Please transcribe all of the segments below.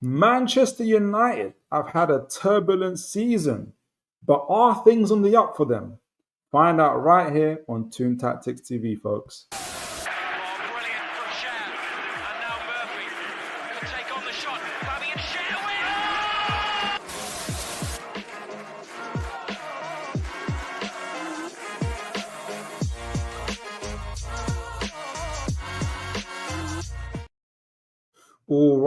Manchester United have had a turbulent season, but are things on the up for them? Find out right here on Toon Tactics TV, folks. Oh, brilliant from Shea. And now Murphy can take on the shot. Fabian Shea wins! All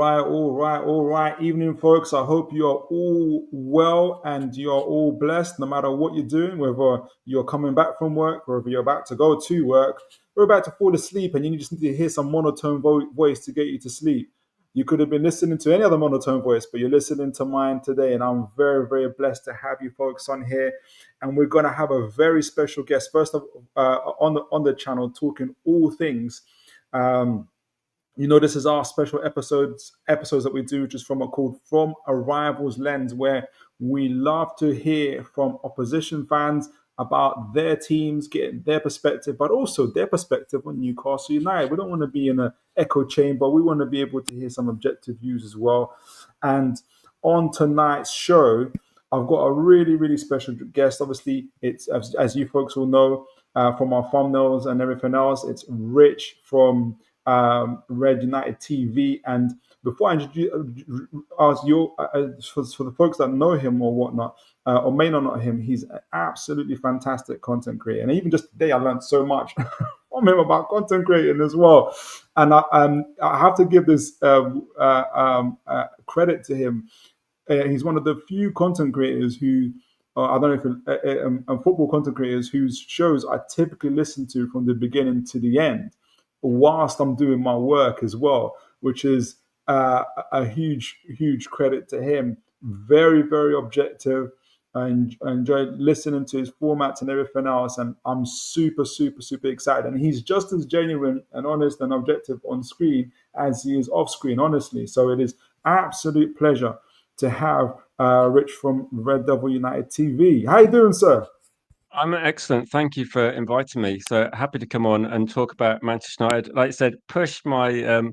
right. Evening, folks. I hope you are all well and you are all blessed, no matter what you're doing, whether you're coming back from work, or whether you're about to go to work, or about to fall asleep and you just need to hear some monotone voice to get you to sleep. You could have been listening to any other monotone voice, but you're listening to mine today, and I'm very, very blessed to have you folks on here. And we're going to have a very special guest, first of on the channel, talking all things. This is our special episodes that we do, just called From a Rival's Lens, where we love to hear from opposition fans about their teams, getting their perspective, but also their perspective on Newcastle United. We don't want to be in an echo chamber. We want to be able to hear some objective views as well. And on tonight's show, I've got a really, really special guest. Obviously, it's, as you folks will know from our thumbnails and everything else, it's Riche from RDUNITED TV. And before I introduce you, for the folks that know him or whatnot, or may not know him, he's an absolutely fantastic content creator. And even just today, I learned so much from him about content creating as well. And I have to give this credit to him. He's one of the few content creators who, I don't know if football content creators whose shows I typically listen to from the beginning to the end, whilst I'm doing my work as well, which is a huge credit to him. Very, very objective. I enjoy listening to his formats and everything else, and I'm super excited. And he's just as genuine and honest and objective on screen as he is off screen, honestly. So it is absolute pleasure to have Riche from RDUNITED TV. How you doing, sir? I'm excellent. Thank you for inviting me. So happy to come on and talk about Manchester United. Like I said, push my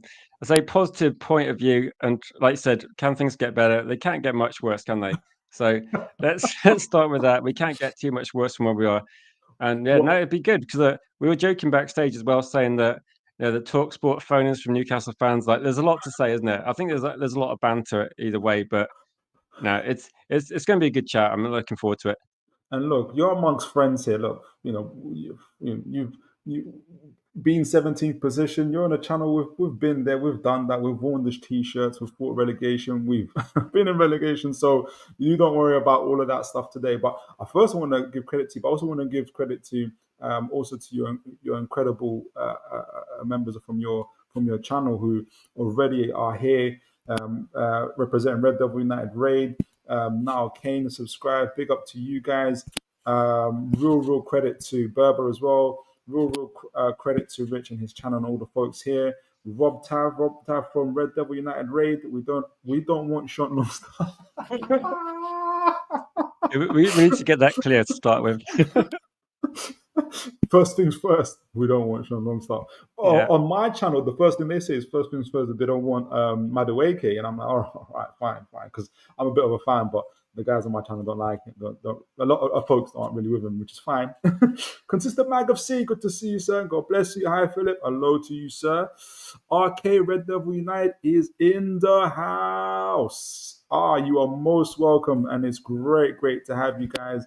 positive point of view. And like I said, can things get better? They can't get much worse, can they? So let's start with that. We can't get too much worse from where we are. And yeah, no, it'd be good because we were joking backstage as well, saying that the TalkSport phone-ins from Newcastle fans, like there's a lot to say, isn't it? I think there's a lot of banter either way, but no, it's going to be a good chat. I'm looking forward to it. And look, you're amongst friends here. Look, you've been 17th position. You're on a channel. We've been there. We've done that. We've worn these t-shirts. We've fought relegation. We've been in relegation. So you don't worry about all of that stuff today. But I first want to give credit to you, but I also want to give credit to also to your incredible members from your channel who already are here representing RDUNITED Raid. Now Kane subscribe. Big up to you guys. Real credit to Berber as well. Real credit to Riche and his channel and all the folks here. Rob Tav from RDUNITED Raid. We don't want shot no stuff. we need to get that clear to start with. First things first, we don't want Sean Longstaff. On my channel, the first thing they say is first things first, that they don't want Madueke. And I'm like, all right, fine. Because I'm a bit of a fan, but the guys on my channel don't like it. A lot of folks aren't really with him, which is fine. Consistent Mag of C, good to see you, sir. God bless you. Hi, Philip. Hello to you, sir. RK RDUNITED is in the house. You are most welcome. And it's great to have you guys.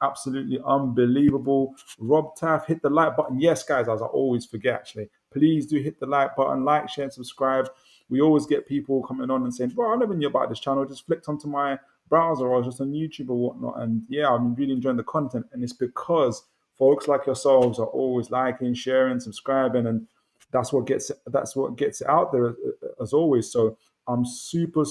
Absolutely unbelievable. Rob Taff, hit the like button. Yes, guys, as I always forget, actually, please do hit the like button, like, share, and subscribe. We always get people coming on and saying, bro, I never knew about this channel. I just flicked onto my browser or I was just on YouTube or whatnot. And yeah, I'm really enjoying the content. And it's because folks like yourselves are always liking, sharing, subscribing, and that's what gets it out there as always. So I'm super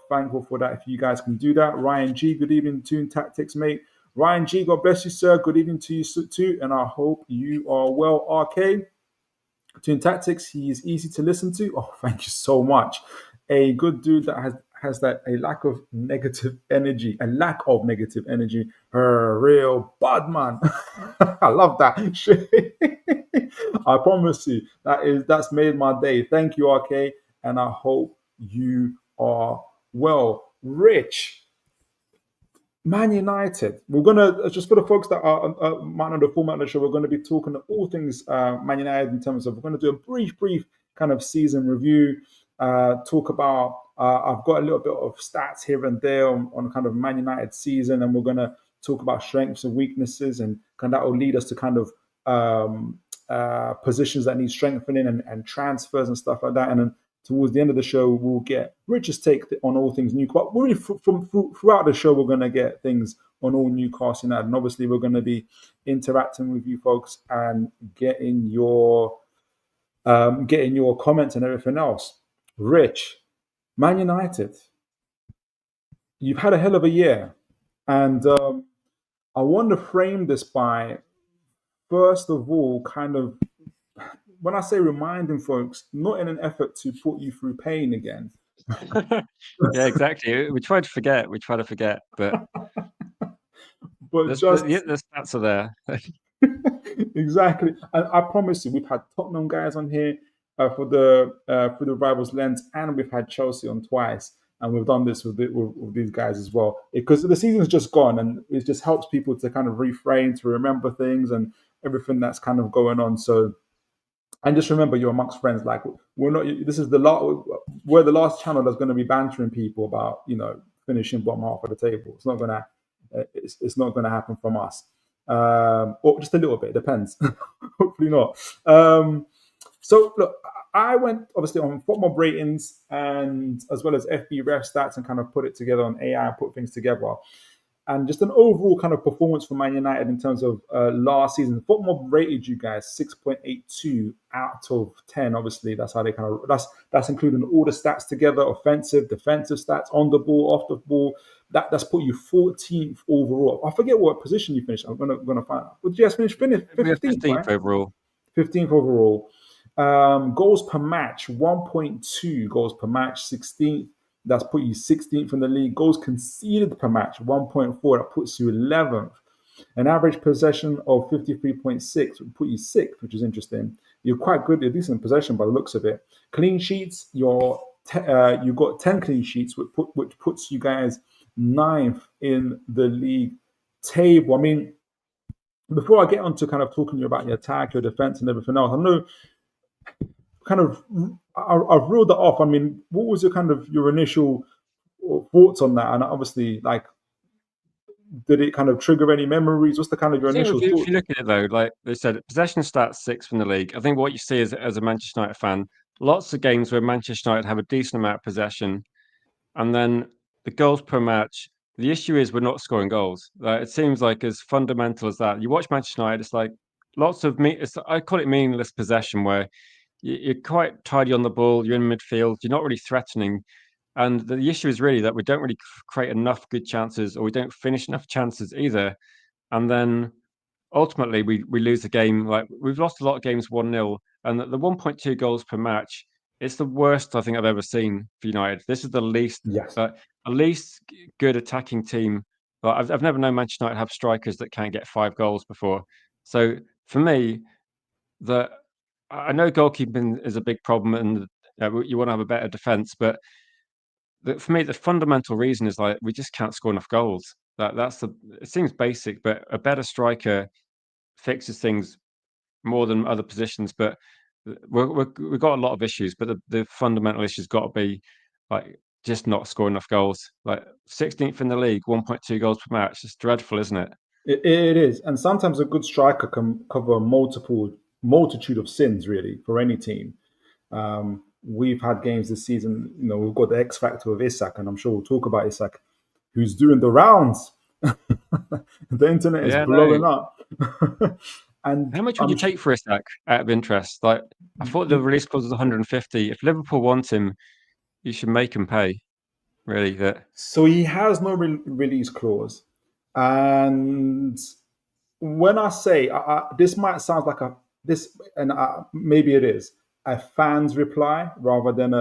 thankful for that. If you guys can do that. Ryan G, good evening. Toon Tactics, mate. Ryan G, God bless you, sir. Good evening to you too, and I hope you are well. RK, Toon Tactics, he is easy to listen to. Oh, thank you so much. A good dude that has a lack of negative energy. Real bad man. I love that. I promise you, that's made my day. Thank you, RK, and I hope you are Well, Rich, Man United. We're gonna just for the folks that are might know the format of the show. We're going to be talking all things Man United in terms of we're going to do a brief kind of season review. Talk about. I've got a little bit of stats here and there on kind of Man United season, and we're going to talk about strengths and weaknesses, and kind of that will lead us to kind of positions that need strengthening and transfers and stuff like that. And then towards the end of the show, we'll get Riche's take on all things Newcastle. But really, throughout the show, we're going to get things on all Newcastle United. And obviously, we're going to be interacting with you folks and getting your comments and everything else. Rich, Man United, you've had a hell of a year. And I want to frame this by, first of all, kind of, when I say reminding folks, not in an effort to put you through pain again. Yeah, exactly. We try to forget, but just the stats are there. Exactly. And I promise you, we've had Tottenham guys on here for the Rivals Lens, and we've had Chelsea on twice. And we've done this with these guys as well, because the season's just gone, and it just helps people to kind of refrain, to remember things and everything that's kind of going on. So, and just remember, you're amongst friends. Like, we're not. This is we're the last channel that's going to be bantering people about finishing bottom half of the table. It's not gonna. It's not going to happen from us, or just a little bit. It depends. Hopefully not. So look, I went obviously on FOTMob ratings and as well as FB ref stats and kind of put it together on AI and put things together. And just an overall kind of performance for Man United in terms of last season. FOTMob rated you guys 6.82 out of 10. Obviously, that's how they kind of that's including all the stats together: offensive, defensive stats, on the ball, off the ball. That's put you 14th overall. I forget what position you finished. I'm gonna find out. Would you guys finish 15th, right? overall? 15th overall. Goals per match, 1.2 goals per match, 16th. That's put you 16th in the league. Goals conceded per match, 1.4. That puts you 11th. An average possession of 53.6 would put you 6th, which is interesting. You're quite good, you're decent possession by the looks of it. Clean sheets, you've got 10 clean sheets, which puts you guys 9th in the league table. I mean, before I get on to kind of talking to you about your attack, your defense, and everything else, I know kind of I've reeled that off. I mean, what was your initial thoughts on that? And obviously, like, did it kind of trigger any memories? What's the kind of your initial thoughts? If you look at it though, like they said, possession stats 6th from the league. I think what you see as a Manchester United fan, lots of games where Manchester United have a decent amount of possession, and then the goals per match. The issue is we're not scoring goals. It seems like as fundamental as that. You watch Manchester United, it's like lots of I call it meaningless possession, where you're quite tidy on the ball, you're in midfield, you're not really threatening. And the issue is really that we don't really create enough good chances, or we don't finish enough chances either. And then ultimately we lose the game. Like, we've lost a lot of games 1-0, and the 1.2 goals per match, it's the worst I think I've ever seen for United. This is the least good attacking team. But I've never known Manchester United have strikers that can't get 5 goals before. So for me, I know goalkeeping is a big problem, and you want to have a better defense, but for me, the fundamental reason is like we just can't score enough goals. It seems basic, but a better striker fixes things more than other positions. But we've got a lot of issues, but the fundamental issue's got to be like just not scoring enough goals. Like 16th in the league, 1.2 goals per match. It's dreadful, isn't it? It is, and sometimes a good striker can cover a multitude of sins, really, for any team. We've had games this season, we've got the X factor of Isak, and I'm sure we'll talk about Isak, who's doing the rounds. The internet is blowing up. And how much would you take for Isak out of interest? Like, I thought the release clause was 150. If Liverpool want him, you should make him pay. Really, that. So he has no release clause, and when I say this might sound like maybe it is a fan's reply rather than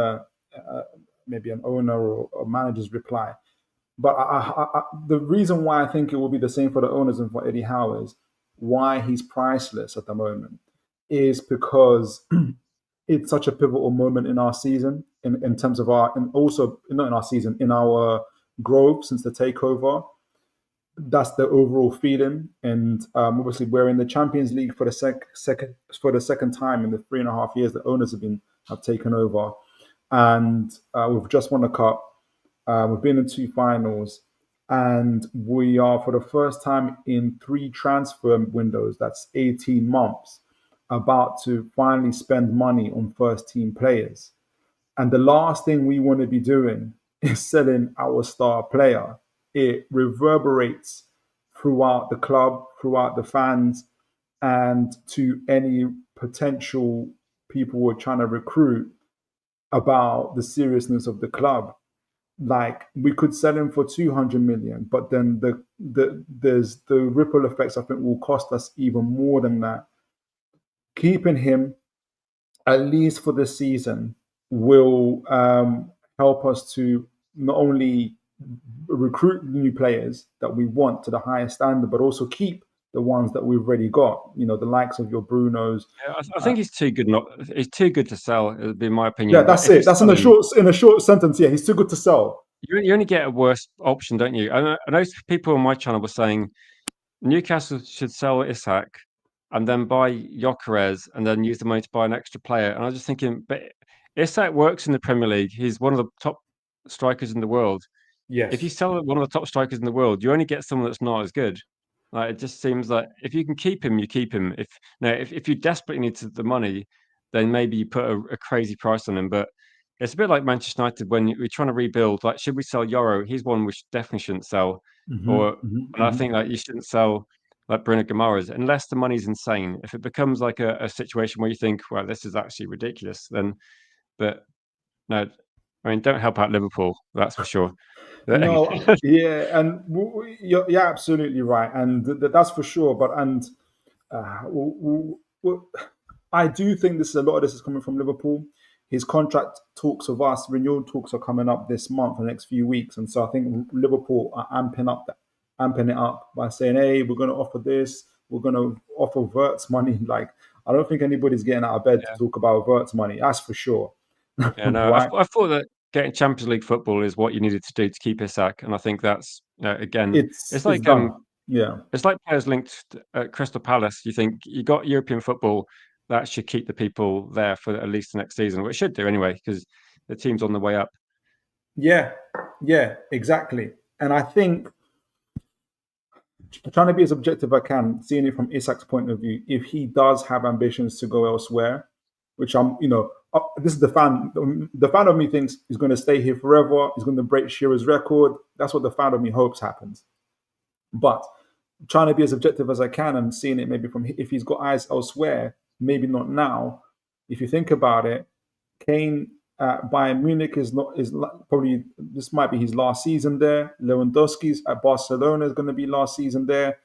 maybe an owner or a manager's reply. But the reason why I think it will be the same for the owners and for Eddie Howe is why he's priceless at the moment is because it's such a pivotal moment in our season, in terms of our, and also not in our season, in our growth since the takeover. That's the overall feeling, and obviously we're in the Champions League for the second time in the 3.5 years the owners have taken over, and we've just won the cup. We've been in two finals, and we are, for the first time in three transfer windows, that's 18 months, about to finally spend money on first team players. And the last thing we want to be doing is selling our star player. It reverberates throughout the club, throughout the fans, and to any potential people who are trying to recruit about the seriousness of the club. Like, we could sell him for 200 million, but then there's the ripple effects. I think will cost us even more than that. Keeping him, at least for this season, will help us to not only recruit new players that we want to the highest standard, but also keep the ones that we've already got. You know, the likes of your Brunos. Yeah, I think he's too good. He's too good to sell. It would be my opinion. Yeah, that's it. That's in a short sentence. Yeah, he's too good to sell. You only get a worse option, don't you? I know people on my channel were saying Newcastle should sell Isak and then buy Gyökeres and then use the money to buy an extra player. And I was just thinking, but Isak works in the Premier League. He's one of the top strikers in the world. Yes. If you sell one of the top strikers in the world, you only get someone that's not as good. Like, it just seems like if you can keep him, you keep him. If you desperately need the money, then maybe you put a crazy price on him. But it's a bit like Manchester United when we're trying to rebuild. Like, should we sell Euro? He's one we definitely shouldn't sell. And I think you shouldn't sell like Bruno Guimaraes unless the money's insane. If it becomes like a situation where you think, well, this is actually ridiculous, then. But no, I mean, don't help out Liverpool. That's for sure. No, yeah, and you're absolutely right, and that's for sure. But I do think a lot of this is coming from Liverpool. His contract talks of us, renewal talks are coming up this month, the next few weeks, and so I think Liverpool are amping it up by saying, "Hey, we're going to offer this. We're going to offer Vert's money." Like, I don't think anybody's getting out of bed to talk about Vert's money. That's for sure. Yeah, no, right? I thought that getting Champions League football is what you needed to do to keep Isak, and I think that's again, it's like it's like players linked at Crystal Palace. You think you got European football, that should keep the people there for at least the next season. Well, it should do anyway, because the team's on the way up. Yeah, exactly. And I think, trying to be as objective as I can, seeing it from Isak's point of view, if he does have ambitions to go elsewhere, which this is the fan. The fan of me thinks he's going to stay here forever. He's going to break Shearer's record. That's what the fan of me hopes happens. But trying to be as objective as I can and seeing it maybe from, if he's got eyes elsewhere, maybe not now. If you think about it, Kane at Bayern Munich is probably, this might be his last season there. Lewandowski's at Barcelona is going to be last season there.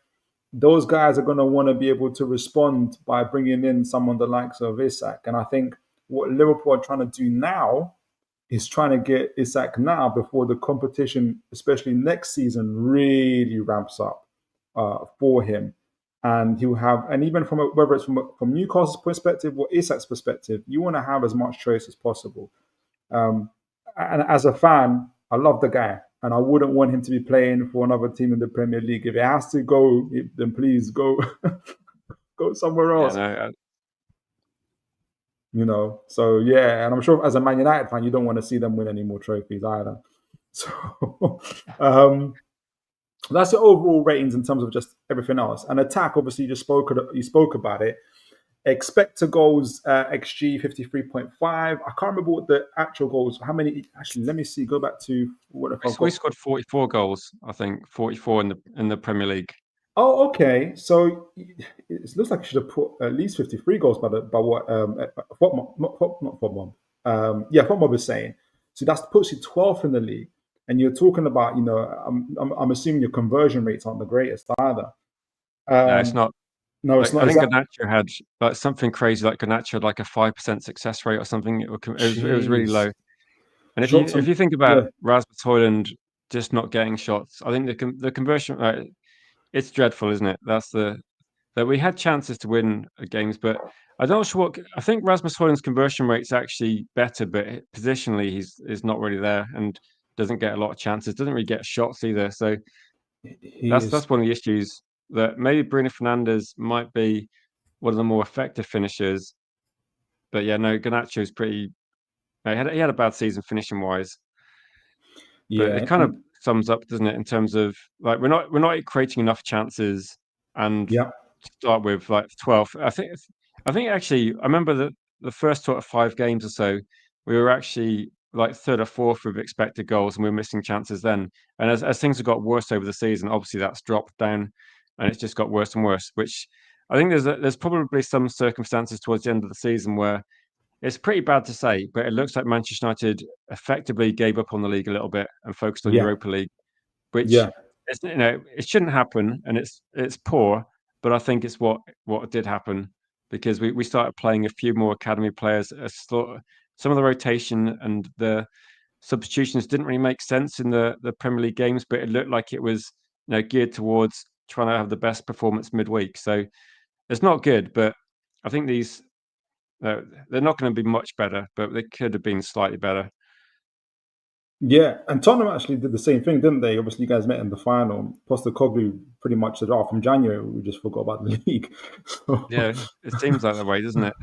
Those guys are going to want to be able to respond by bringing in someone the likes of Isak. And I think what Liverpool are trying to do now is trying to get Isak now before the competition, especially next season, really ramps up for him. And he'll have, and even from whether it's from Newcastle's perspective or Isak's perspective, you want to have as much choice as possible. And as a fan, I love the guy, and I wouldn't want him to be playing for another team in the Premier League. If it has to go, then please go, go somewhere else. Yeah, So yeah, and I'm sure as a Man United fan, you don't want to see them win any more trophies either. So that's the overall ratings in terms of just everything else. And attack, obviously, you spoke about it. Expected goals, XG 53.5. I can't remember what the actual goals. How many? Actually, let me see. Go back to what if we scored 44 goals. I think 44 in the Premier League. Oh, okay. So it looks like you should have put at least 53 goals by what FotMob is saying. So that puts you 12th in the league. And you're talking about, I'm assuming your conversion rates aren't the greatest either. No, it's not. No, it's not. I think Garnacho had like something crazy, like Garnacho had like a 5% success rate or something. It was really low. And if you think about Rasmus Højlund just not getting shots, I think the conversion rate, it's dreadful, isn't it? That we had chances to win games, but I'm not sure what I think Rasmus Højlund's conversion rate's actually better, but positionally he's not really there and doesn't get a lot of chances, doesn't really get shots either. So He is. that's one of the issues, that maybe Bruno Fernandes might be one of the more effective finishers. But yeah, no, Garnacho's pretty. He had a bad season finishing wise, but Yeah, it kind of sums up, doesn't it, in terms of like we're not creating enough chances, and yeah, to start with like 12. I think actually I remember that the first sort of 5 games or so, we were actually like third or fourth with expected goals, and we were missing chances then. And as things have got worse over the season, obviously that's dropped down, and it's just got worse and worse. Which I think there's probably some circumstances towards the end of the season where it's pretty bad to say, but it looks like Manchester United effectively gave up on the league a little bit and focused on yeah, Europa League, which yeah. is, it shouldn't happen, and it's poor. But I think it's what did happen, because we started playing a few more academy players. Some of the rotation and the substitutions didn't really make sense in the Premier League games, but it looked like it was geared towards trying to have the best performance midweek. So it's not good, but I think they're not going to be much better, but they could have been slightly better. Yeah, and Tottenham actually did the same thing, didn't they? Obviously, you guys met in the final. Postecoglou pretty much said, "Oh, from January, we just forgot about the league." Yeah, it seems like the way, doesn't it?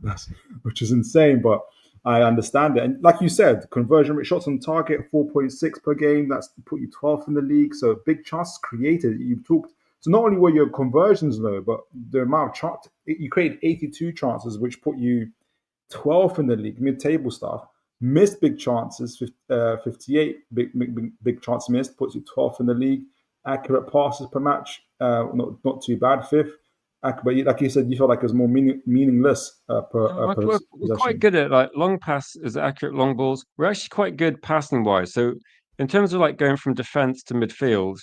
That's, which is insane, but I understand it. And like you said, conversion rate, shots on target, 4.6 per game. That's put you 12th in the league. So big chances created. You've talked. So not only were your conversions low, but the amount of chance you created 82 chances, which put you 12th in the league, mid-table stuff. Missed big chances, 58 big chance missed, puts you 12th in the league. Accurate passes per match, not too bad, fifth. But like you said, you felt like it was more meaningless per We're quite possession. good at like long passes, accurate long balls. We're actually quite good passing wise. So in terms of like going from defense to midfield,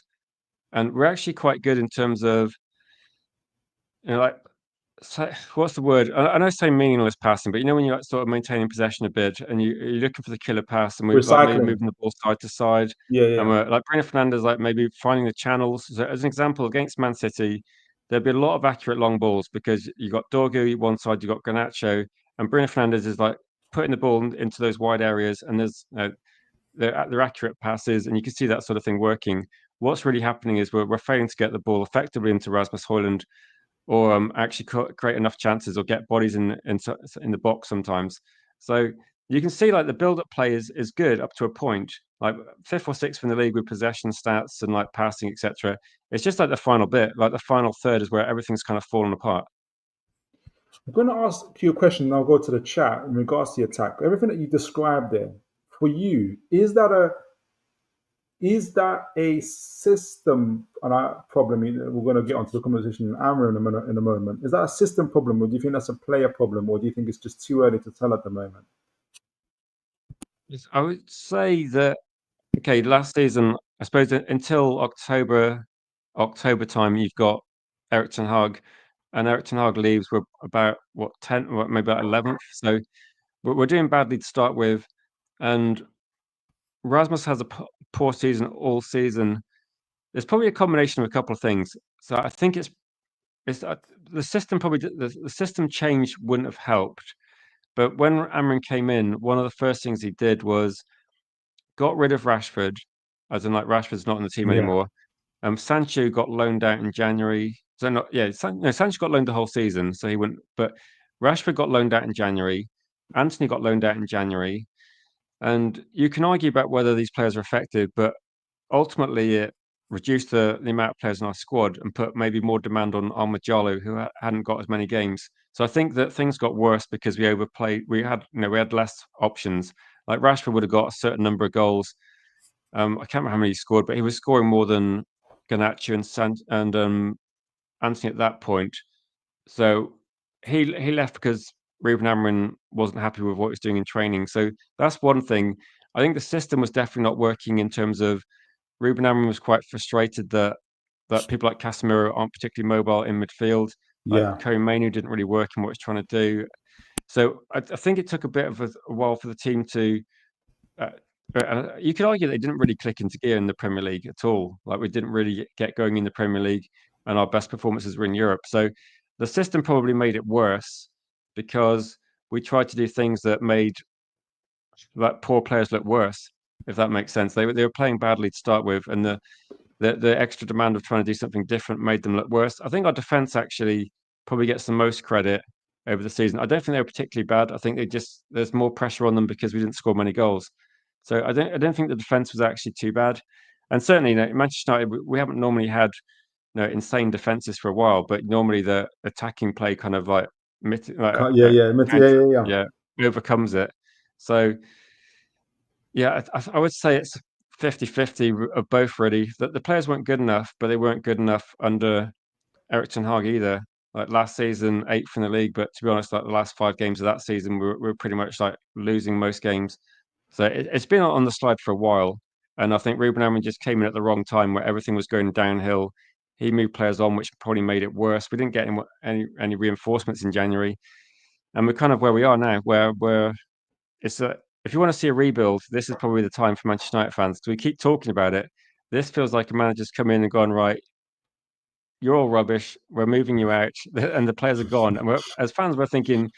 and we're actually quite good in terms of like, so, what's the word? I know saying meaningless passing, but when you're like sort of maintaining possession a bit and you're looking for the killer pass, and we're like maybe Recycling. moving the ball side to side, Yeah, and yeah. we're like Bruno Fernandes, like maybe finding the channels. So as an example, against Man City, there'd be a lot of accurate long balls because you got Dorgu one side, you got Garnacho, and Bruno Fernandes is like putting the ball into those wide areas, and there's they're accurate passes, and you can see that sort of thing working. What's really happening is we're failing to get the ball effectively into Rasmus Højlund, or actually create enough chances or get bodies in the box sometimes. So you can see like the build-up play is good up to a point, like fifth or sixth in the league with possession stats and like passing, etc. It's just like the final bit, like the final third is where everything's kind of fallen apart. I'm going to ask you a question, and I'll go to the chat in regards to the attack. Everything that you described there, for you, is that a system and a problem? We're going to get onto the conversation in Amra in a moment. Is that a system problem, or do you think that's a player problem, or do you think it's just too early to tell at the moment? I would say that okay, last season, I suppose until October time, you've got Eric Ten Hag, and Eric Ten Hag leaves. We're about what 10th, maybe about 11th. So we're doing badly to start with, and Rasmus has a poor season all season. There's probably a combination of a couple of things. So I think it's the system probably the system change wouldn't have helped. But when Amrin came in, one of the first things he did was got rid of Rashford, as in like Rashford's not in the team Yeah, anymore. Sancho got loaned out in January. So not yeah, Sancho got loaned the whole season, so he wouldn't. But Rashford got loaned out in January. Anthony got loaned out in January, and you can argue about whether these players are effective, but ultimately it reduced the amount of players in our squad and put maybe more demand on Ahmed Jallow, who hadn't got as many games. So I think that things got worse because we overplayed. We had less options. Like Rashford would have got a certain number of goals. I can't remember how many he scored, but he was scoring more than Garnacho and Anthony at that point. So he left because Ruben Amorim wasn't happy with what he was doing in training. So that's one thing. I think the system was definitely not working in terms of Ruben Amorim was quite frustrated that people like Casemiro aren't particularly mobile in midfield. Like yeah, Kobe Mainoo didn't really work in what he's trying to do. So I think it took a bit of a while for the team to. Uh, you could argue they didn't really click into gear in the Premier League at all. Like we didn't really get going in the Premier League, and our best performances were in Europe. So the system probably made it worse because we tried to do things that made like poor players look worse, if that makes sense. They were playing badly to start with, and the extra demand of trying to do something different made them look worse. I think our defense actually probably gets the most credit over the season. I don't think they were particularly bad. I think there's more pressure on them because we didn't score many goals. So I don't think the defense was actually too bad. And certainly, Manchester United, we haven't normally had insane defenses for a while, but normally the attacking play kind of like, Yeah. overcomes it. So yeah, I would say it's 50-50 of both really. That the players weren't good enough, but they weren't good enough under Erik ten Hag either. Like last season, 8th in the league, but to be honest, like the last 5 games of that season, we were pretty much like losing most games. So it's been on the slide for a while, and I think Ruben Amorim just came in at the wrong time where everything was going downhill. He moved players on, which probably made it worse. We didn't get any reinforcements in January, and we're kind of where we are now, where it's if you want to see a rebuild, this is probably the time for Manchester United fans because we keep talking about it. This feels like a manager's come in and gone, right, you're all rubbish. We're moving you out, and the players are gone. And as fans, we're thinking,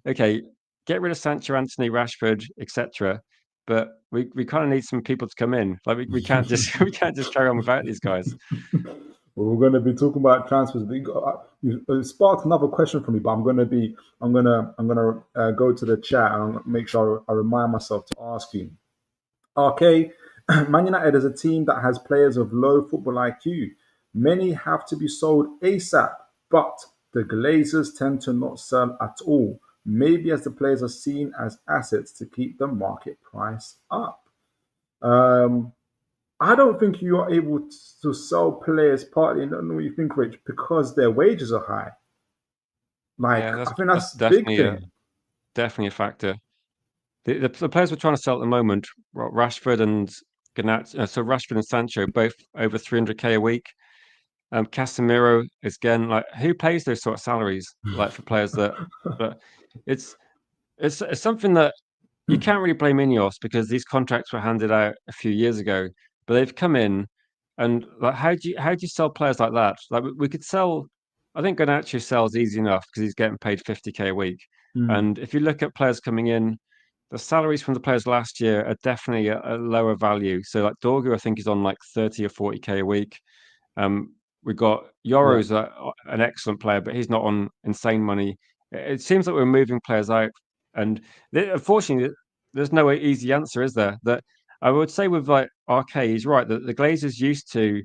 okay, get rid of Sancho, Anthony, Rashford, etc. But we kind of need some people to come in. Like we can't just we can't just carry on without these guys. Well, we're going to be talking about transfers. You sparked another question for me, but I'm going to go to the chat and make sure I remind myself to ask you. Okay, Man United is a team that has players of low football IQ. Many have to be sold ASAP, but the Glazers tend to not sell at all. Maybe as the players are seen as assets to keep the market price up. I don't think you are able to sell players partly, I don't know what you think, Rich, because their wages are high. Like, Yeah, I think that's that's the big thing. definitely a factor. The players we're trying to sell at the moment, Rashford and so Rashford and Sancho, both over 300k a week. Casemiro is again like who pays those sort of salaries like for players but it's it's something that you can't really blame Ineos because these contracts were handed out a few years ago, but they've come in and like how do you sell players like that? Like we could sell. I think Garnacho sells easy enough because he's getting paid 50k a week. Mm, And if you look at players coming in, the salaries from the players last year are definitely a lower value. So like Dorgu, I think is on like 30 or 40k a week. We got yeah, Yoro's an excellent player, but he's not on insane money. It seems like we're moving players out, and unfortunately, there's no easy answer, is there? That I would say with like RK, he's right that the Glazers used to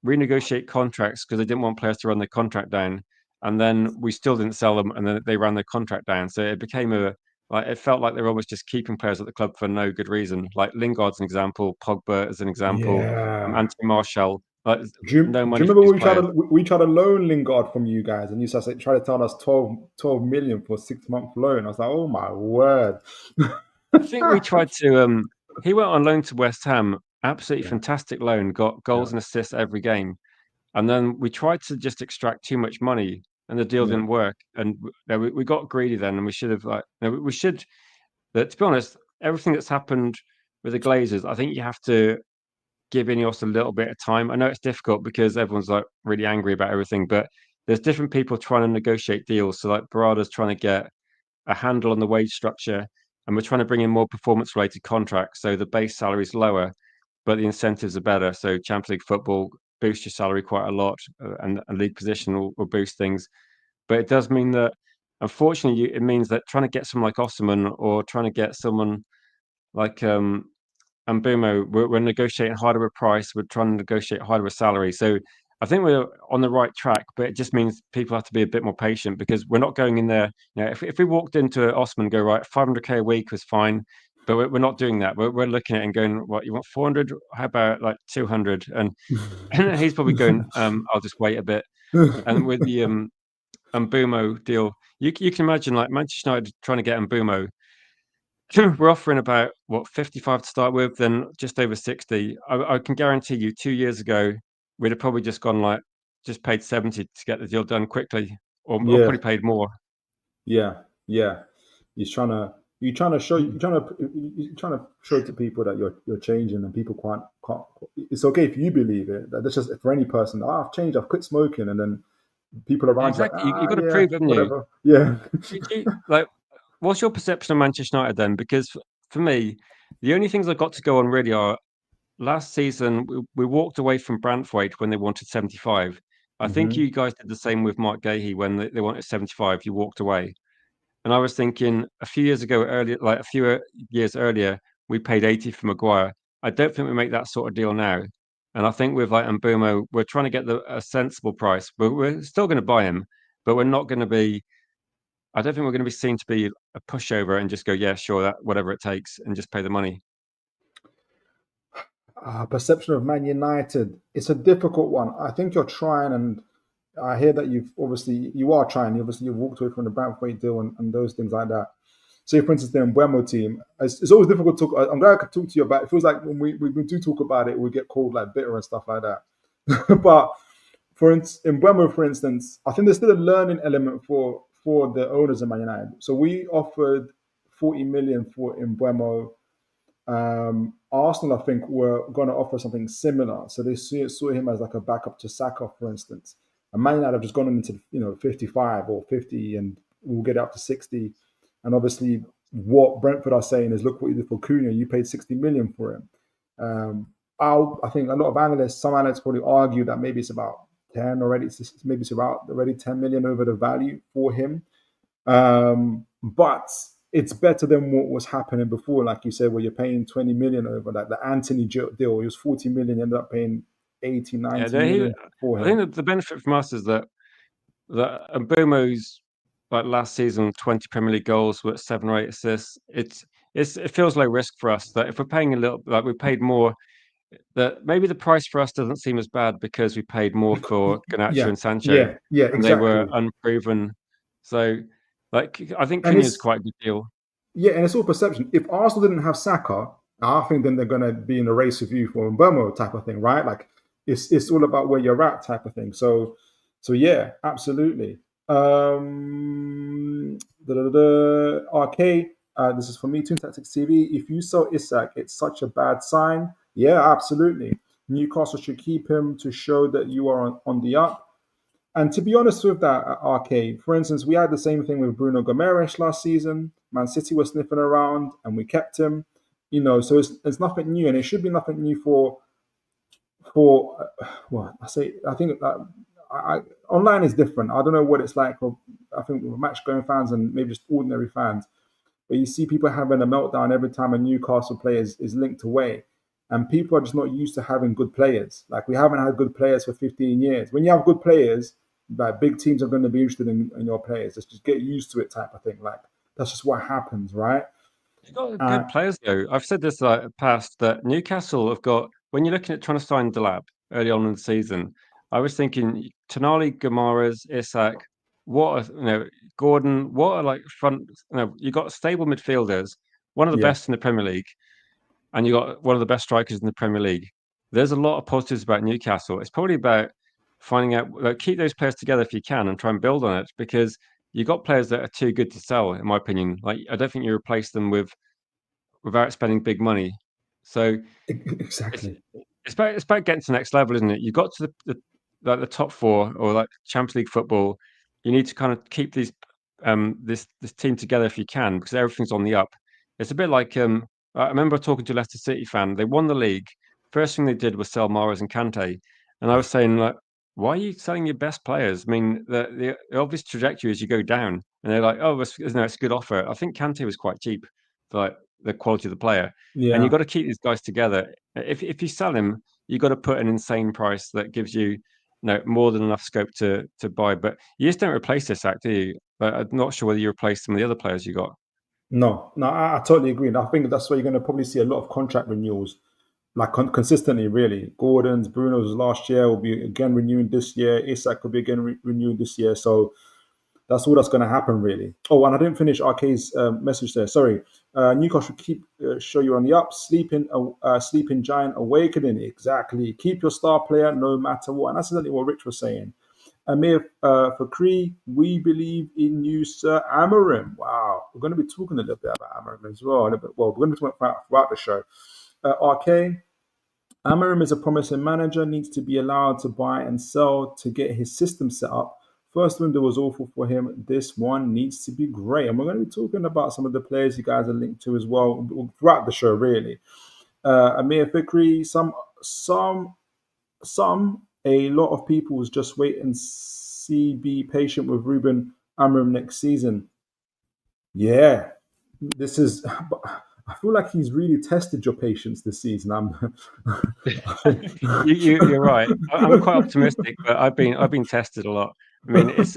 renegotiate contracts because they didn't want players to run their contract down, and then we still didn't sell them, and then they ran their contract down. So it became it felt like they were almost just keeping players at the club for no good reason. Like Lingard's an example, Pogba as an example, yeah. Anthony Martial. Like no Do money you for remember these players. we tried to loan Lingard from you guys, and you tried to tell us 12 million for a 6 month loan? I was like, oh my word. I think we tried to. He went on loan to West Ham, absolutely Yeah, fantastic loan, got goals yeah, and assists every game, and then we tried to just extract too much money, and the deal yeah, didn't work, and we got greedy then, and we should have we should. But to be honest, everything that's happened with the Glazers, I think you have to give Ineos a little bit of time. I know it's difficult because everyone's like really angry about everything, but there's different people trying to negotiate deals. So like Barada's trying to get a handle on the wage structure, and we're trying to bring in more performance-related contracts. So the base salary is lower, but the incentives are better. So Champions League football boosts your salary quite a lot, and a league position will boost things. But it does mean that, unfortunately, it means that trying to get someone like Osman or trying to get someone like and Bumo, we're negotiating harder with price. We're trying to negotiate harder with salary. So I think we're on the right track, but it just means people have to be a bit more patient because we're not going in there. If we walked into Osman and go, right, 500k a week was fine, but we're not doing that. We're looking at it and going, what, you want 400? How about like 200? And, and he's probably going, I'll just wait a bit. And with the Mbumo deal, you can imagine like Manchester United trying to get Mbumo. We're offering about what 55 to start with, then just over 60. I can guarantee you 2 years ago, we'd have probably just gone like just paid 70 to get the deal done quickly, or yeah, probably paid more. yeah, yeah. You're trying to show to people that you're changing, and people can't. It's okay if you believe it. That's just for any person. Oh, I've changed. I've quit smoking, and then people around you Exactly. You got to yeah, prove, haven't you? whatever. Yeah. Like, what's your perception of Manchester United then? Because for me, the only things I got to go on really are last season we walked away from Brantford when they wanted 75. I think Hmm. you guys did the same with Mark Gahey when they wanted 75. You walked away, and I was thinking a few years ago, earlier, like a few years earlier, we paid 80 for Maguire. I don't think we make that sort of deal now. And I think with like Mbumo, we're trying to get a sensible price, but we're still going to buy him, but we're not going to be. I don't think we're going to be seen to be a pushover and just go, yeah, sure, that whatever it takes, and just pay the money. Perception of Man United. It's a difficult one. I think you're trying, and I hear that you are trying. Obviously, you've walked away from the Brantford deal and those things like that. Say, for instance, the Mbeumo team. It's always difficult to talk. I'm glad I could talk to you about it. It feels like when we do talk about it, we get called like bitter and stuff like that. But in Mbeumo, for instance, I think there's still a learning element for the owners of Man United. So we offered 40 million for Mbeumo. Arsenal, I think, were going to offer something similar. So they saw him as like a backup to Saka, for instance. And Man United have just gone into 55 or 50, and we'll get up to 60. And obviously, what Brentford are saying is, look what you did for Cunha. You paid 60 million for him. I think a lot of analysts, some analysts probably argue that maybe it's about 10 already. Maybe it's about already 10 million over the value for him. But it's better than what was happening before, like you said, where you're paying 20 million over that. The Anthony deal, he was 40 million, you ended up paying 80, Yeah, 90 million for I think him. that the benefit from us is that Mbumo's like last season, 20 Premier League goals with 7 or 8 assists. It feels low risk for us that if we're paying a little, like we paid more, that maybe the price for us doesn't seem as bad because we paid more for Garnacho Yeah, and Sancho, yeah, yeah, and they were exactly. unproven. So, like, I think And Cunha's it's quite a good deal. Yeah, and it's all perception. If Arsenal didn't have Saka, I think then they're going to be in a race with you for Mbeumo type of thing, right? Like it's all about where you're at type of thing. So yeah, absolutely. RK, this is for me, Toon Tactics TV. If you sell Isak, it's such a bad sign. Yeah, absolutely. Newcastle should keep him to show that you are on the up. And to be honest with that, Arcade, for instance, we had the same thing with Bruno Gomes last season. Man City was sniffing around and we kept him. So it's nothing new, and it should be nothing new for what I say. I think that online is different. I don't know what it's like for, I think, match going fans and maybe just ordinary fans. But you see people having a meltdown every time a Newcastle player is linked away. And people are just not used to having good players. Like we haven't had good players for 15 years. When you have good players, like big teams are going to be interested in your players. Just get used to it, type of thing. Like that's just what happens, right? You've got Uh, good players though. I've said this like past that Newcastle have got when you're looking at trying to sign Delap early on in the season. I was thinking Tonali, Gamaras, Isak, what are, Gordon, what are like front. You got stable midfielders, one of the yeah, best in the Premier League, and you got one of the best strikers in the Premier League. There's a lot of positives about Newcastle. It's probably about finding out, like, keep those players together if you can and try and build on it because you got players that are too good to sell, in my opinion. Like, I don't think you replace them without spending big money. So it's exactly. it's about getting to the next level, isn't it? You got to the top four or like Champions League football. You need to kind of keep this team together if you can because everything's on the up. It's a bit like I remember talking to a Leicester City fan. They won the league. First thing they did was sell Mahrez and Kante, and I was saying like, why are you selling your best players? I mean, the obvious trajectory is you go down, and they're like, oh, it's a good offer. I think Kante was quite cheap for like the quality of the player, and you've Yeah. got to keep these guys together. If you sell him, you've got to put an insane price that gives you more than enough scope to buy. But you just don't replace this act, do you? But I'm not sure whether you replace some of the other players you got. No, no, I totally agree. And I think that's why you're going to probably see a lot of contract renewals, like consistently, really. Gordon's, Bruno's last year will be again renewing this year. Isak could be again renewed this year. So that's all that's going to happen, really. Oh, and I didn't finish RK's message there. Sorry. Newcastle keep show you on the up. Sleeping giant awakening. Exactly. Keep your star player no matter what. And that's exactly what Rich was saying. Amir Fakri, we believe in you, Sir Amarim. Wow. We're going to be talking a little bit about Amarim as well. We're going to talk about throughout the show. RK, Amarim is a promising manager, needs to be allowed to buy and sell to get his system set up First window was awful for him. This one needs to be great. And we're going to be talking about some of the players you guys are linked to as well throughout the show, really. Amir Fikri, a lot of people was just wait and see, be patient with Ruben Amorim next season. Yeah, this is. I feel like he's really tested your patience this season. You're right. I'm quite optimistic, but I've been tested a lot. I mean, it's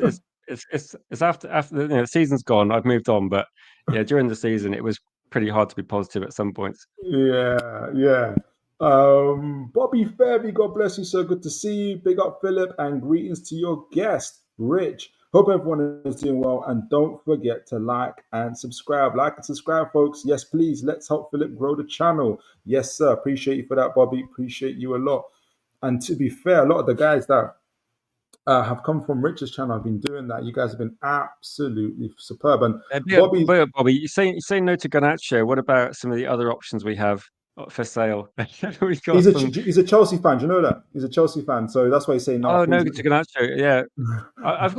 after the season's gone. I've moved on, but yeah, during the season, it was pretty hard to be positive at some points. Yeah. Bobby Fairby, God bless you, sir. Good to see you. Big up, Philip, and greetings to your guest, Rich. Hope everyone is doing well, and don't forget to like and subscribe. Like and subscribe, folks. Yes, please. Let's help Philip grow the channel. Yes, sir. Appreciate you for that, Bobby. Appreciate you a lot. And to be fair, a lot of the guys that have come from Rich's channel have been doing that. You guys have been absolutely superb. And Bobby, you say no to Garnacho. What about some of the other options we have for sale? He's a Chelsea fan. Do you know that? He's a Chelsea fan, so that's why he's saying no. Oh no, to Garnacho. Yeah, I've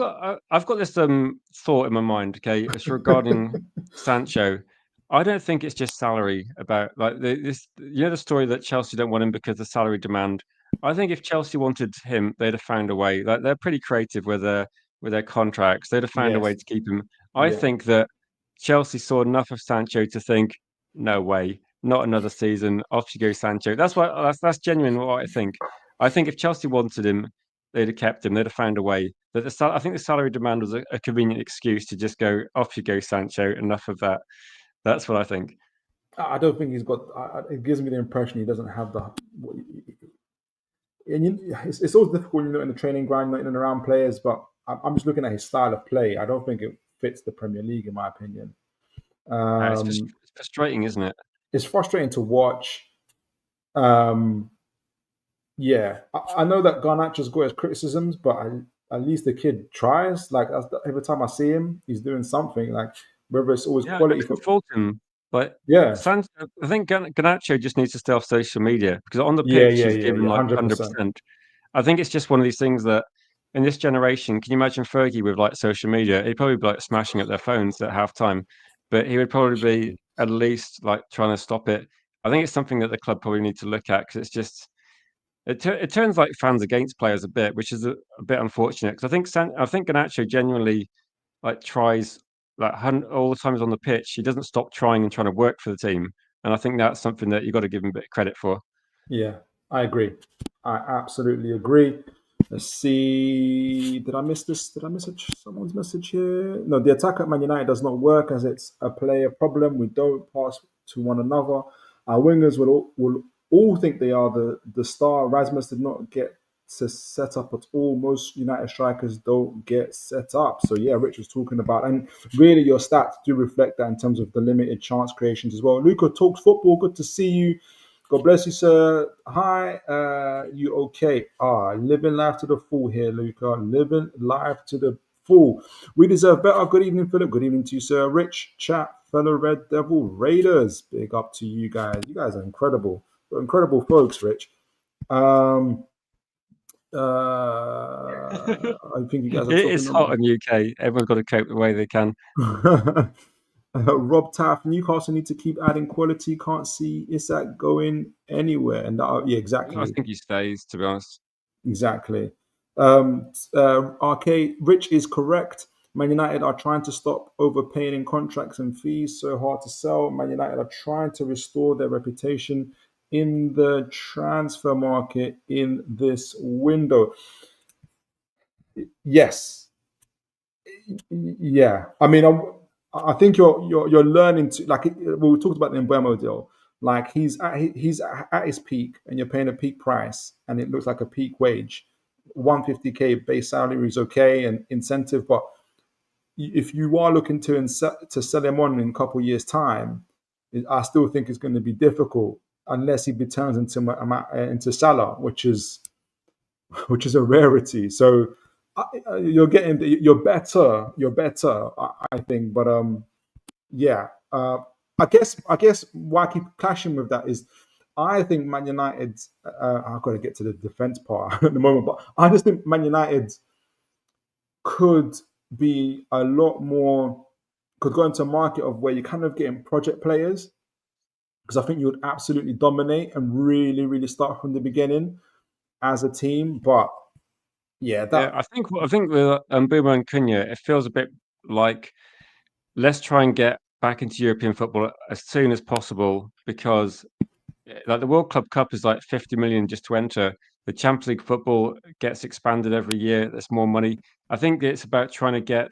got this thought in my mind. Okay, it's regarding Sancho. I don't think it's just salary about like this. The story that Chelsea don't want him because of salary demand. I think if Chelsea wanted him, they'd have found a way. Like they're pretty creative with their contracts. They'd have found a way to keep him. I think that Chelsea saw enough of Sancho to think, no way, not another season. Off you go, Sancho. That's genuine what I think. I think if Chelsea wanted him, they'd have kept him. They'd have found a way. That I think the salary demand was a convenient excuse to just go, off you go, Sancho. Enough of that. That's what I think. I don't think he's got. It gives me the impression he doesn't have the. And it's always difficult when you're not in the training ground, not in and around players. But I'm just looking at his style of play. I don't think it fits the Premier League, in my opinion. It's frustrating, isn't it? It's frustrating to watch. Yeah, I know that Garnacho's got his criticisms, but at least the kid tries. Like every time I see him, he's doing something. Like whether it's always quality for fault him. But yeah, I think Garnacho just needs to stay off social media because on the pitch he's given like 100%. I think it's just one of these things that in this generation, can you imagine Fergie with like social media? He'd probably be like smashing up their phones at halftime, but he would probably be at least like trying to stop it. I think it's something that the club probably need to look at because it's just it turns like fans against players a bit, which is a bit unfortunate. Because I think Garnacho genuinely like tries like all the time he's on the pitch. He doesn't stop trying and trying to work for the team, and I think that's something that you got to give him a bit of credit for. Yeah, I agree. I absolutely agree. Let's see. Did I miss this? Did I miss someone's message here? No, the attack at Man United does not work as it's a player problem. We don't pass to one another. Our wingers will all think they are the star. Rasmus did not get to set up at all. Most United strikers don't get set up. So yeah, Rich was talking about, and really your stats do reflect that in terms of the limited chance creations as well. Luca talks football. Good to see you. God bless you, sir. Hi, you okay? Living life to the full here, Luca. Living life to the full. We deserve better. Good evening, Philip. Good evening to you, sir. Rich, chat, fellow Red Devil Raiders. Big up to you guys. You guys are incredible. You're incredible folks, Rich. I think you guys are talking. It's hot in the UK. Everyone's got to cope the way they can. Rob Taff, Newcastle need to keep adding quality. Can't see Isak going anywhere. And yeah, exactly. I think he stays, to be honest. Exactly. RK, Rich is correct. Man United are trying to stop overpaying in contracts and fees. So hard to sell. Man United are trying to restore their reputation in the transfer market in this window. Yes. Yeah. I mean, I think you're learning to, like we talked about the Mbeumo deal. Like he's at his peak, and you're paying a peak price, and it looks like a peak wage. 150k base salary is okay and incentive, but if you are looking to sell him on in a couple of years' time, I still think it's going to be difficult unless he turns into Salah, which is a rarity. So you're better, I think. But yeah, I guess why I keep clashing with that is I think Man United. I've got to get to the defense part at the moment, but I just think Man United could be a lot more, could go into a market of where you're kind of getting project players, because I think you would absolutely dominate and really, really start from the beginning as a team. But yeah, Yeah, that I think with Boomer and Cunha, it feels a bit like let's try and get back into European football as soon as possible because like the World Club Cup is like 50 million just to enter. The Champions League football gets expanded every year. There's more money. I think it's about trying to get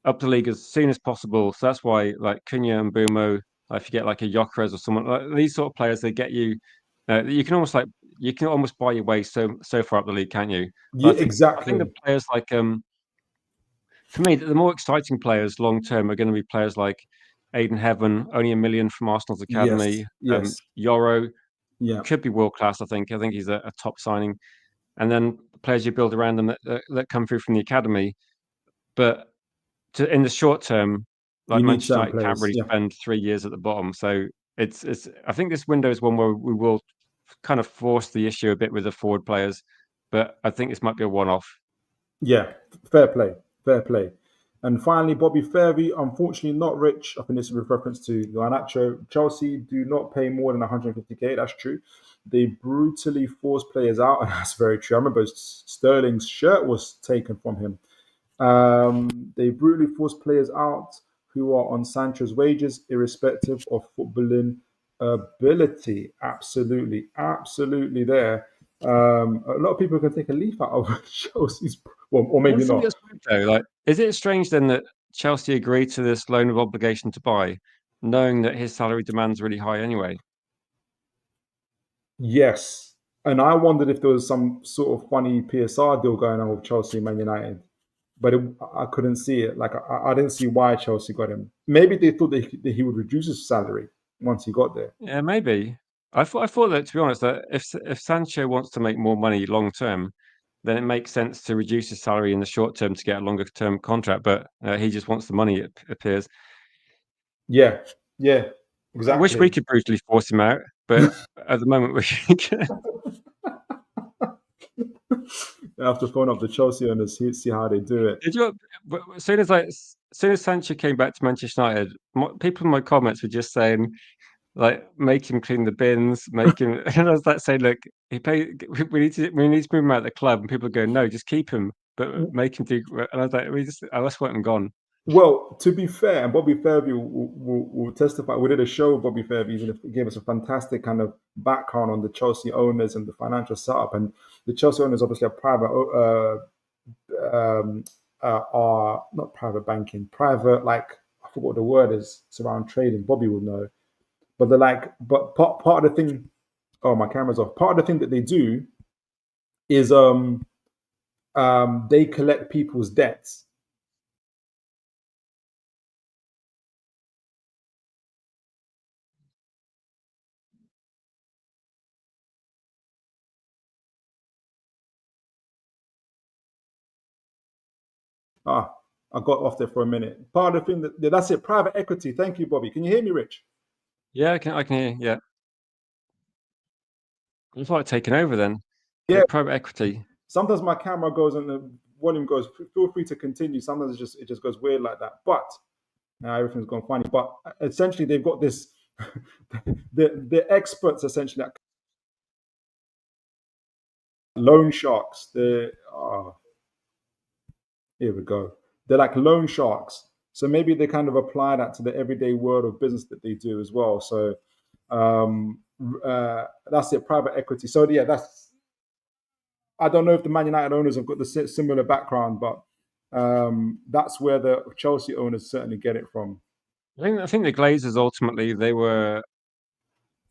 up the league as soon as possible. So that's why like Cunha and Bumo, like, if you get like a Gyökeres or someone like these sort of players, they get you. You can almost like you can almost buy your way so far up the league, can't you? yeah, But I think the exactly. players like for me the more exciting players long term are going to be players like Aiden Heaven, only 1 million from Arsenal's academy. Yes, yes, Yoro yeah. could be world class. I think he's a top signing. And then players you build around them that come through from the academy. But in the short term, You like need Manchester certain United can't players. really Yeah, spend 3 years at the bottom. So it's I think this window is one where we will kind of force the issue a bit with the forward players. But I think this might be a one off. yeah. Fair play, fair play. And finally, Bobby Fairview, unfortunately not rich. I think this is with reference to Garnacho. Chelsea do not pay more than 150k. That's true. They brutally force players out, and that's very true. I remember Sterling's shirt was taken from him. They brutally force players out who are on Sancho's wages, irrespective of footballing ability. Absolutely, absolutely there. A lot of people can take a leaf out of Chelsea's, well, or I maybe think not. that's weird though. Like, is it strange then that Chelsea agreed to this loan of obligation to buy, knowing that his salary demand's really high anyway? Yes. And I wondered if there was some sort of funny PSR deal going on with Chelsea and Man United, but I couldn't see it. Like, I didn't see why Chelsea got him. Maybe they thought that he would reduce his salary once he got there. Yeah, maybe. I thought that to be honest, that if Sancho wants to make more money long term, then it makes sense to reduce his salary in the short term to get a longer term contract. But he just wants the money. It appears. Yeah, yeah, I wish we exactly. could brutally force him out, but at the moment we I have to phone up the Chelsea owners, see how they do it. did you. As soon as as soon as Sancho came back to Manchester United, people in my comments were just saying like make him clean the bins, make him. And I was like saying, look, he pay. We need to move him out of the club, and people go, no, just keep him, but make him do. And I was like, I just want him gone. Well, to be fair, and Bobby Fairview will testify. We did a show with Bobby Fairview, even if he gave us a fantastic kind of background on the Chelsea owners and the financial setup. And the Chelsea owners obviously are private, are not private banking, private, like, I forgot what the word is, it's around trading. Bobby will know. But they're like, but part of the thing, oh, my camera's off. Part of the thing that they do is they collect people's debts. Ah, I got off there for a minute. Part of the thing that's it. Private equity. Thank you, Bobby. Can you hear me, Rich? Yeah, I can hear. Yeah, I thought I'd taken over then. Yeah. Private equity. Sometimes my camera goes and the volume goes. Feel free to continue. Sometimes it just goes weird like that. But now everything's gone funny. But essentially, they've got this. The experts essentially at loan sharks. Here we go. They're like loan sharks. So maybe they kind of apply that to the everyday world of business that they do as well. So um, that's it, private equity. So yeah, that's. I don't know if the Man United owners have got the similar background, but that's where the Chelsea owners certainly get it from. I think the Glazers ultimately they were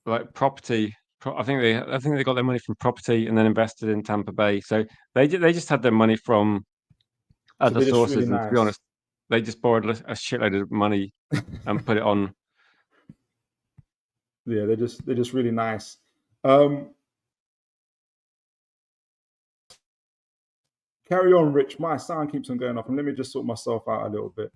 like property. I think they got their money from property and then invested in Tampa Bay. So they just had their money from So other they're just really sources. And to be nice. honest, they just borrowed a shitload of money and put it on. Yeah, they're just really nice. Um, Carry on, Rich. My sound keeps on going off, and let me just sort myself out a little bit.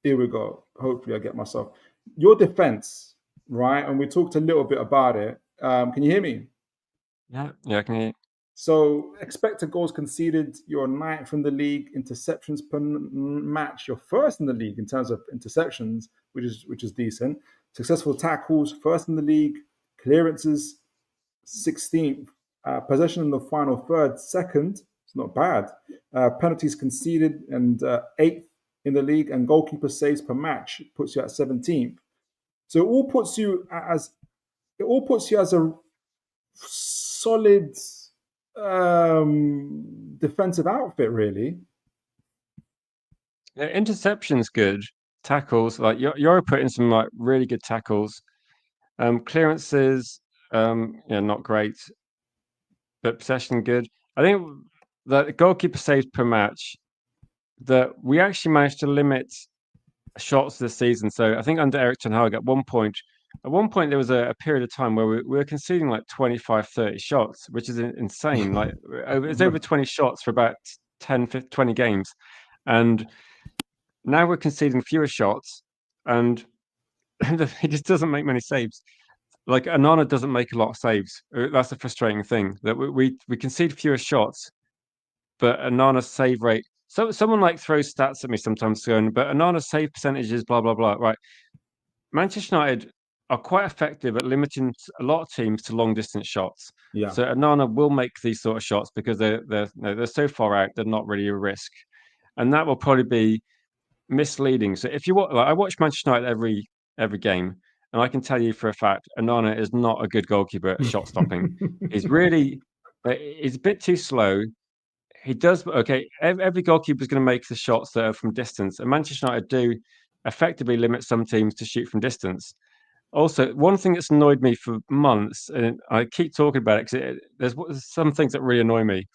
Here we go. Hopefully, I get myself. Your defense, right? And we talked a little bit about it. Can you hear me? Yeah, I can hear you. So expected goals conceded, you're ninth in the league. Interceptions per match, you're first in the league in terms of interceptions, which is decent. Successful tackles, first in the league. Clearances, 16th. Possession in the final third, second. It's not bad. Penalties conceded and eighth in the league, and goalkeeper saves per match puts you at 17th. So it all puts you as a solid defensive outfit, really. Yeah, interceptions good. Tackles, like you're putting some like really good tackles. Clearances, not great, but possession good. I think the goalkeeper saves per match, that we actually managed to limit shots this season. So I think under Eric Ten Hag at one point there was a period of time where we were conceding like 25, 30 shots, which is insane. Like it's over 20 shots for about 10, 15, 20 games. And now we're conceding fewer shots, and he just doesn't make many saves. Like Anana doesn't make a lot of saves. That's the frustrating thing, that we concede fewer shots, but Anana's save rate. So someone like throws stats at me sometimes going, but Anana's save percentage is blah blah blah. Right. Manchester United are quite effective at limiting a lot of teams to long distance shots. Yeah. So Anana will make these sort of shots because they're so far out, they're not really a risk, and that will probably be misleading. So if you watch, like, I watch Manchester United every game, and I can tell you for a fact, Anana is not a good goalkeeper at shot stopping. He's a bit too slow. He does okay. Every goalkeeper is going to make the shots that are from distance, and Manchester United do effectively limit some teams to shoot from distance. Also, one thing that's annoyed me for months, and I keep talking about it because there's some things that really annoy me,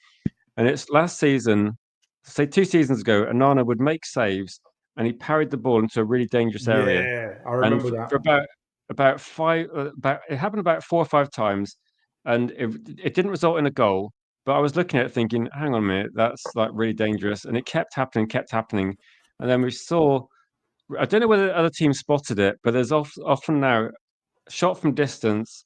and it's last season, say 2 seasons ago, Anana would make saves and he parried the ball into a really dangerous area. Yeah, I And remember for that. about five, it happened about 4 or 5 times, and it didn't result in a goal. But I was looking at it thinking, hang on a minute, that's like really dangerous, and it kept happening, and then we saw. I don't know whether other teams spotted it, but there's often now shot from distance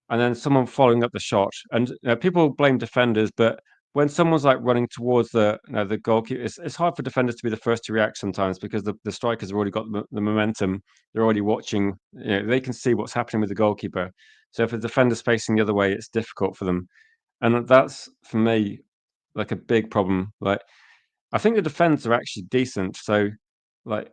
and then someone following up the shot. And people blame defenders, but when someone's like running towards the goalkeeper, it's hard for defenders to be the first to react sometimes because the strikers have already got the momentum. They're already watching. They can see what's happening with the goalkeeper. So if the defender's facing the other way, it's difficult for them. And that's for me like a big problem. Like I think the defenders are actually decent. So like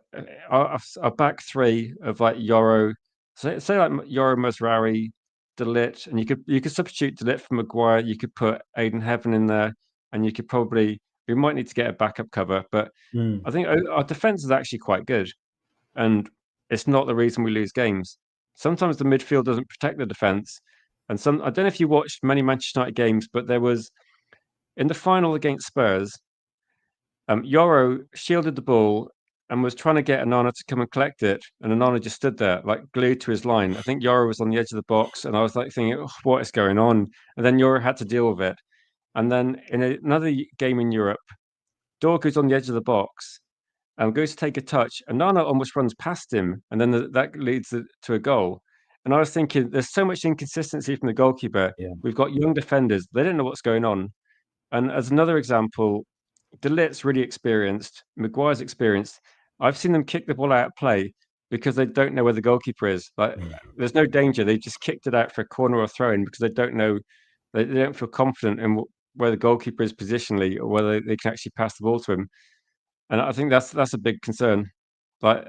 our back three of like Yoro, say like Yoro, Masraoui, De Ligt, and you could substitute De Ligt for Maguire. You could put Aiden Heaven in there, and you could probably we might need to get a backup cover, but I think our defense is actually quite good, and it's not the reason we lose games. Sometimes the midfield doesn't protect the defense, and some I don't know if you watched many Manchester United games, but there was in the final against Spurs. Yoro shielded the ball and was trying to get Anana to come and collect it, and Anana just stood there, like glued to his line. I think Yoro was on the edge of the box, and I was like thinking, oh, what is going on? And then Yoro had to deal with it. And then in another game in Europe, Dorgu's on the edge of the box and goes to take a touch, and Nana almost runs past him, and then that leads to a goal. And I was thinking, there's so much inconsistency from the goalkeeper. Yeah. We've got young defenders; they don't know what's going on. And as another example, De Ligt's really experienced. Maguire's experienced. I've seen them kick the ball out of play because they don't know where the goalkeeper is. Like, there's no danger. They just kicked it out for a corner or throw in because they don't know. They don't feel confident in where the goalkeeper is positionally or whether they can actually pass the ball to him. And I think that's a big concern. Like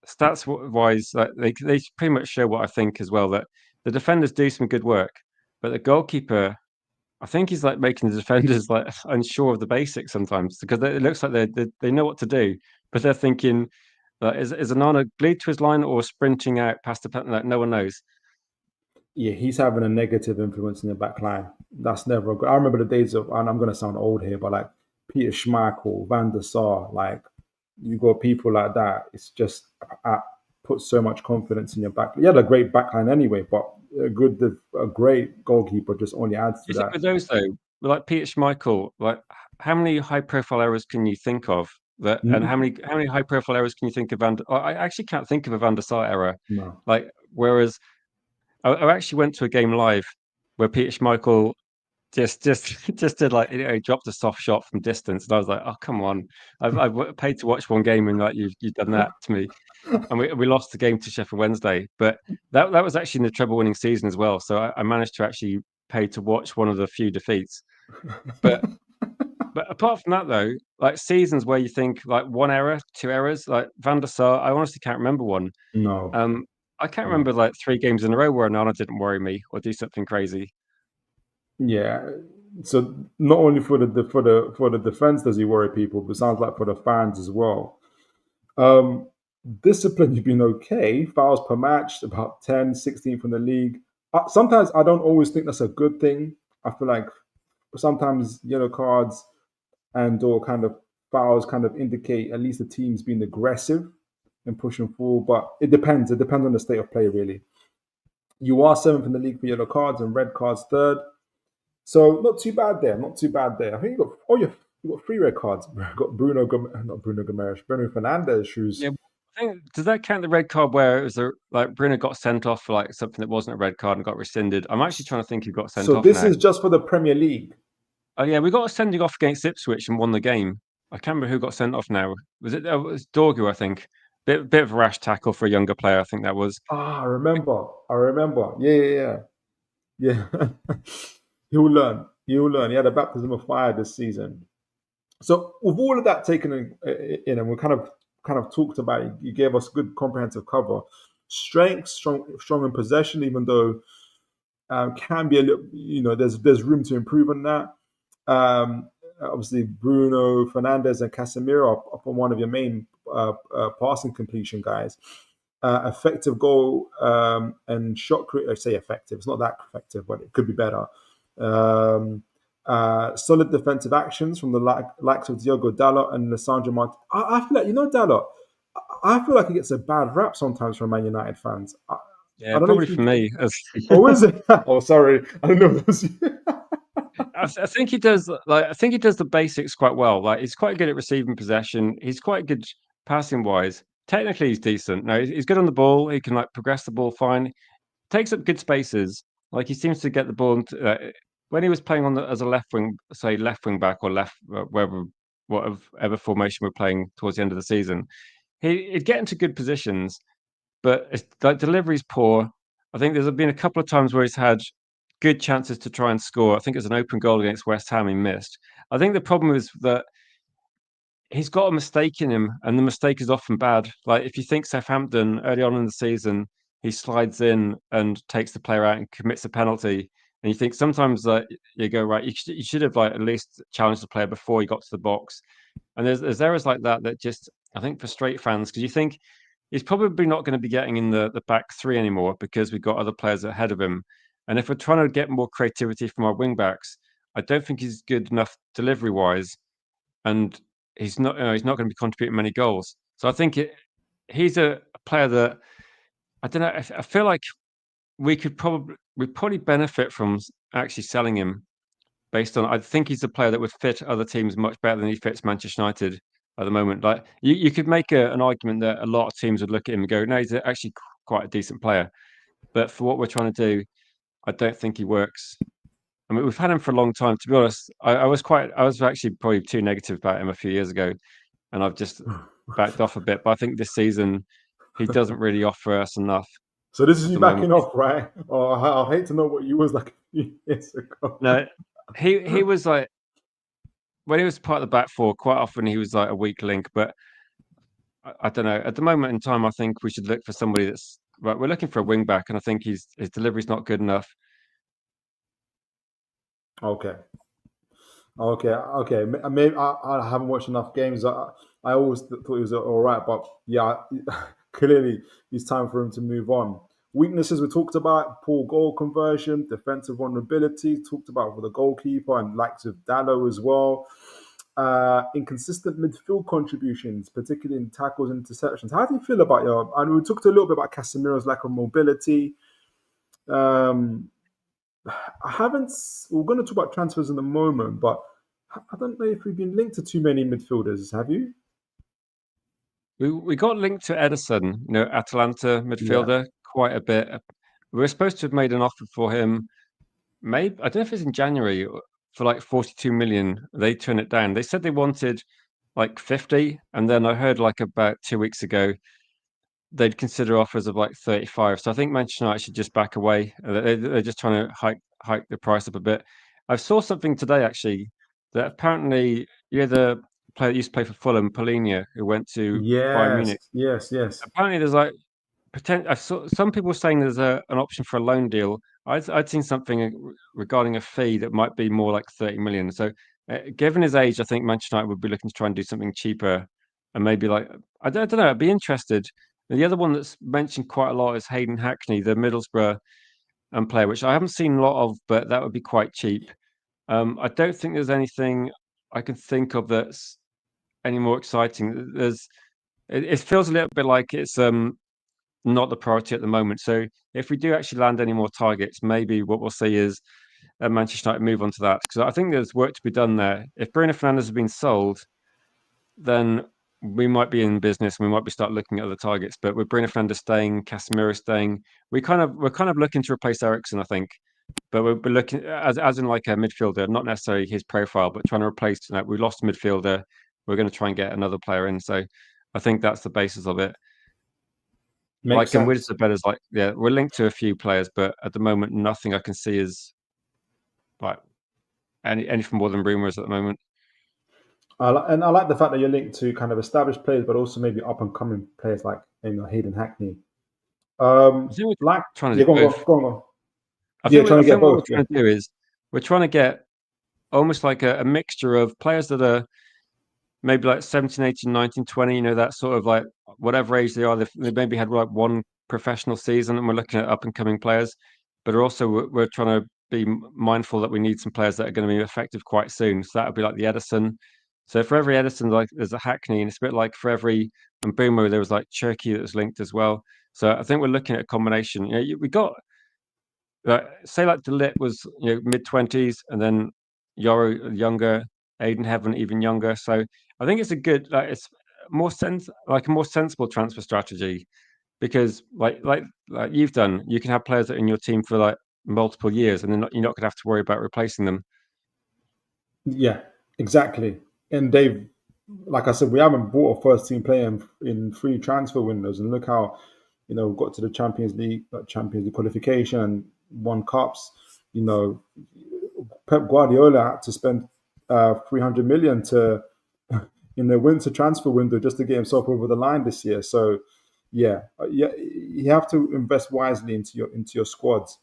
stats wise, like they pretty much show what I think as well, that the defenders do some good work, but the goalkeeper, I think he's like making the defenders like unsure of the basics sometimes because it looks like they know what to do, but they're thinking, is Anana glued to his line or sprinting out past the like no one knows. Yeah, he's having a negative influence in the back line. That's never good. I remember the days of, and I'm going to sound old here, but like Peter Schmeichel, Van der Sar, like you got people like that. It's just put so much confidence in your back. You had a great backline anyway, but a great goalkeeper just only adds to You think that. with those though, like Peter Schmeichel, like how many high profile errors can you think of that, and Mm, how many high profile errors can you think of? I actually can't think of a Van der Sar error. no. Like whereas I actually went to a game live where Peter Schmeichel just did like, he dropped a soft shot from distance, and I was like, oh come on, I've paid to watch one game, and like you've done that to me. And we lost the game to Sheffield Wednesday, but that was actually in the treble winning season as well. So I managed to actually pay to watch one of the few defeats. But apart from that, though, like seasons where you think like one error, two errors, like Van der Sar, I honestly can't remember one. No. I can't remember like 3 games in a row where Onana didn't worry me or do something crazy. Yeah. So not only for the defense does he worry people, but it sounds like for the fans as well. Discipline, you've been okay. Fouls per match, about 10, 16th in the league. Sometimes I don't always think that's a good thing. I feel like sometimes yellow cards and or kind of fouls kind of indicate at least the team's being aggressive and pushing forward. But it depends. It depends on the state of play, really. You are 7th in the league for yellow cards and red cards 3rd. So not too bad there. Not too bad there. I think you got 3 red cards. You got not Bruno Gomes, Bruno Fernandes, who's Yeah, I think, does that count the red card where it was like Bruno got sent off for like something that wasn't a red card and got rescinded? I'm actually trying to think who got sent so off this now. is just for the Premier League. Oh yeah, we got a sending off against Ipswich and won the game. I can't remember who got sent off now. Was it Dorgu? I think. Bit of a rash tackle for a younger player. I think that was. I remember. I remember. Yeah. He'll learn. He'll learn. He had a baptism of fire this season. So with all of that taken in and we kind of talked about it, you gave us good comprehensive cover. Strength, strong in possession, even though can be a little, there's room to improve on that. Obviously, Bruno Fernandes and Casemiro are one of your main passing completion guys. Effective goal and shot. I say effective. It's not that effective, but it could be better. Solid defensive actions from the likes of Diogo Dalot and Lissandro Martinez. I feel like Dalot. I feel like he gets a bad rap sometimes from Man United fans. Yeah, probably for me. Oh, is it? Oh, sorry. I don't know. I think he does. Like, I think he does the basics quite well. Like, he's quite good at receiving possession. He's quite good passing wise. Technically, he's decent. No, he's good on the ball. He can like progress the ball fine. Takes up good spaces. Like, he seems to get the ball. When he was playing as a left wing, say left wing back or left whatever formation we're playing towards the end of the season, he'd get into good positions, but like delivery's poor. I think there's been a couple of times where he's had good chances to try and score. I think it's an open goal against West Ham he missed. I think the problem is that he's got a mistake in him, and the mistake is often bad. Like if you think Southampton early on in the season, he slides in and takes the player out and commits a penalty, and you think sometimes that you go right, you should have like at least challenged the player before he got to the box. And there's errors like that just I think frustrate fans because you think he's probably not going to be getting in the back 3 anymore because we've got other players ahead of him. And if we're trying to get more creativity from our wing backs, I don't think he's good enough delivery wise, and he's not going to be contributing many goals. So I think he's a player that I don't know. I feel like we probably benefit from actually selling him based on. I think he's a player that would fit other teams much better than he fits Manchester United at the moment. Like you could make an argument that a lot of teams would look at him and go, no, he's actually quite a decent player. But for what we're trying to do, I don't think he works. I mean, we've had him for a long time. To be honest, I was actually probably too negative about him a few years ago, and I've just backed off a bit. But I think this season he doesn't really offer us enough. So this is At you the backing moment. off, right? Oh, I hate to know what you was like a few years ago. No, he was like when he was part of the back four. Quite often he was like a weak link, but I don't know. At the moment in time, I think we should look for somebody that's right. We're looking for a wing back, and I think his delivery's not good enough. Okay. Maybe I haven't watched enough games. I always thought he was all right, but yeah, clearly it's time for him to move on. Weaknesses we talked about: poor goal conversion, defensive vulnerability. Talked about with the goalkeeper and likes of Dallo as well. Inconsistent midfield contributions, particularly in tackles and interceptions. How do you feel about your? And we talked a little bit about Casemiro's lack of mobility. I haven't. We're going to talk about transfers in a moment, but I don't know if we've been linked to too many midfielders. Have you? We got linked to Edison, Atalanta midfielder, quite a bit. We were supposed to have made an offer for him. maybe I don't know if it's in January for like 42 million. They turned it down. They said they wanted like 50, and then I heard like about 2 weeks ago they'd consider offers of like 35. So I think Manchester United should just back away. They're just trying to hike the price up a bit. I saw something today actually that apparently the player that used to play for Fulham, Polinia, who went to Bayern Yes, Munich. yes, yes. Apparently, there's like I saw some people saying there's an option for a loan deal. I'd seen something regarding a fee that might be more like 30 million. So, given his age, I think Manchester United would be looking to try and do something cheaper, and maybe like I don't know. I'd be interested. And the other one that's mentioned quite a lot is Hayden Hackney, the Middlesbrough player, which I haven't seen a lot of, but that would be quite cheap. I don't think there's anything I can think of that's any more exciting. It feels a little bit like it's not the priority at the moment. So if we do actually land any more targets, maybe what we'll see is Manchester United move on to that, because I think there's work to be done there. If Bruno Fernandes has been sold, then we might be in business and we might be start looking at other targets. But with Bruno Fernandes staying, Casemiro staying, we're kind of looking to replace Eriksen, I think. But we're looking as in like a midfielder, not necessarily his profile, but trying to replace. We lost a midfielder. We're going to try and get another player in. So I think that's the basis of it. Makes Like, and sense. with is like, yeah, we're linked to a few players, but at the moment, nothing I can see is like anything more than rumors at the moment. And I like the fact that you're linked to kind of established players, but also maybe up and coming players like Hayden Hackney. I think we're Like trying to yeah, do both. go on. Yeah, trying I to get think what we're both. Yeah, trying to do is we're trying to get almost like a mixture of players that are maybe like 17, 18, 19, 20, that sort of like whatever age they are, they maybe had like one professional season, and we're looking at up and coming players, but also we're trying to be mindful that we need some players that are going to be effective quite soon. So that would be like the Edison. So for every Edison, like there's a Hackney, and it's a bit like for every Mbeumo, there was like Cherky that was linked as well. So I think we're looking at a combination. We got say like Delit was mid-20s, and then Yoro younger, Aiden Heaven even younger. So I think it's a good it's a more sensible transfer strategy, because like you've done, you can have players that are in your team for like multiple years, and then you're not going to have to worry about replacing them. yeah, exactly. And they've, like I said, we haven't bought a first team player in 3 transfer windows, and look how we've got to the Champions League qualification and won cups. Pep Guardiola had to spend 300 million to in the winter transfer window just to get himself over the line this year. So yeah, you have to invest wisely into your squads.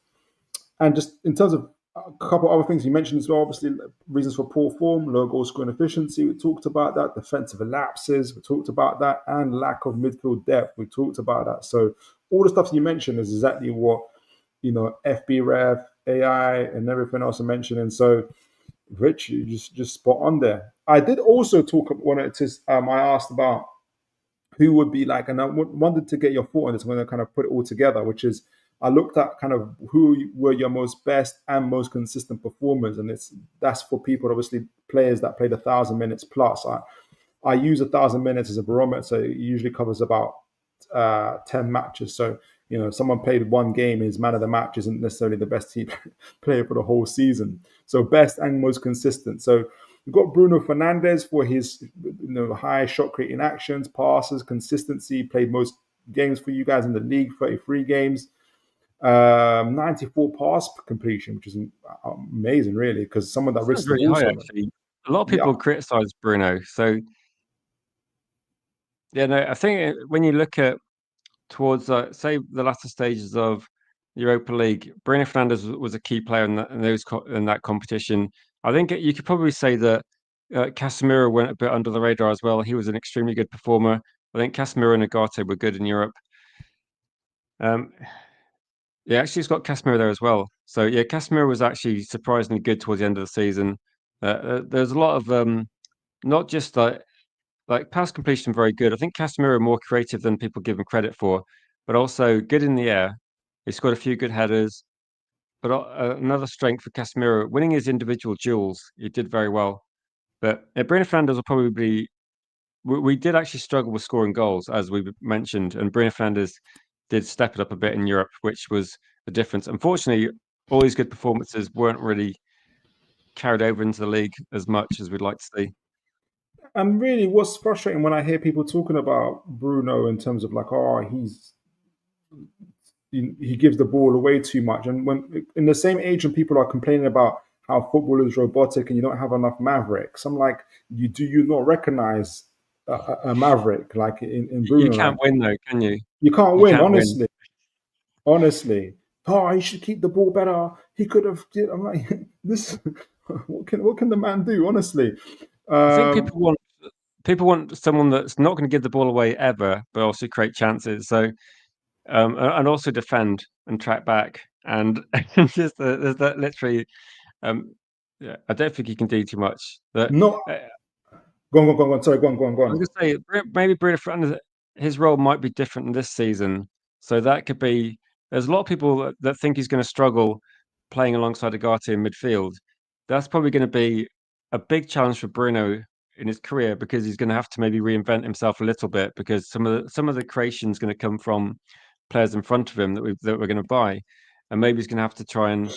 And just in terms of a couple other things you mentioned as well, obviously reasons for poor form, low goal scoring efficiency. We talked about that. Defensive lapses. We talked about that, and lack of midfield depth. We talked about that. So all the stuff you mentioned is exactly what FBref, AI, and everything else I'm mentioning. So Rich, you just spot on there. I did also talk when I asked about who would be like, and I wanted to get your thought on this when I kind of put it all together, which is I looked at kind of who were your most best and most consistent performers, and that's for people, obviously players that played 1,000 minutes plus. I use 1,000 minutes as a barometer, so it usually covers about 10 matches. So someone played one game, his man of the match isn't necessarily the best team player for the whole season. So best and most consistent. So we've got Bruno Fernandes for his high shot creating actions, passes, consistency. Played most games for you guys in the league, 33 games. 94 pass completion, which is amazing, really, because someone that Sounds risks the really ball high so much. actually. A lot of Yeah, people criticize Bruno. So yeah, no, I think when you look at towards say the latter stages of Europa League, Bruno Fernandes was a key player in that competition. I think you could probably say that Casemiro went a bit under the radar as well. He was an extremely good performer. I think Casemiro and Agate were good in Europe. Um, yeah, actually, it's got Casemiro there as well. So yeah, Casemiro was actually surprisingly good towards the end of the season. There's a lot of not just like pass completion, very good. I think Casemiro more creative than people give him credit for, but also good in the air. He scored a few good headers. But another strength for Casemiro, winning his individual duels, he did very well. But Bruno Fernandes will probably be. We did actually struggle with scoring goals, as we mentioned, and Bruno Fernandes did step it up a bit in Europe, which was the difference. Unfortunately, all these good performances weren't really carried over into the league as much as we'd like to see. And really, what's frustrating when I hear people talking about Bruno in terms of like, oh, he gives the ball away too much, and when in the same age when people are complaining about how football is robotic and you don't have enough mavericks, I'm like, do you not recognize a maverick like in You Bruno? can't Like, win though, can you? you can't You win, can't win. honestly. Oh, he should keep the ball better. He could have. I'm like, this. What can the man do? Honestly, I think um, people want someone that's not going to give the ball away ever, but also create chances. So and also defend and track back, and just there's that literally. Yeah, I don't think he can do too much. But no. Go on. Sorry, go I was on. going to say maybe Bruno Fernandes, his role might be different in this season, so that could be. There's a lot of people that think he's going to struggle playing alongside Agati in midfield. That's probably going to be a big challenge for Bruno in his career because he's going to have to maybe reinvent himself a little bit because some of the creation is going to come from players in front of him that we're going to buy, and maybe he's going to have to try and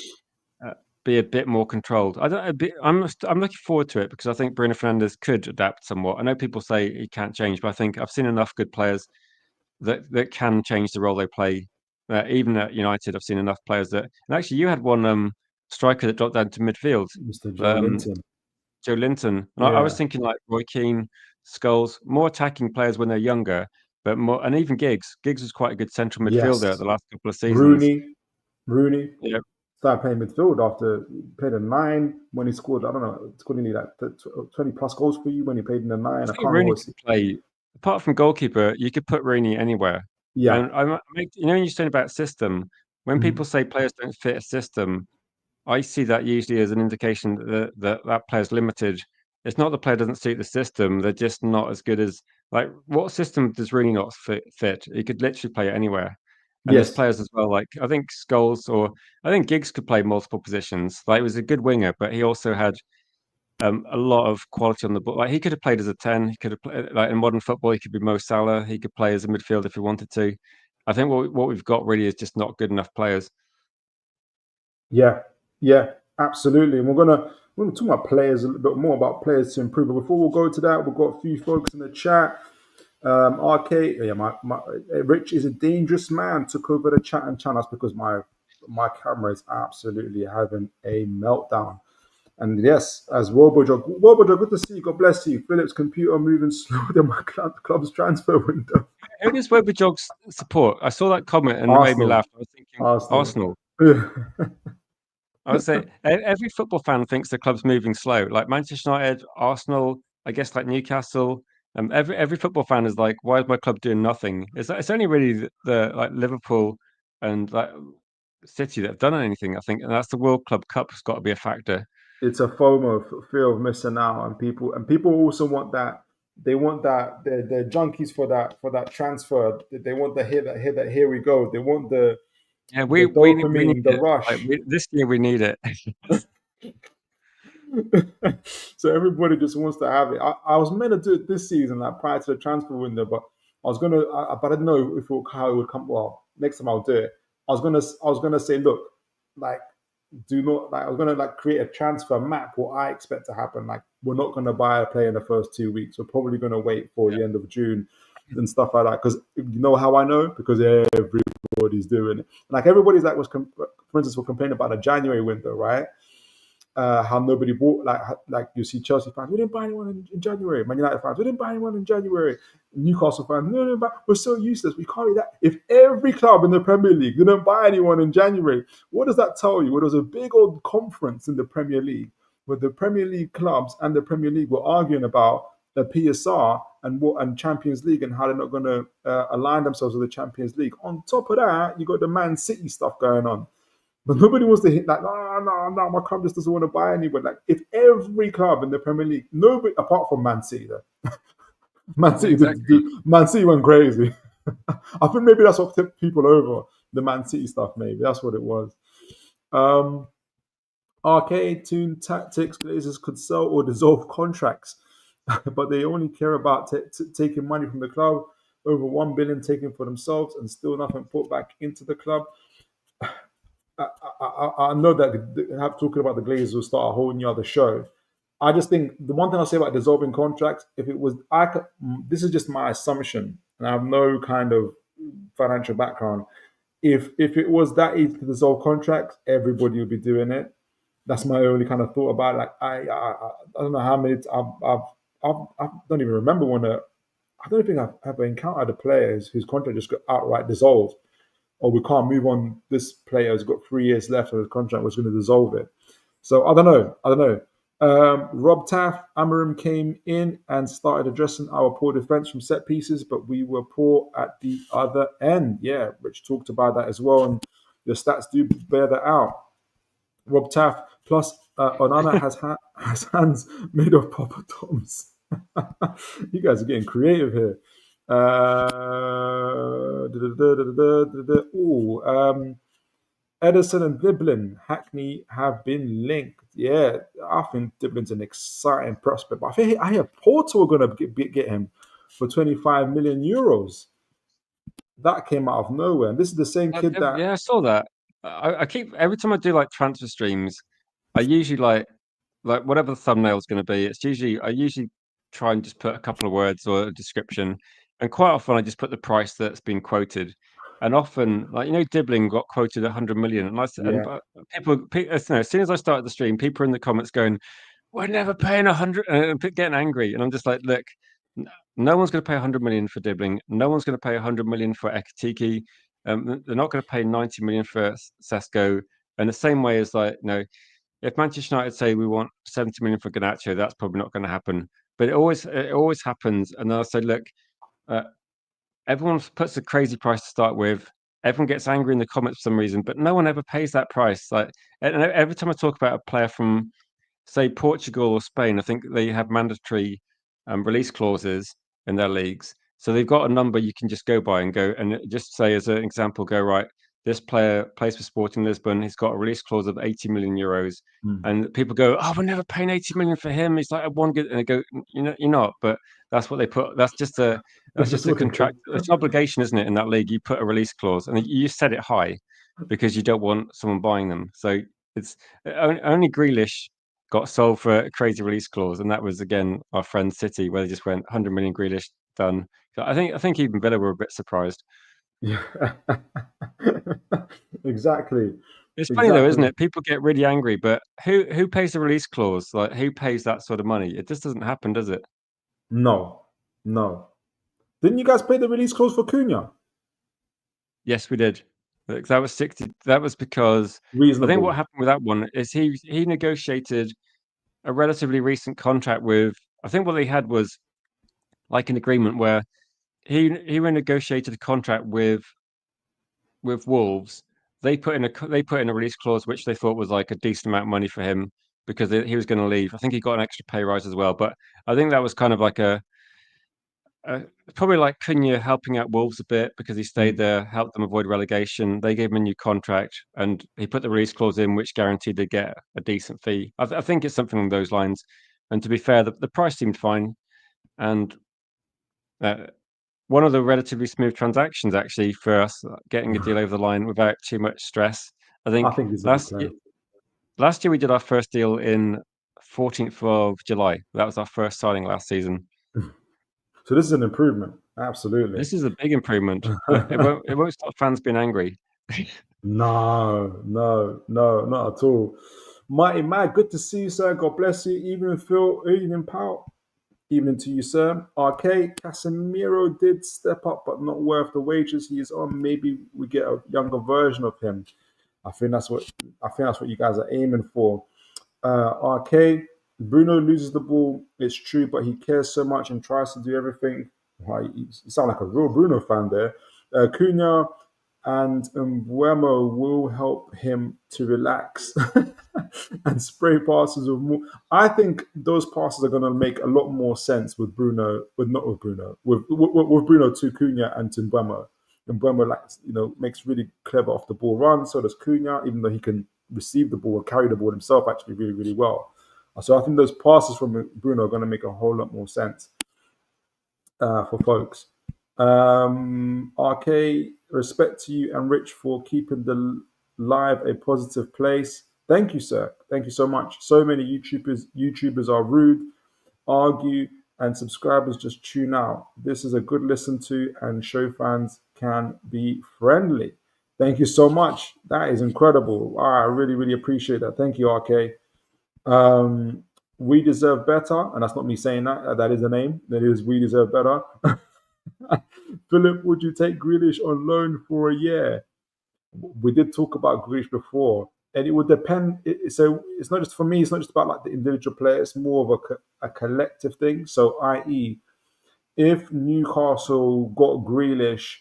uh, be a bit more controlled. I'm looking forward to it because I think Bruno Fernandes could adapt somewhat. I know people say he can't change, but I think I've seen enough good players that can change the role they play. Even at United, I've seen enough players that. And actually, you had one striker that dropped down to midfield, Mr. Joe um, Linton. Joe Linton. And I was Yeah. thinking like Roy Keane, Scholes, more attacking players when they're younger, but more, and even Giggs. Giggs was quite a good central midfielder Yes. the last couple of seasons. Rooney. Rooney Yeah, started playing midfield after he played a nine when he scored. I don't know, scored nearly like 20 plus goals for you when he played in the I nine. I can't think remember Rooney what. could play. Apart from goalkeeper, you could put Rooney anywhere. Yeah. And when you're saying about system, when people Mhm. say players don't fit a system, I see that usually as an indication that player's limited. It's not the player doesn't suit the system; they're just not as good as like what system does Rooney not fit? He could literally play it anywhere. And there's Yes. players as well, like I think Scholes or I think Giggs could play multiple positions. Like he was a good winger, but he also had a lot of quality on the ball. Like he could have played as a 10. He could have played like in modern football. He could be Mo Salah. He could play as a midfield if he wanted to. I think what we've got really is just not good enough players. Yeah. Yeah. Absolutely. And we're gonna talk about players a little bit more about players to improve. But before we go to that, we've got a few folks in the chat. RK, yeah, my Rich is a dangerous man. Took over the chat and channels because my camera is absolutely having a meltdown. And yes, as Robojog, good to see you. God bless you. Philip's computer moving slower than my club's transfer window. Who does Weber support? I saw that comment and it made me Arsenal, laugh. I was thinking Arsenal. Arsenal. I would say every football fan thinks the club's moving slow. Like Manchester United, Arsenal, I guess like Newcastle. Every football fan is like, why is my club doing nothing? It's only really the like Liverpool and like City that have done anything. I think, and that's the World Club Cup has got to be a factor. It's a FOMO, fear of missing out, and people also want that. They want that. They're junkies for that transfer. They want the here we go. They want Yeah, the we need dopamine, the it. Like rush. this year, we need it. So everybody just wants to have it. I was meant to do it this season, like prior to the transfer window, but but I didn't know how it would come. Well, next time I'll do it. I was gonna say, look, like, do not like. I was gonna like create a transfer map. What I expect to happen. Like, we're not gonna buy a player in the first 2 weeks. We're probably gonna wait for the end of June and stuff like that. Because you know how I know? Because everybody's doing it. Like everybody's like for instance, we're complaining about a January window, right? How nobody bought like you see Chelsea fans, we didn't buy anyone in January. Man United fans, we didn't buy anyone in January. Newcastle fans, no, but we're so useless. We can't be that. If every club in the Premier League didn't buy anyone in January, what does that tell you? Well, there was a big old conference in the Premier League where the Premier League clubs and the Premier League were arguing about the PSR and Champions League and how they're not going to align themselves with the Champions League. On top of that, you got the Man City stuff going on. But nobody wants to hit like, no, my club just doesn't want to buy anyone. Like, if every club in the Premier League, nobody apart from Man City, though, Exactly. Man City went crazy. I think maybe that's what tipped people over the Man City stuff. Maybe that's what it was. Arcade Tune Tactics Glazers could sell or dissolve contracts, but they only care about taking money from the club. Over 1 billion taken for themselves and still nothing put back into the club. I know that talking about the Glazers will start a whole new other show. I just think the one thing I'll say about dissolving contracts, if it was, this is just my assumption, and I have no kind of financial background. If it was that easy to dissolve contracts, everybody would be doing it. That's my only kind of thought about it. Like I don't know how many I don't even remember I don't think I've ever encountered a player whose contract just got outright dissolved, or we can't move on. This player has got 3 years left of his contract. We're going to dissolve it. So I don't know. Rob Taff, Amarim came in and started addressing our poor defense from set pieces, but we were poor at the other end. Yeah, Rich talked about that as well, and your stats do bear that out. Rob Taff plus Onana has hands made of poppadoms. You guys are getting creative here. Ederson and Diblin, Hackney have been linked. Yeah, I think Diblin's an exciting prospect. But I hear Porto are going to get him for 25 million euros. That came out of nowhere. And this is the same kid that... Yeah, I saw that. I keep, every time I do like transfer streams, I usually like whatever the thumbnail is going to be, I usually try and just put a couple of words or a description. And quite often I just put the price that's been quoted. And often, like, Dibbling got quoted 100 million. And people, as soon as I started the stream, people are in the comments going, "We're never paying 100," and getting angry. And I'm just like, look, no one's going to pay 100 million for Dibbling. No one's going to pay 100 million for Ekatike. They're not going to pay 90 million for Sesko. And the same way as, like, if Manchester United say we want 70 million for Garnacho, that's probably not going to happen. But it always happens. And I'll say, look, everyone puts a crazy price to start with. Everyone gets angry in the comments for some reason, but no one ever pays that price. Like, and every time I talk about a player from, say, Portugal or Spain, I think they have mandatory release clauses in their leagues. So they've got a number you can just go by and go and just say, as an example, go, right, this player plays for Sporting Lisbon. He's got a release clause of 80 million euros. And people go, "Oh, we're never paying 80 million for him. He's like a one good," and they go, "You're not." But that's what they put. That's just a contract. It's an obligation, isn't it? In that league, you put a release clause, and you set it high because you don't want someone buying them. So it's only Grealish got sold for a crazy release clause, and that was again our friend City, where they just went 100 million Grealish done. So I think even Villa were a bit surprised. Yeah, exactly. It's funny though, isn't it? People get really angry, but who pays the release clause? Like, who pays that sort of money? It just doesn't happen, does it? No. Didn't you guys pay the release clause for Cunha? Yes, we did. That was 60. That was because Reasonable. I think what happened with that one is he negotiated a relatively recent contract with. I think what they had was like an agreement where he renegotiated a contract with Wolves. They put in a release clause which they thought was like a decent amount of money for him because he was going to leave. I think he got an extra pay rise as well, but I think that was kind of like probably like Cunha helping out Wolves a bit because he stayed there, helped them avoid relegation. They gave him a new contract, and he put the release clause in, which guaranteed they get a decent fee. I think it's something along those lines. And to be fair, the price seemed fine, and one of the relatively smooth transactions actually for us getting a deal over the line without too much stress. I think last year we did our first deal in 14th of July. That was our first signing last season. So this is an improvement. Absolutely. This is a big improvement, but it won't stop fans being angry. No, not at all. Mighty Mad, good to see you, sir. God bless you. Evening, Phil. Evening, Pal. Evening to you, sir. RK, Casemiro did step up, but not worth the wages he is on. Maybe we get a younger version of him. I think that's what you guys are aiming for. RK, Bruno loses the ball. It's true, but he cares so much and tries to do everything. You sound like a real Bruno fan there. Cunha and Mbuemo will help him to relax and spray passes with more. I think those passes are going to make a lot more sense with Bruno, with Bruno to Cunha and to Mbuemo. And Mbuemo, makes really clever off the ball runs. So does Cunha, even though he can receive the ball and carry the ball himself actually really, really well. So I think those passes from Bruno are going to make a whole lot more sense for folks. RK, respect to you and Rich for keeping the live a positive place. Thank you, sir. Thank you so much. So many YouTubers are rude, argue, and subscribers just tune out. This is a good listen to, and show fans can be friendly. Thank you so much. That is incredible. I really, really appreciate that. Thank you, RK. We deserve better, and that's not me saying that. That is the name. That is, we deserve better. Philip, would you take Grealish on loan for a year? We did talk about Grealish before, and it would depend. So it's not just for me. It's not just about like the individual player. It's more of a collective thing. So, i.e., if Newcastle got Grealish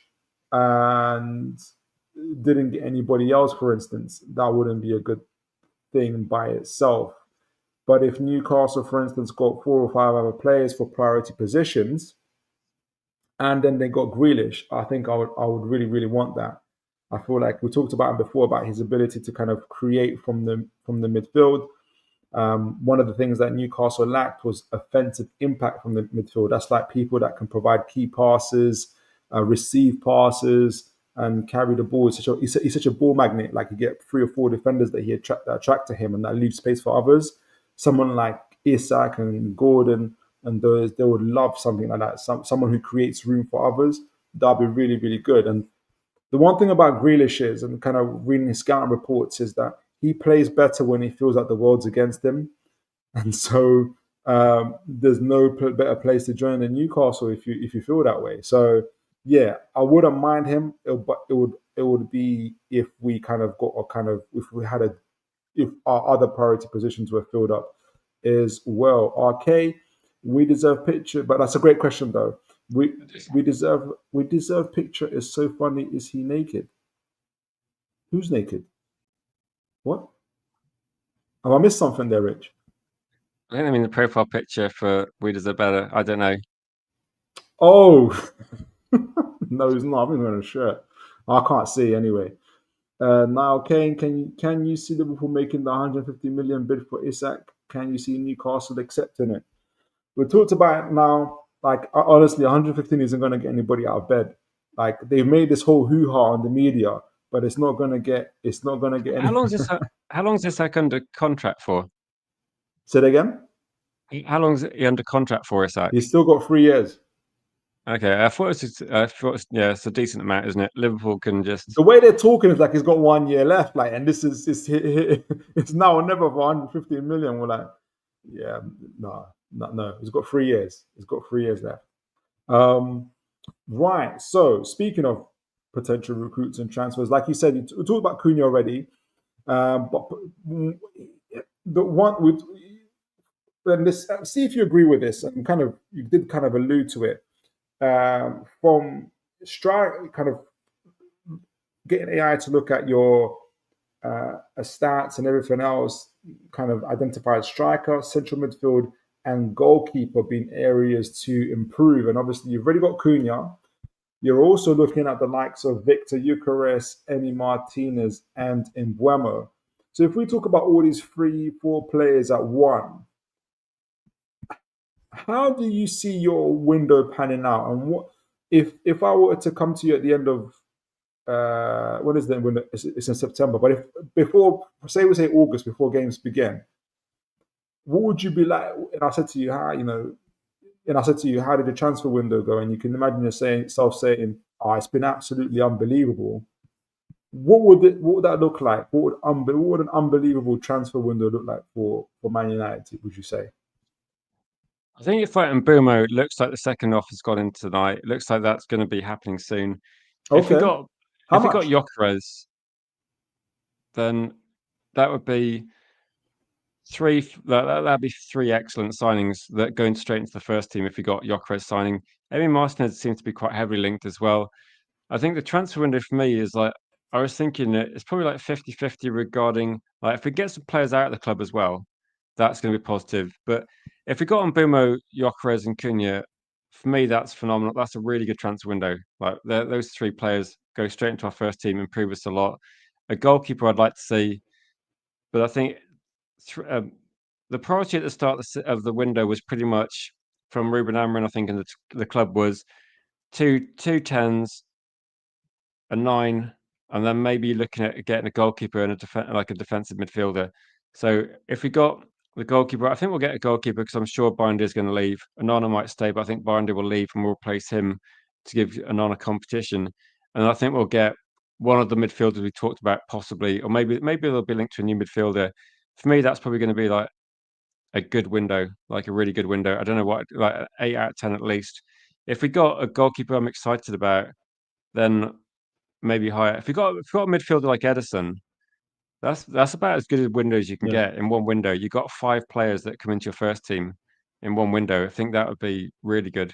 and didn't get anybody else, for instance, that wouldn't be a good thing by itself. But if Newcastle, for instance, got 4 or 5 other players for priority positions, and then they got Grealish, I think I would really, really want that. I feel like we talked about him before about his ability to kind of create from the midfield. One of the things that Newcastle lacked was offensive impact from the midfield. That's like people that can provide key passes, receive passes, and carry the ball. He's such a ball magnet. Like you get 3 or 4 defenders that attract to him, and that leaves space for others. Someone like Isak and Gordon and those, they would love something like that. Someone who creates room for others. That'd be really, really good. And the one thing about Grealish is, and kind of reading his scouting reports, is that he plays better when he feels like the world's against him. And so there's no better place to join than Newcastle if you feel that way. So yeah, I wouldn't mind him, but it would be if we kind of got if our other priority positions were filled up as well. RK, we deserve picture, but that's a great question though. We deserve picture is so funny. Is he naked? Who's naked? What? Have I missed something there, Rich? I think I mean the profile picture for We Deserve Better. I don't know. Oh, no, he's not. I'm even wearing a shirt. I can't see anyway. Now, Kane, can you see Liverpool making the 150 million bid for Isak? Can you see Newcastle accepting it? We talked about it now. Like honestly, 115 isn't going to get anybody out of bed. Like they've made this whole hoo ha on the media, but it's not going to get. It's not going to get any. How long is Isak under contract for? Say it again. How long is he under contract for, Isak? He's still got 3 years. Okay, I thought yeah, it's a decent amount, isn't it? Liverpool can just. The way they're talking is like he's got 1 year left, like, and this is it's now or never for 115 million. We're like, yeah, no. He's got 3 years. He's got 3 years left. Right. So speaking of potential recruits and transfers, like you said, we talked about Cunha already, but the one with. And this, see if you agree with this, and you did kind of allude to it. From strike, kind of getting AI to look at your stats and everything else, kind of identify striker, central midfield, and goalkeeper being areas to improve. And obviously, you've already got Cunha. You're also looking at the likes of Victor Eucharist, Emi Martinez, and Mbeumo. So if we talk about all these 3-4 players at one, how do you see your window panning out? And what if I were to come to you at the end of when is the window? It's in September, but if before, say we say August, before games begin, what would you be like? And I said to you, how did the transfer window go? And you can imagine yourself saying, "Oh, it's been absolutely unbelievable." What would that look like? What would an unbelievable transfer window look like for Man United? Would you say? I think if Mbeumo looks like the second off has gone in tonight, it looks like that's going to be happening soon. If we Okay. got How much? Gyökeres, then that would be that'd be 3 excellent signings that going straight into the first team if we got Gyökeres signing. Emi Martinez seems to be quite heavily linked as well. I think the transfer window for me is like, I was thinking it's probably like 50-50 regarding, like, if we get some players out of the club as well, that's going to be positive. But if we got on Mbeumo, Gyökeres, and Cunha, for me, that's phenomenal. That's a really good transfer window. Like those 3 players go straight into our first team, improve us a lot. A goalkeeper I'd like to see, but I think the priority at the start of the window was pretty much from Ruben Amorim, I think, and the club was two 10s, a 9, and then maybe looking at getting a goalkeeper and a defensive midfielder. So if we got the goalkeeper, I think we'll get a goalkeeper because I'm sure Binder is going to leave. Anana might stay, but I think Binder will leave and we'll replace him to give Anana competition. And I think we'll get one of the midfielders we talked about possibly, or maybe they'll be linked to a new midfielder. For me, that's probably going to be like a good window, like a really good window. I don't know what, like 8 out of 10 at least. If we got a goalkeeper I'm excited about, then maybe higher. If we got a midfielder like Edison, that's about as good a window as you can get in one window. You got 5 players that come into your first team in one window. I think that would be really good.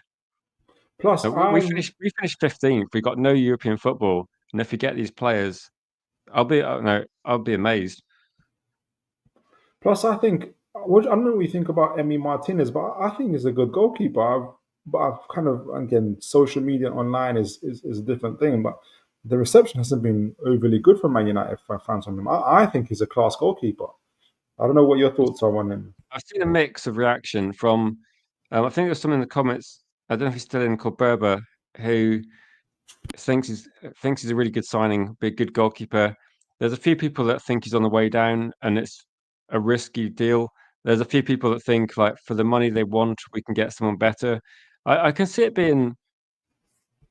Plus, We finished 15th. We got no European football, and if you get these players, I'll be amazed. Plus, I think I don't know what you think about Emi Martinez, but I think he's a good goalkeeper. But I've kind of, again, social media online is a different thing. But the reception hasn't been overly good for Man United fans on him. I think he's a class goalkeeper. I don't know what your thoughts are on him. I've seen a mix of reaction from, I think there's someone in the comments. I don't know if he's still in, called Berber, who thinks he's a really good signing, be a good goalkeeper. There's a few people that think he's on the way down, and it's a risky deal. There's a few people that think like for the money they want, we can get someone better. I can see it being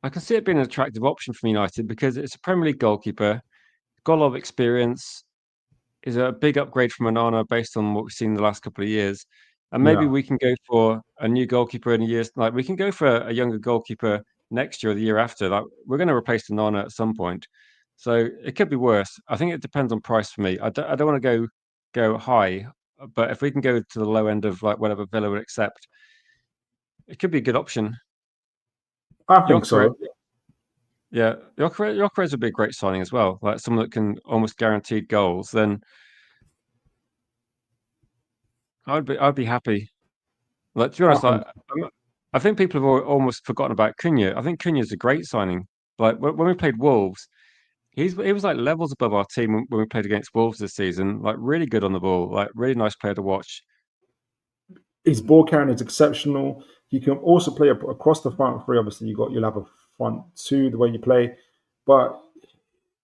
an attractive option for United because it's a Premier League goalkeeper, got a lot of experience, is a big upgrade from Onana based on what we've seen in the last couple of years. And maybe Yeah, we can go for a new goalkeeper in a year's, like we can go for a younger goalkeeper next year or the year after. Like we're going to replace Onana at some point. So it could be worse. I think it depends on price for me. I don't want to go high, but if we can go to the low end of like whatever Villa would accept, it could be a good option. I think Gyökeres, so. yeah, Gyökeres would be a great signing as well. Like someone that can almost guaranteed goals. Then I'd be happy. Like to be I honest, think I think people have almost forgotten about Cunha. I think Cunha's a great signing. Like when we played Wolves, he was like levels above our team when we played against Wolves this season. Like really good on the ball. Like really nice player to watch. his ball carrying is exceptional. He can also play across the front three. Obviously, you'll have a front two the way you play, but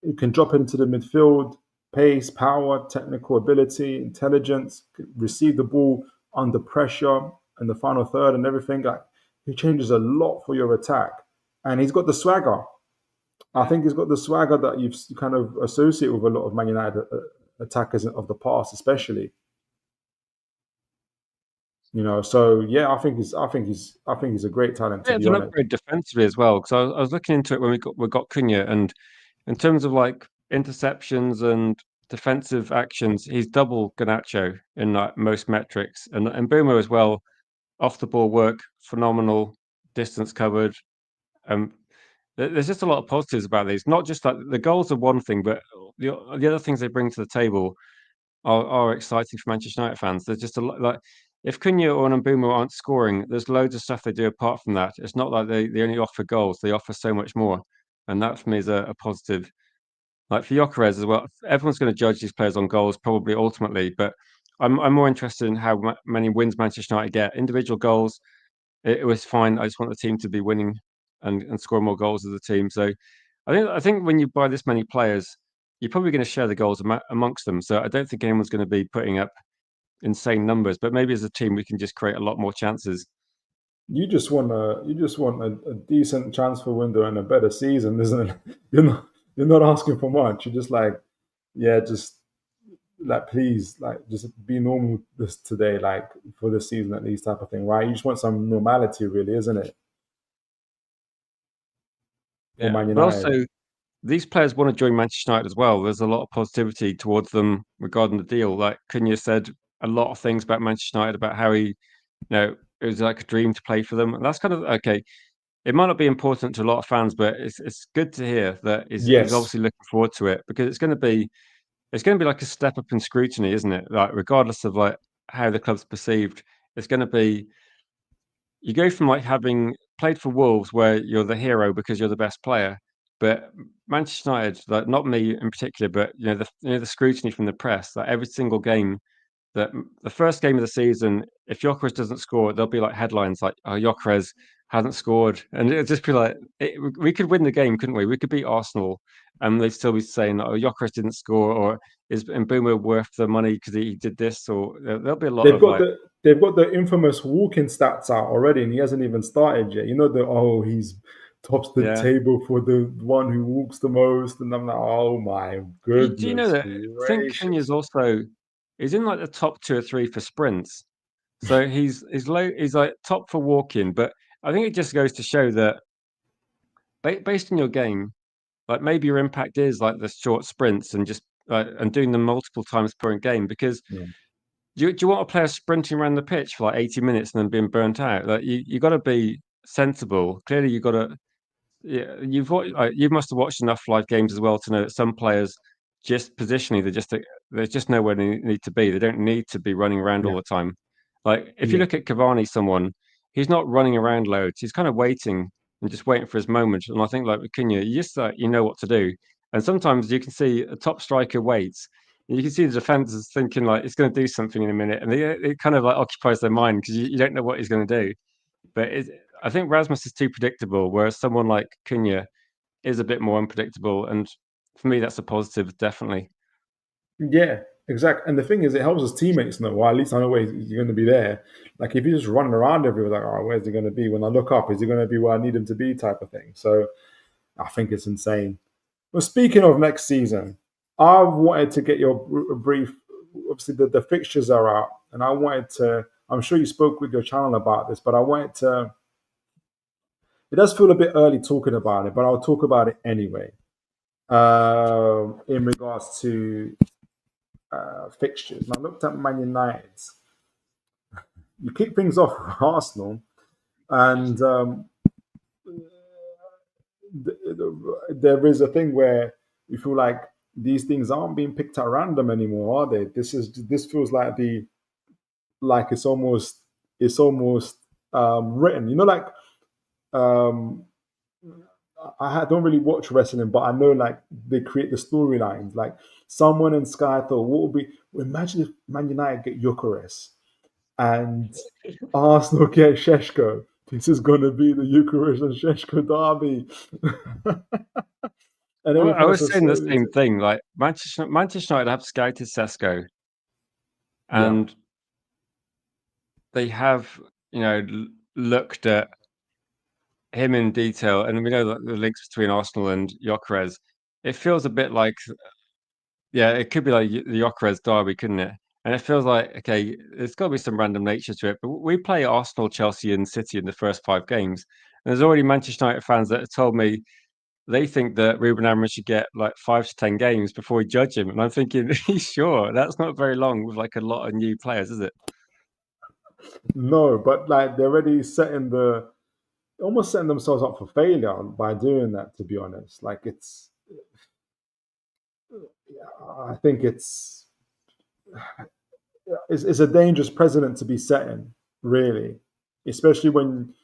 you can drop into the midfield. Pace, power, technical ability, intelligence, receive the ball under pressure in the final third and everything. Like, he changes a lot for your attack, and he's got the swagger. I think he's got the swagger that you've kind of associate with a lot of Man United attackers of the past, especially. So yeah, I think he's a great talent, to Yeah, be it's an honest. upgrade defensively as well. Because I was looking into it when we got Cunha, and in terms of like interceptions and defensive actions, he's double Garnacho in like most metrics, and Boomer as well. Off the ball work, phenomenal, distance covered. Um, there's just a lot of positives about these. Not just like the goals are one thing, but the other things they bring to the table are exciting for Manchester United fans. There's just a lot like if Cunha or Mbeumo aren't scoring, there's loads of stuff they do apart from that. It's not like they only offer goals; they offer so much more, and that for me is a positive. Like for Gyökeres as well, everyone's going to judge these players on goals probably ultimately, but I'm more interested in how many wins Manchester United get. Individual goals, it was fine. I just want the team to be winning and score more goals as a team. So I think when you buy this many players, you're probably going to share the goals amongst them. So I don't think anyone's going to be putting up insane numbers, but maybe as a team we can just create a lot more chances. You just want a decent transfer window and a better season, isn't it? You're not asking for much. You're just like, yeah, just like please, like just be normal this today, like for the season at least type of thing, right? You just want some normality, really, isn't it? For Yeah, Man but also United. these players want to join Manchester United as well. There's a lot of positivity towards them regarding the deal. Like Cunha said a lot of things about Manchester United about how it was like a dream to play for them. And that's kind of okay. It might not be important to a lot of fans, but it's good to hear that he's Yes, obviously looking forward to it because it's going to be like a step up in scrutiny, isn't it? Like regardless of like how the club's perceived, it's going to be you go from like having played for Wolves where you're the hero because you're the best player, but Manchester United, like not me in particular, but the scrutiny from the press, like every single game that the first game of the season, if Gyökeres doesn't score, there'll be like headlines like, "Oh, Gyökeres hadn't scored, and it'd just be like we could win the game, couldn't we? We could beat Arsenal, and they'd still be saying, "Oh, Gyökeres didn't score," or "Is Mbeumo worth the money because he did this?" Or there'll be a lot They've of got like, the infamous walking stats out already, and he hasn't even started yet. You know he's tops the yeah. table for the one who walks the most, and I'm like, oh my Do you know goodness that I think Cunha's gracious. also he's in like the top 2 or 3 for sprints. So he's low. He's like top for walking, but I think it just goes to show that based on your game, like maybe your impact is like the short sprints and just and doing them multiple times per game. Because Yeah, do you want a player sprinting around the pitch for like 80 minutes and then being burnt out? Like you got to be sensible. Clearly, you got to. Yeah, you must have watched enough live games as well to know that some players just positionally they're just nowhere they need to be. They don't need to be running around all yeah, the time. Like if you yeah, look at Cavani, someone he's not running around loads. He's kind of waiting and just waiting for his moment. And I think like with Cunha, you just you know what to do. And sometimes you can see a top striker waits. And you can see the defenders thinking like it's going to do something in a minute, and it kind of like occupies their mind because you don't know what he's going to do. But I think Rasmus is too predictable, whereas someone like Cunha is a bit more unpredictable. And for me, that's a positive, definitely. yeah, exactly. And the thing is, it helps his teammates know. Well, at least I know where he's going to be there. Like if he's just running around everywhere, like, oh, where's he going to be? When I look up, is he going to be where I need him to be? Type of thing. So I think it's insane. Well, speaking of next season, I wanted to get your brief. Obviously, the fixtures are out, and I wanted to. I'm sure you spoke with your channel about this, but I wanted to. It does feel a bit early talking about it, but I'll talk about it anyway. In regards to fixtures, and I looked at Man United's. You kick things off with Arsenal, and there is a thing where you feel like these things aren't being picked at random anymore, are they? This feels like it's almost written. You know, like um, don't really watch wrestling, but I know like they create the storylines. Like someone in Sky thought, what would be? Imagine if Man United get Gyökeres and Arsenal get Sheshko. This is going to be the Gyökeres and Sheshko derby. And Well, I everything was saying the associated. same thing. Like Manchester United have scouted Sesko, Yeah, and they have, looked at him in detail, and we know that the links between Arsenal and Gyökeres. It feels a bit like, yeah, it could be like the Gyökeres derby, couldn't it? And it feels like, okay, there's got to be some random nature to it. But we play Arsenal, Chelsea, and City in the first 5 games, and there's already Manchester United fans that have told me they think that Ruben Amorim should get like 5 to 10 games before we judge him. And I'm thinking, sure, that's not very long with like a lot of new players, is it? no, but like they're already almost setting themselves up for failure by doing that. To be honest, like I think it's a dangerous precedent to be setting, really, especially when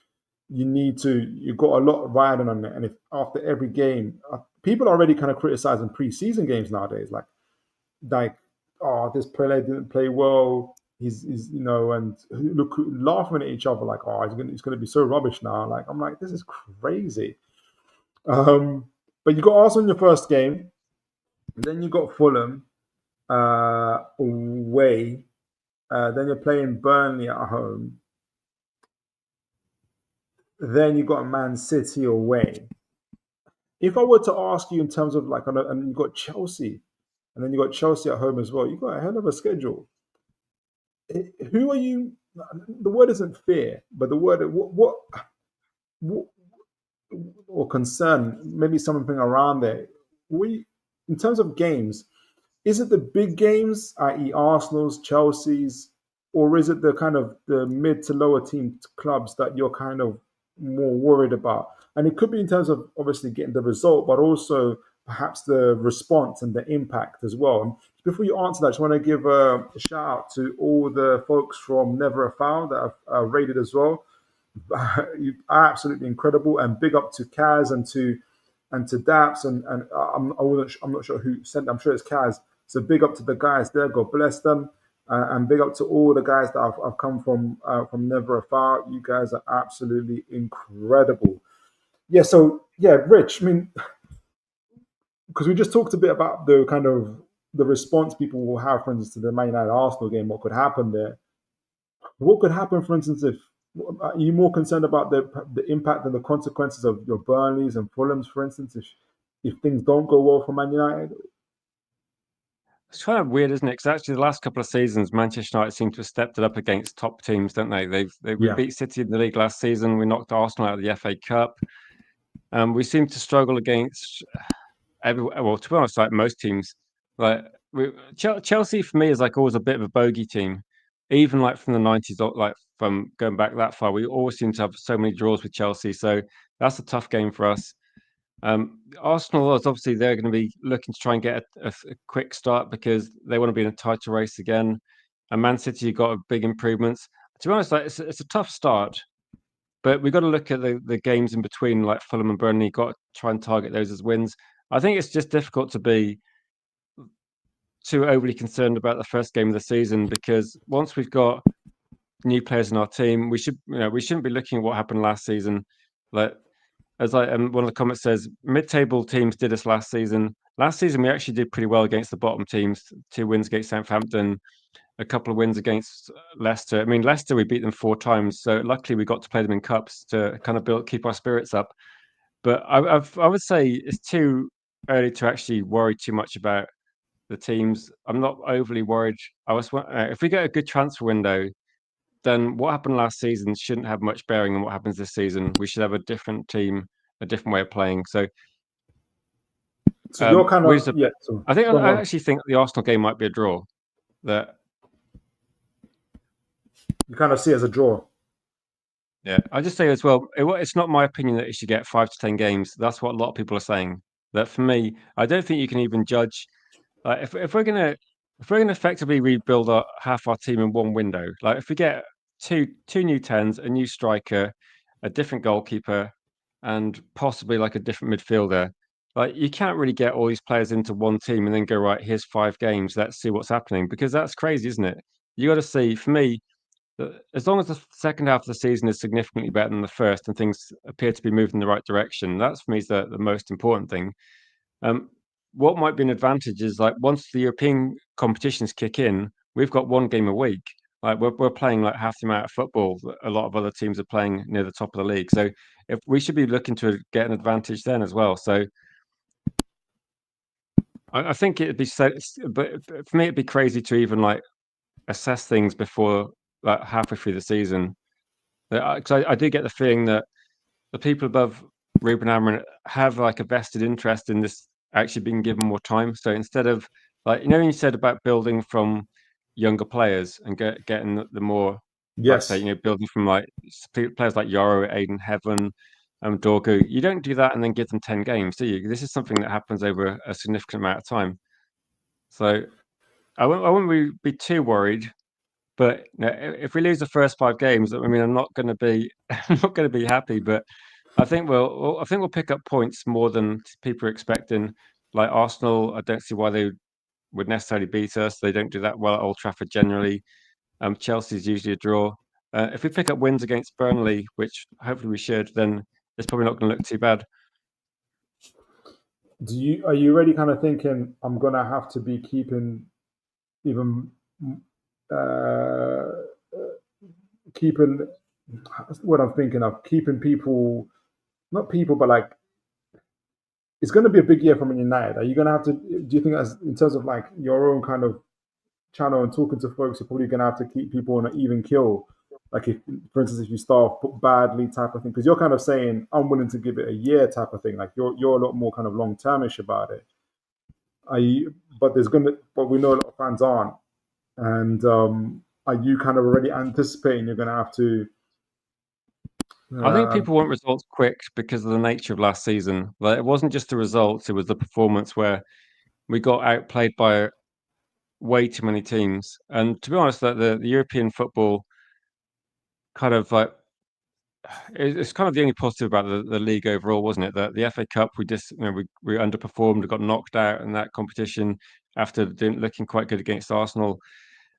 you've got a lot riding on it, and if after every game, people are already kind of criticizing preseason games nowadays, like, oh, this player didn't play well. He's and look laughing at each other like, oh, he's gonna be so rubbish now. Like I'm like, this is crazy. But you got Arsenal in your first game, then you got Fulham away, then you're playing Burnley at home, then you got Man City away. If I were to ask you in terms of like, and you got Chelsea, and then you got Chelsea at home as well, you got a hell of a schedule. Who are you? The word isn't fear, but the word what or concern, maybe something around there. We, in terms of games, is it the big games, i.e., Arsenal's, Chelsea's, or is it the kind of the mid to lower team clubs that you're kind of more worried about? And it could be in terms of obviously getting the result, but also perhaps the response and the impact as well. And before you answer that, I just want to give a shout out to all the folks from Never a Foul that have rated as well. You are absolutely incredible, and big up to Kaz and to Daps I'm not sure who sent. I'm sure it's Kaz. So big up to the guys there. God bless them. And big up to all the guys that I've come from Never Afar. You guys are absolutely incredible. Yeah. So yeah, Rich. I mean, because we just talked a bit about the kind of the response people will have, for instance, to the Man United Arsenal game. What could happen there? What could happen, for instance, if are you more concerned about the impact and the consequences of your Burnleys and Fulhams, for instance, if things don't go well for Man United? It's kind of weird, isn't it? Because actually, the last couple of seasons, Manchester United seem to have stepped it up against top teams, don't they? We Yeah, beat City in the league last season. We knocked Arsenal out of the FA Cup. We seem to struggle against well, to be honest, like most teams, like Chelsea for me is like always a bit of a bogey team, even like from the 90s, like from going back that far. We always seem to have so many draws with Chelsea, so that's a tough game for us. Arsenal is obviously they're going to be looking to try and get a quick start because they want to be in a title race again. And Man City got a big improvements. To be honest, like it's a tough start, but we've got to look at the games in between, like Fulham and Burnley. Got to try and target those as wins. I think it's just difficult to be too overly concerned about the first game of the season because once we've got new players in our team, we shouldn't be looking at what happened last season. Like as one of the comments says, mid-table teams did us last season. Last season we actually did pretty well against the bottom teams. 2 wins against Southampton, a couple of wins against Leicester. I mean, Leicester we beat them 4 times, so luckily we got to play them in cups to kind of keep our spirits up. But I would say it's too early to actually worry too much about the teams. I'm not overly worried. If we get a good transfer window, then what happened last season shouldn't have much bearing on what happens this season. We should have a different team, a different way of playing. So, so you're kind we of just, yeah. So go I on. actually think the Arsenal game might be a draw. That You kind of see it as a draw. Yeah, I just say as well, it's not my opinion that it should get 5 to 10 games. That's what a lot of people are saying. That for me, I don't think you can even judge. Like if we're gonna effectively rebuild half our team in one window, like if we get two new tens, a new striker, a different goalkeeper, and possibly like a different midfielder, like you can't really get all these players into one team and then go right. Here's 5 games. Let's see what's happening because that's crazy, isn't it? You got to see. For me, as long as the second half of the season is significantly better than the first and things appear to be moving in the right direction, that's for me is the most important thing. Um, what might be an advantage is like once the European competitions kick in, we've got 1 game a week. Like we're playing like half the amount of football that a lot of other teams are playing near the top of the league. So if we should be looking to get an advantage then as well. So I think it'd be but for me it'd be crazy to even like assess things before like halfway through the season. Because I do get the feeling that the people above Ruben Amorim have like a vested interest in this actually being given more time. So instead of like when you said about building from younger players and getting the more like say Yes. building from like players like Yoro, Aiden Heaven, Dorgu, you don't do that and then give them 10 games, do you? This is something that happens over a significant amount of time. So I wouldn't be too worried. But if we lose the first 5 games, I mean, I'm not going to be, I'm not going to be happy. But I think we'll pick up points more than people are expecting. Like Arsenal, I don't see why they would necessarily beat us. They don't do that well at Old Trafford generally. Chelsea's usually a draw. If we pick up wins against Burnley, which hopefully we should, then it's probably not going to look too bad. Are you already kind of thinking I'm gonna have to be keeping even uh, keeping what I'm thinking of keeping people, not people, but like it's going to be a big year for Man United. Are you going to have to? Do you think, as in terms of like your own kind of channel and talking to folks, you're probably going to have to keep people on an even kill? Like, if, for instance, if you start off badly, type of thing, because you're kind of saying I'm willing to give it a year, type of thing. Like you're a lot more kind of long termish about it. Are you? But we know a lot of fans aren't. And are you kind of already anticipating you're going to have to? I think Uh, people want results quick because of the nature of last season. Like it wasn't just the results; it was the performance where we got outplayed by way too many teams. And to be honest, that the European football kind of like it's kind of the only positive about the league overall, wasn't it? That the FA Cup we just we underperformed, got knocked out in that competition after looking quite good against Arsenal.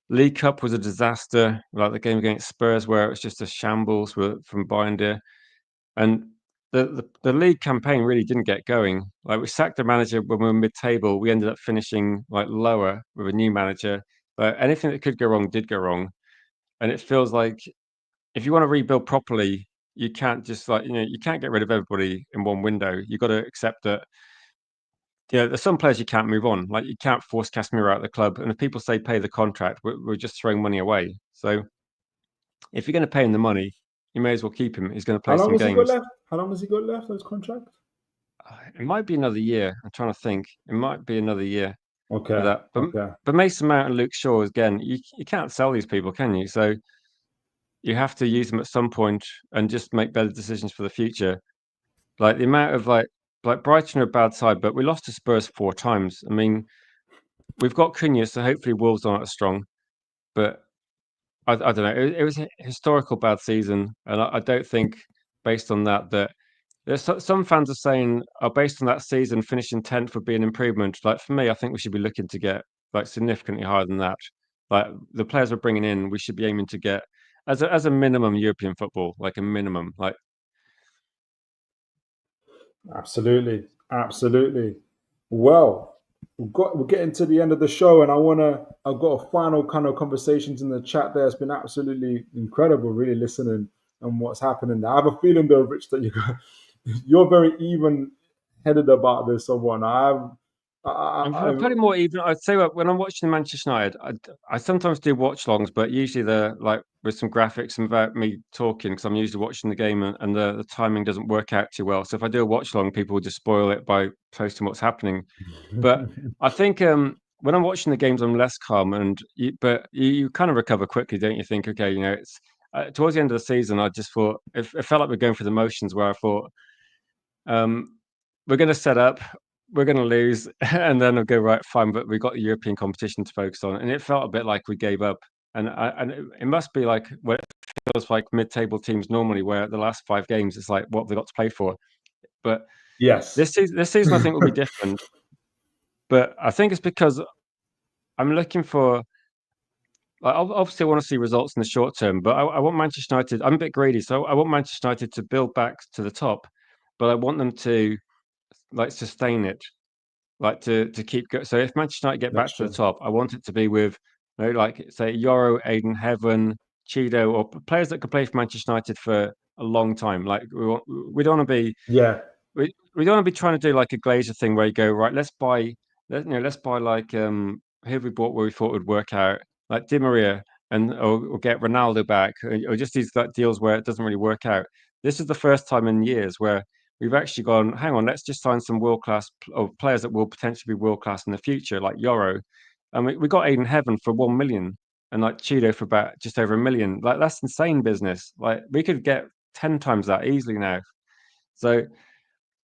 League Cup was a disaster, like the game against Spurs, where it was just a shambles from Binder. And the league campaign really didn't get going. Like, we sacked the manager when we were mid-table. We ended up finishing like lower with a new manager. But anything that could go wrong did go wrong. And it feels like if you want to rebuild properly, you can't just you can't get rid of everybody in one window. You've got to accept that there's some players you can't move on. Like, you can't force Casemiro out of the club. And if people say pay the contract, we're just throwing money away. So if you're going to pay him the money, you may as well keep him. He's going to How play long some has he got games. left? How long has he got left on his contract? It might be another year. I'm trying to think. It might be another year for Okay, that. okay. But Mason Mount and Luke Shaw, again, you can't sell these people, can you? So you have to use them at some point and just make better decisions for the future. Like, the amount of like Brighton are a bad side, but we lost to Spurs 4 times. I mean, we've got Cunha, so hopefully Wolves aren't as strong. But I don't know. It was a historical bad season, and I don't think, based on that, there's some fans are saying, based on that season, finishing 10th would be an improvement. Like, for me, I think we should be looking to get like significantly higher than that. Like, the players we're bringing in, we should be aiming to get as a minimum European football, like a minimum. Like, Absolutely, absolutely. Well, we're getting to the end of the show, and I've got a final kind of conversations in the chat there. It's been absolutely incredible, really listening and what's happening. I have a feeling though, Rich, that you're very even headed about this or what. I'm I probably more even. I'd say, when I'm watching Manchester United, I sometimes do watch longs, but usually they're like with some graphics and without me talking, because I'm usually watching the game, and the timing doesn't work out too well. So if I do a watch long, people will just spoil it by posting what's happening. But I think when I'm watching the games, I'm less calm, but you kind of recover quickly, don't you? Think, okay, it's towards the end of the season, I just thought it felt like we're going through the motions, where I thought, we're going to set up, we're going to lose, and then I'll go, right, fine, but we've got the European competition to focus on. And it felt a bit like we gave up. And it must be like what it feels like mid-table teams normally, where the last 5 games, it's like, what have they got to play for? But yes. this season, I think, will be different. But I think it's because I'm looking for, like, obviously, I want to see results in the short term, but I want Manchester United. I'm a bit greedy, so I want Manchester United to build back to the top, but I want them to like sustain it, like to keep going. So if Manchester United get That's back to the true. top, I want it to be with, like, say, Yoro, Aiden Heaven, Cheeto, or players that could play for Manchester United for a long time. Like, we don't want to be Yeah. we don't want to be trying to do like a Glazer thing, where you go, right, let's buy like who have we bought where we thought would work out, like Di Maria, or get Ronaldo back, or just these like deals where it doesn't really work out. This is the first time in years where we've actually gone, hang on, let's just sign some world class, or players that will potentially be world class in the future, like Yoro. And we got Aiden Heaven for 1 million, and like Cheeto for about just over 1 million. Like, that's insane business. Like, we could get 10 times that easily now. So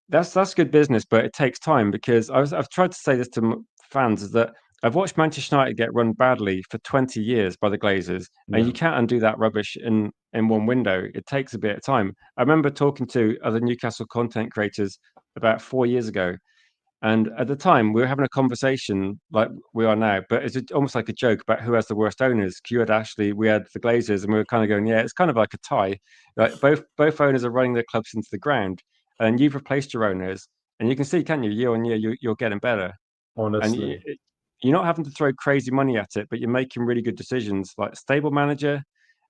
that's good business, but it takes time, because I've tried to say this to fans, is that I've watched Manchester United get run badly for 20 years by the Glazers, and Yeah. you can't undo that rubbish in one window. It takes a bit of time. I remember talking to other Newcastle content creators about 4 years ago, and at the time, we were having a conversation like we are now, but it's almost like a joke about who has the worst owners. You had Ashley, we had the Glazers, and we were kind of going, yeah, it's kind of like a tie. Like, both owners are running their clubs into the ground, and you've replaced your owners, and you can see, can't you, year on year, you're getting better, and Honestly. you're not having to throw crazy money at it, but you're making really good decisions, like stable manager,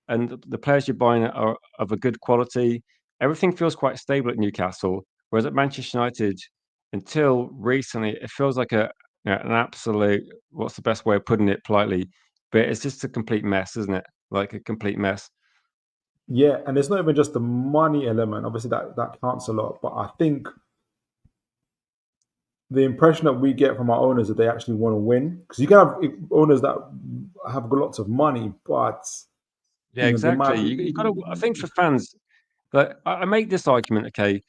and the players you're buying are of a good quality. Everything feels quite stable at Newcastle, whereas at Manchester United, until recently, it feels like an absolute, what's the best way of putting it politely? But it's just a complete mess, isn't it? Like, a complete mess. Yeah, and it's not even just the money element. Obviously, that counts a lot, but I think the impression that we get from our owners that they actually want to win, because you can have owners that have got lots of money, but Yeah, they exactly. might You got to. I think be. for fans, like, I make this argument. Okay,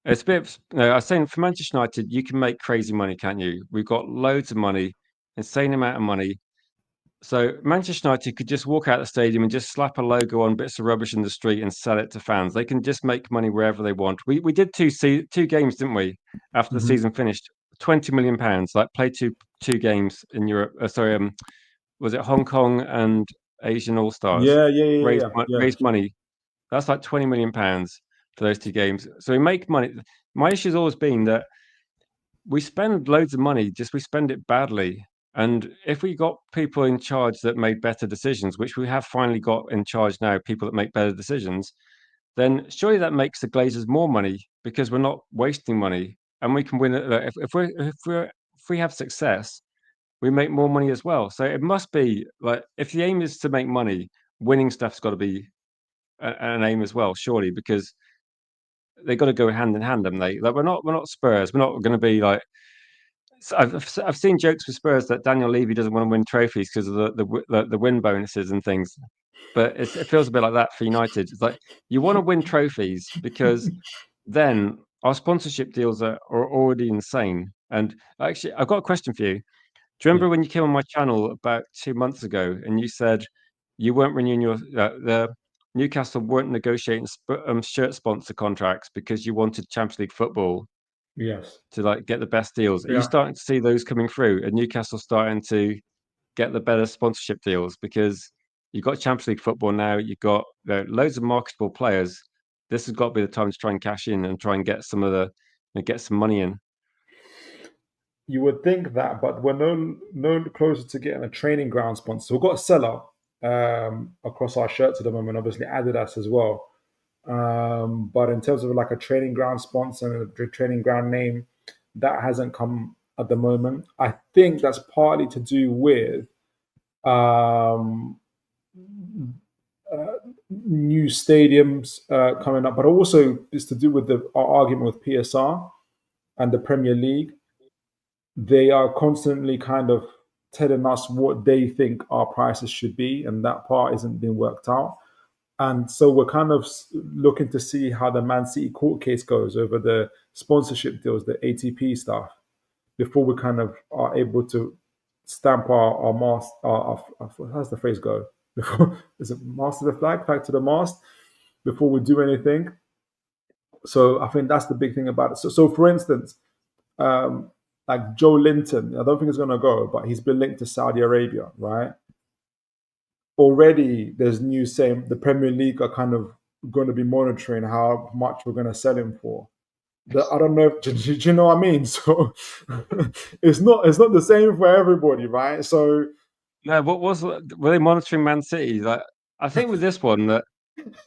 it's a bit. I was saying, for Manchester United, you can make crazy money, can't you? We've got loads of money, insane amount of money. So Manchester United could just walk out the stadium and just slap a logo on bits of rubbish in the street and sell it to fans. They can just make money wherever they want. We did two games, didn't we? After the Mhm. season finished, £20 million. Like, play two games in Europe. Sorry, was it Hong Kong and Asian All Stars raised money. That's like £20 million for those 2 games. So we make money. My issue has always been that we spend loads of money, just we spend it badly. And if we got people in charge that made better decisions, which we have finally got in charge now, people that make better decisions, then surely that makes the Glazers more money because we're not wasting money and we can win. If we have success, we make more money as well. So it must be like, if the aim is to make money, winning stuff's got to be an aim as well, surely, because they got to go hand in hand, haven't they? Like we're not Spurs. We're not going to be like. So I've seen jokes with Spurs that Daniel Levy doesn't want to win trophies because of the win bonuses and things, but it feels a bit like that for United. It's like you want to win trophies because then our sponsorship deals are already insane. And actually, I've got a question for you. Do you remember when you came on my channel about 2 months ago and you said you weren't renewing the Newcastle weren't negotiating shirt sponsor contracts because you wanted Champions League football? Yes. To like get the best deals. Are you Yeah. starting to see those coming through? And Newcastle starting to get the better sponsorship deals because you've got Champions League football now. You've got loads of marketable players. This has got to be the time to try and cash in and try and get some of get some money in. You would think that, but we're no closer to getting a training ground sponsor. We've got a seller across our shirts at the moment, obviously Adidas as well. But in terms of like a training ground sponsor and a training ground name, that hasn't come at the moment. I think that's partly to do with new stadiums coming up, but also it's to do with our argument with PSR and the Premier League. They are constantly kind of telling us what they think our prices should be, and that part isn't being worked out. And so we're kind of looking to see how the Man City court case goes over the sponsorship deals, the ATP stuff, before we kind of are able to stamp our mast. How's the phrase go? Before is it mast to the flag to the mast before we do anything. So I think that's the big thing about it. So for instance, like Joe Linton, I don't think it's going to go, but he's been linked to Saudi Arabia, right? Already there's news saying the Premier League are kind of going to be monitoring how much we're going to sell him for. I don't know. Do you know what I mean? So it's not the same for everybody, right? So no, were they monitoring Man City? Like I think with this one that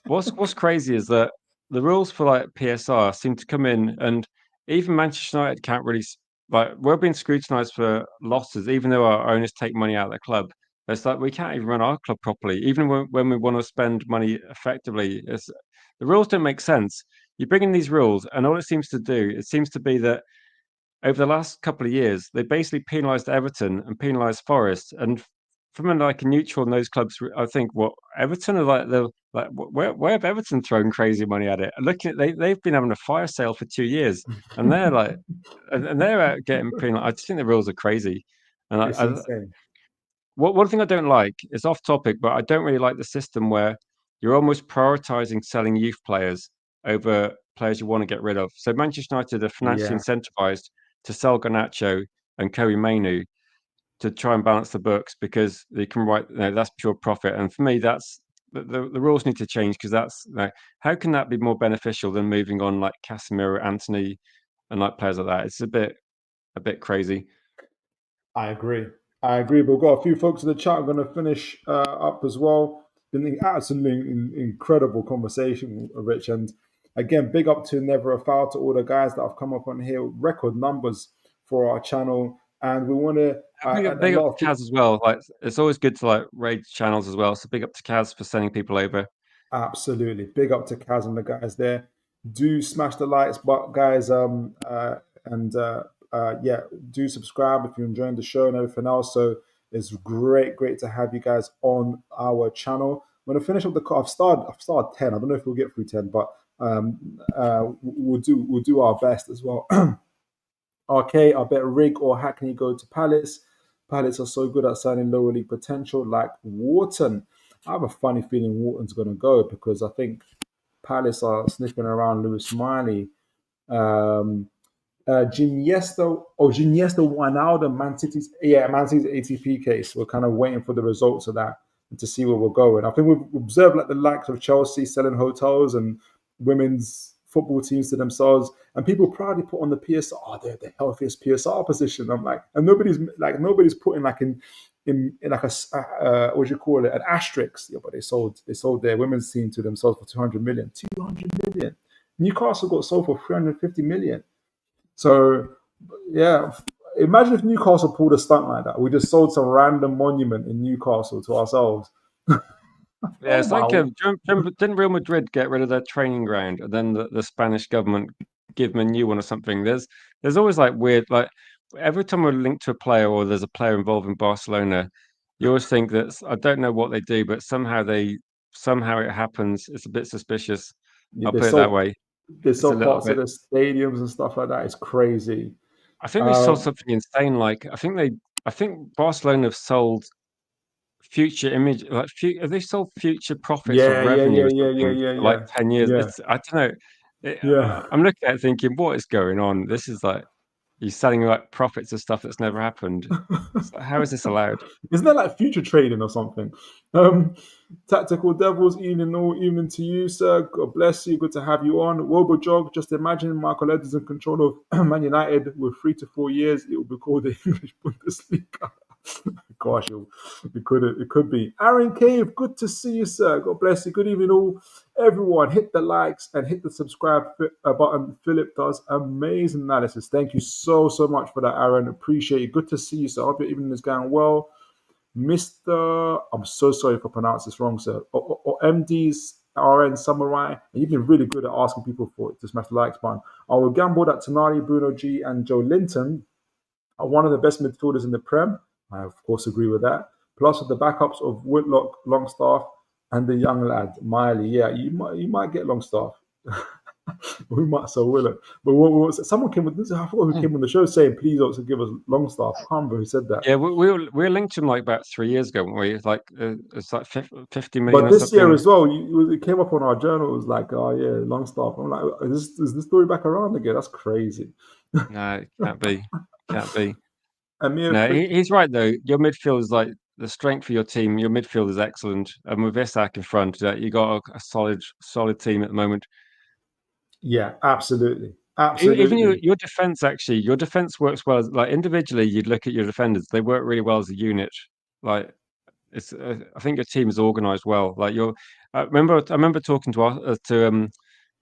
what's crazy is that the rules for like PSR seem to come in, and even Manchester United can't really like we're being scrutinised for losses, even though our owners take money out of the club. It's like we can't even run our club properly, even when we want to spend money effectively. The rules don't make sense. You bring in these rules, and all it seems to do, it seems to be that over the last couple of years, they basically penalised Everton and penalised Forest. And from a neutral in those clubs, I think what Everton are where have Everton thrown crazy money at it? Looking at they've been having a fire sale for 2 years, and they're like, and they're getting penalised. I just think the rules are crazy, and it's insane. One thing I don't like is off topic, but I don't really like the system where you're almost prioritizing selling youth players over players you want to get rid of. So Manchester United are financially incentivized to sell Garnacho and Kobe Mainu to try and balance the books because they can write, that's pure profit. And for me, that's the rules need to change because that's how can that be more beneficial than moving on like Casemiro, Anthony, and like players like that? It's a bit crazy. I agree. We've got a few folks in the chat. I'm going to finish up as well. Been an absolutely incredible conversation, Rich. And again, big up to Never a Foul, to all the guys that have come up on here. Record numbers for our channel. And we want to big up to Kaz as well. Like it's always good to like raid channels as well. So big up to Kaz for sending people over. Absolutely, big up to Kaz and the guys there. Do smash the likes, but guys, do subscribe if you're enjoying the show and everything else. So it's great to have you guys on our channel. I'm gonna finish up the call. I've started 10. I don't know if we'll get through 10, but we'll do our best as well. RK, I bet Rig or Hackney go to Palace. Palace are so good at signing lower league potential like Wharton. I have a funny feeling Wharton's going to go because I think Palace are sniffing around Lewis Miley. Ginesta Wijnaldum, Man City's ATP case. We're kind of waiting for the results of that and to see where we're going. I think we've observed like the likes of Chelsea selling hotels and women's football teams to themselves, and people proudly put on the PSR. Oh, they're the healthiest PSR position. I'm like, and nobody's putting like in like what do you call it, an asterisk. Yeah, but they sold their women's team to themselves for 200 million. 200 million. Newcastle got sold for 350 million. So, yeah, imagine if Newcastle pulled a stunt like that. We just sold some random monument in Newcastle to ourselves. Yeah, it's like Wow. didn't Real Madrid get rid of their training ground and then the Spanish government give them a new one or something? There's always like weird, like every time we're linked to a player or there's a player involved in Barcelona, you always think that I don't know what they do, but somehow it happens. It's a bit suspicious. Yeah, I'll put it that way. they It's a sold little parts of bit. the stadiums and stuff like that. It's crazy. I think they sold Um, something insane. Like I think Barcelona have sold future image like have they sold future profits or revenue or something for like 10 years. yeah, It's I don't know. yeah. I'm looking at it thinking, what is going on? This is like you're selling like profits of stuff that's never happened. So how is this allowed? Isn't that like future trading or something? Um, Tactical Devils, evening to you, sir. God bless you. Good to have you on. Wobo Jog, just imagine Michael Ed is in control of Man United with 3 to 4 years. It will be called the English Bundesliga. Gosh, it could be. Aaron Cave, good to see you, sir. God bless you. Good evening, all. Everyone, hit the likes and hit the subscribe button. Philip does amazing analysis. Thank you so much for that, Aaron. Appreciate it. Good to see you, sir. I hope your evening is going well. Mr. I'm so sorry if I pronounce this wrong, sir. Or MD's RN Samurai. And you've been really good at asking people to smash the likes button. I will gamble that Tonali, Bruno G, and Joe Linton are one of the best midfielders in the Prem. I, of course, agree with that. Plus, with the backups of Whitlock, Longstaff, and the young lad, Miley. Yeah, you might get Longstaff. We might so will it. But someone came with this. I forgot who came on the show saying, please also give us Longstaff. I can't remember who said that. Yeah, we were linked to him like about 3 years ago, weren't we? Like it's like 50 million But or this year something. as well, it came up on our journal. It was like, oh yeah, Longstaff. I'm like, is this story back around again? That's crazy. No, it can't be. Amir No, Fick, he's right though. Your midfield is like the strength of your team. Your midfield is excellent, and with Isak in front, you got a solid team at the moment. yeah, absolutely, Even absolutely. your defense, actually, your defense works well. Like individually, you'd look at your defenders; they work really well as a unit. Like it's, I think your team is organized well. Like I remember talking to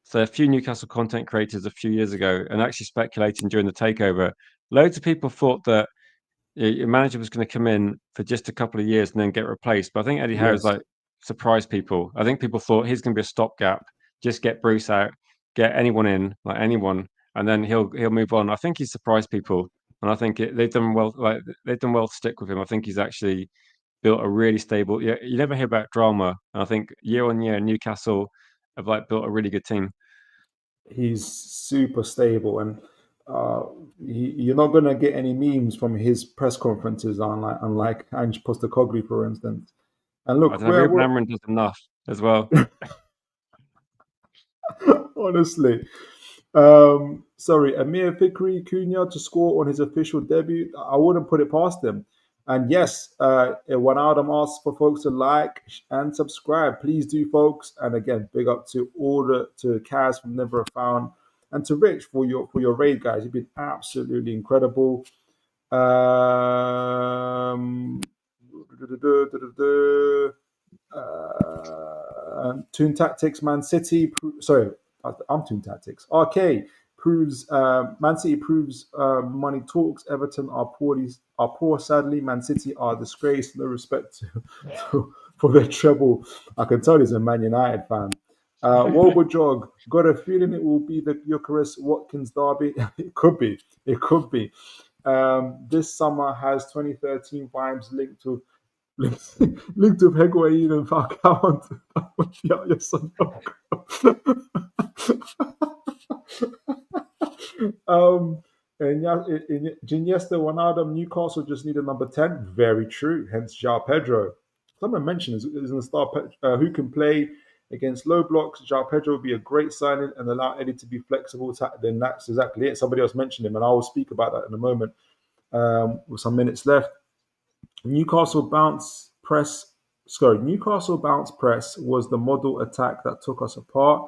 so a few Newcastle content creators a few years ago, and actually speculating during the takeover. Loads of people thought that your manager was going to come in for just a couple of years and then get replaced. But I think Eddie Howe's Yes, like surprised people. I think people thought he's going to be a stopgap, just get Bruce out, get anyone in, like anyone, and then he'll move on. I think he's surprised people, and I think they've done well. Like they've done well to stick with him. I think he's actually built a really stable. Yeah, you never hear about drama, and I think year on year Newcastle have like built a really good team. he's super stable, and uh, you're not gonna get any memes from his press conferences, unlike Ange Postecoglou, for instance. And I look, don't know. Ruben Amorim does enough as well. honestly. Sorry, Amir Fikri Cunha to score on his official debut. I wouldn't put it past him. And yes, when Adam asks for folks to like and subscribe, please do, folks. And again, big up to Kaz from Never Found and to Rich for your raid, guys. You've been absolutely incredible. Toon Tactics, Man City. Sorry, I'm Toon Tactics. RK proves Man City proves money talks. Everton are poor. Sadly, Man City are disgraced. No respect for their treble. I can tell he's a Man United fan. Wobo Jog, got a feeling it will be the Eucharist Watkins derby. It could be. It could be. This summer has 2013 vibes linked with Higuain and Falcao. Yeah, yes, and Iniesta, Wijnaldum, Newcastle just need a number 10. Very true. Hence, João Pedro. Someone mentioned is in the star who can play against low blocks. João Pedro would be a great signing and allow Eddie to be flexible. Then that's exactly it. Somebody else mentioned him, and I will speak about that in a moment with some minutes left. Newcastle bounce press. Newcastle bounce press was the model attack that took us apart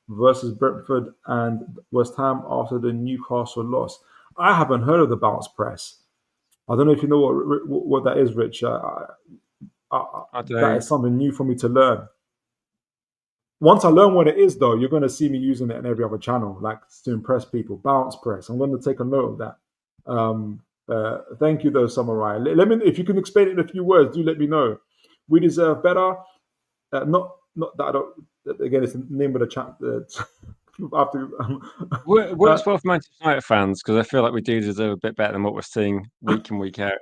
versus Brentford and West Ham after the Newcastle loss. I haven't heard of the bounce press. I don't know if you know what that is, Rich. That is something new for me to learn. Once I learn what it is, though, you're going to see me using it in every other channel, like to impress people. Bounce press. I'm going to take a note of that. Thank you, though, Samurai. Let me, if you can explain it in a few words, do let me know. We deserve better. Not that I don't. Again, it's the name of the chat. Works well for Manchester United fans because I feel like we do deserve a bit better than what we're seeing week in, week out.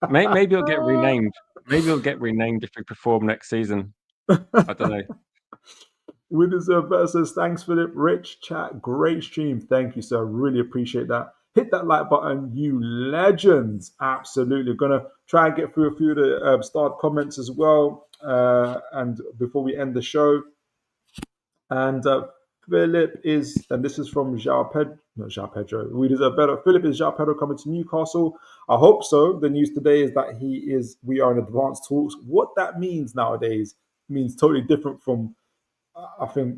Maybe it'll get renamed. Maybe it'll get renamed if we perform next season. I don't know. We deserve better. Says thanks, Philip. Rich chat, great stream. Thank you, sir. Really appreciate that. Hit that like button, you legends. Absolutely. Gonna try and get through a few of the starred comments as well. And before we end the show, and Philip is, and this is from João Pedro. We deserve better. Philip, is João Pedro coming to Newcastle? I hope so. The news today is that we are in advanced talks. What that means nowadays means totally different from, I think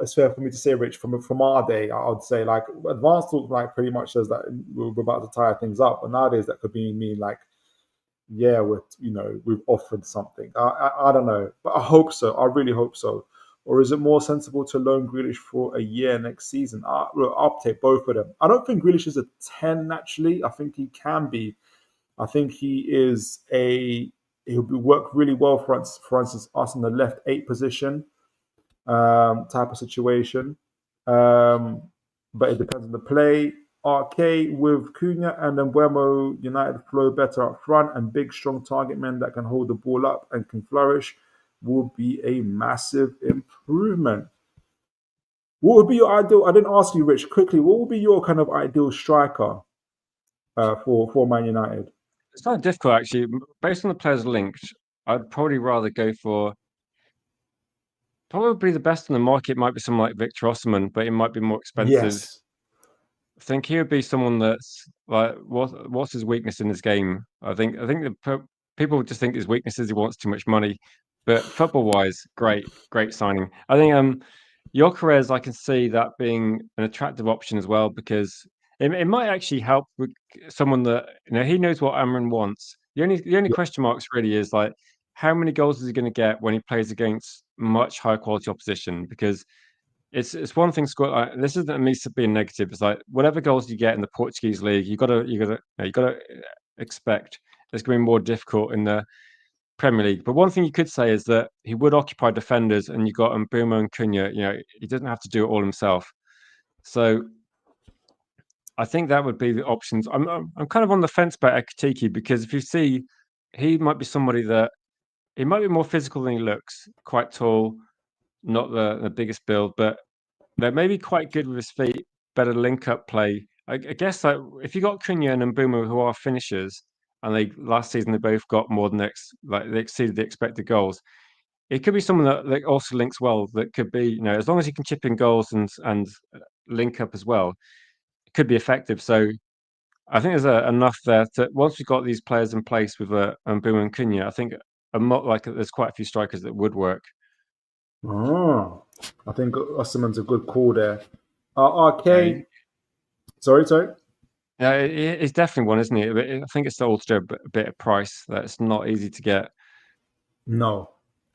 it's fair for me to say, Rich, from our day. I would say like advanced talk like pretty much says that we're about to tie things up, but nowadays that could mean like, yeah, we've offered something. I don't know, but I hope so. I really hope so. Or is it more sensible to loan Grealish for a year next season? I'll take both of them. I don't think Grealish is a 10 naturally. I think he can be. I think he'll work really well for instance, us in the left 8 position type of situation. But it depends on the play. RK with Cunha and Mbeumo, United flow better up front, and big, strong target men that can hold the ball up and can flourish will be a massive improvement. What would be your ideal? I didn't ask you, Rich, quickly. What would be your kind of ideal striker for Man United? It's kind of difficult, actually. Based on the players linked, I'd probably rather go for. Probably the best in the market might be someone like Victor Osimhen, but it might be more expensive. Yes. I think he would be someone that's like, what's his weakness in this game? I think people just think his weakness is he wants too much money, but football-wise, great signing. I think Gyökeres, I can see that being an attractive option as well because it might actually help with someone that he knows what Amrin wants. The only question marks really is like how many goals is he going to get when he plays against much higher quality opposition? Because it's one thing score. This isn't me being negative. It's like whatever goals you get in the Portuguese league, you got to expect it's going to be more difficult in the Premier League. But one thing you could say is that he would occupy defenders, and you got Mbeumo and Cunha. He doesn't have to do it all himself. So I think that would be the options. I'm kind of on the fence about Ekitike because if you see, he might be somebody that he might be more physical than he looks. Quite tall, not the biggest build, but they're maybe quite good with his feet. Better link-up play. I guess like if you got Cunha and Mbeumo who are finishers, and last season they both got more than they exceeded the expected goals. It could be someone that also links well. That could be as long as he can chip in goals and link up as well, it could be effective. So I think there's enough there that once we've got these players in place with Mbeumo and Cunha, I think there's quite a few strikers that would work. Oh, I think Osimhen's a good call there. RK, sorry. Yeah, it's definitely one, isn't it? I think it's also a bit of price that's not easy to get. No,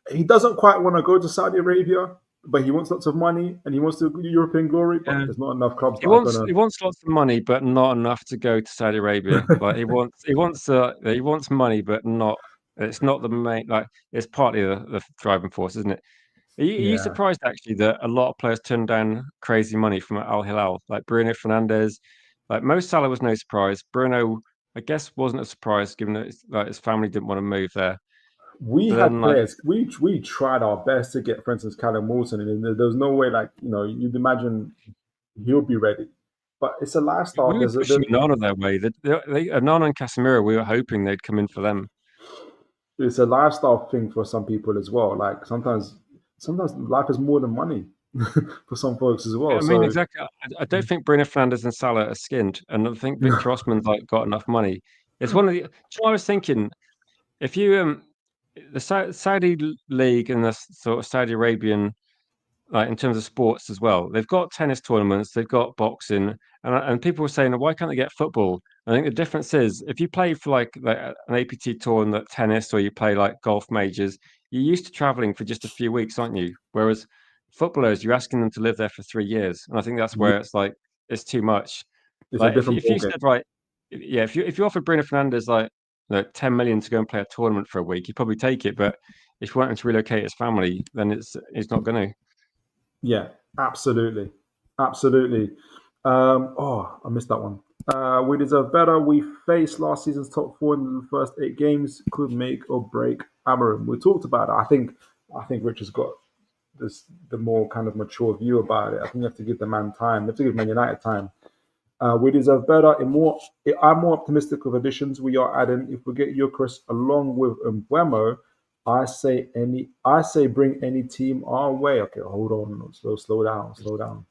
he doesn't quite want to go to Saudi Arabia, but he wants lots of money and he wants to European glory. But there's not enough clubs. He wants lots of money, but not enough to go to Saudi Arabia. Like he wants money, but not. It's not the main. Like it's partly the driving force, isn't it? Are you surprised actually that a lot of players turned down crazy money from Al Hilal, like Bruno Fernandes? Like Mo Salah was no surprise. Bruno, I guess, wasn't a surprise given that his family didn't want to move there. We had players. We tried our best to get, for instance, Callum Wilson, and there's no way you'd imagine he'll be ready. But it's a lifestyle. We were pushing Onana their way. Onana and Casemiro, we were hoping they'd come in for them. It's a lifestyle thing for some people as well. Like sometimes sometimes life is more than money for some folks as well. I mean, So exactly. I don't think Bruno Fernandes and Salah are skinned, and I think Victor Osman's like got enough money. It's one of the. Do you know what I was thinking? If you the Saudi league and the sort of Saudi Arabian, like in terms of sports as well, they've got tennis tournaments, they've got boxing, and people were saying, why can't they get football? I think the difference is if you play for like an APT tour in tennis, or you play like golf majors, you're used to traveling for just a few weeks, aren't you? Whereas footballers, you're asking them to live there for 3 years, and I think that's yeah, where it's like it's too much. it's a Like different if you ballgame. said right, yeah, if you offered Bruno Fernandes like 10 million to go and play a tournament for a week, he'd probably take it. But if you want him to relocate his family, then he's not going to. Yeah, absolutely, absolutely. I missed that one. We deserve better. We faced last season's top four in the first 8 games. Could make or break Amarim. We talked about it. I think Rich has got the more kind of mature view about it. I think you have to give the man time. You have to give Man United time. We deserve better. I'm more optimistic of additions we are adding. If we get Eucharist along with Mbuemo, I say bring any team our way. Okay, hold on, slow down,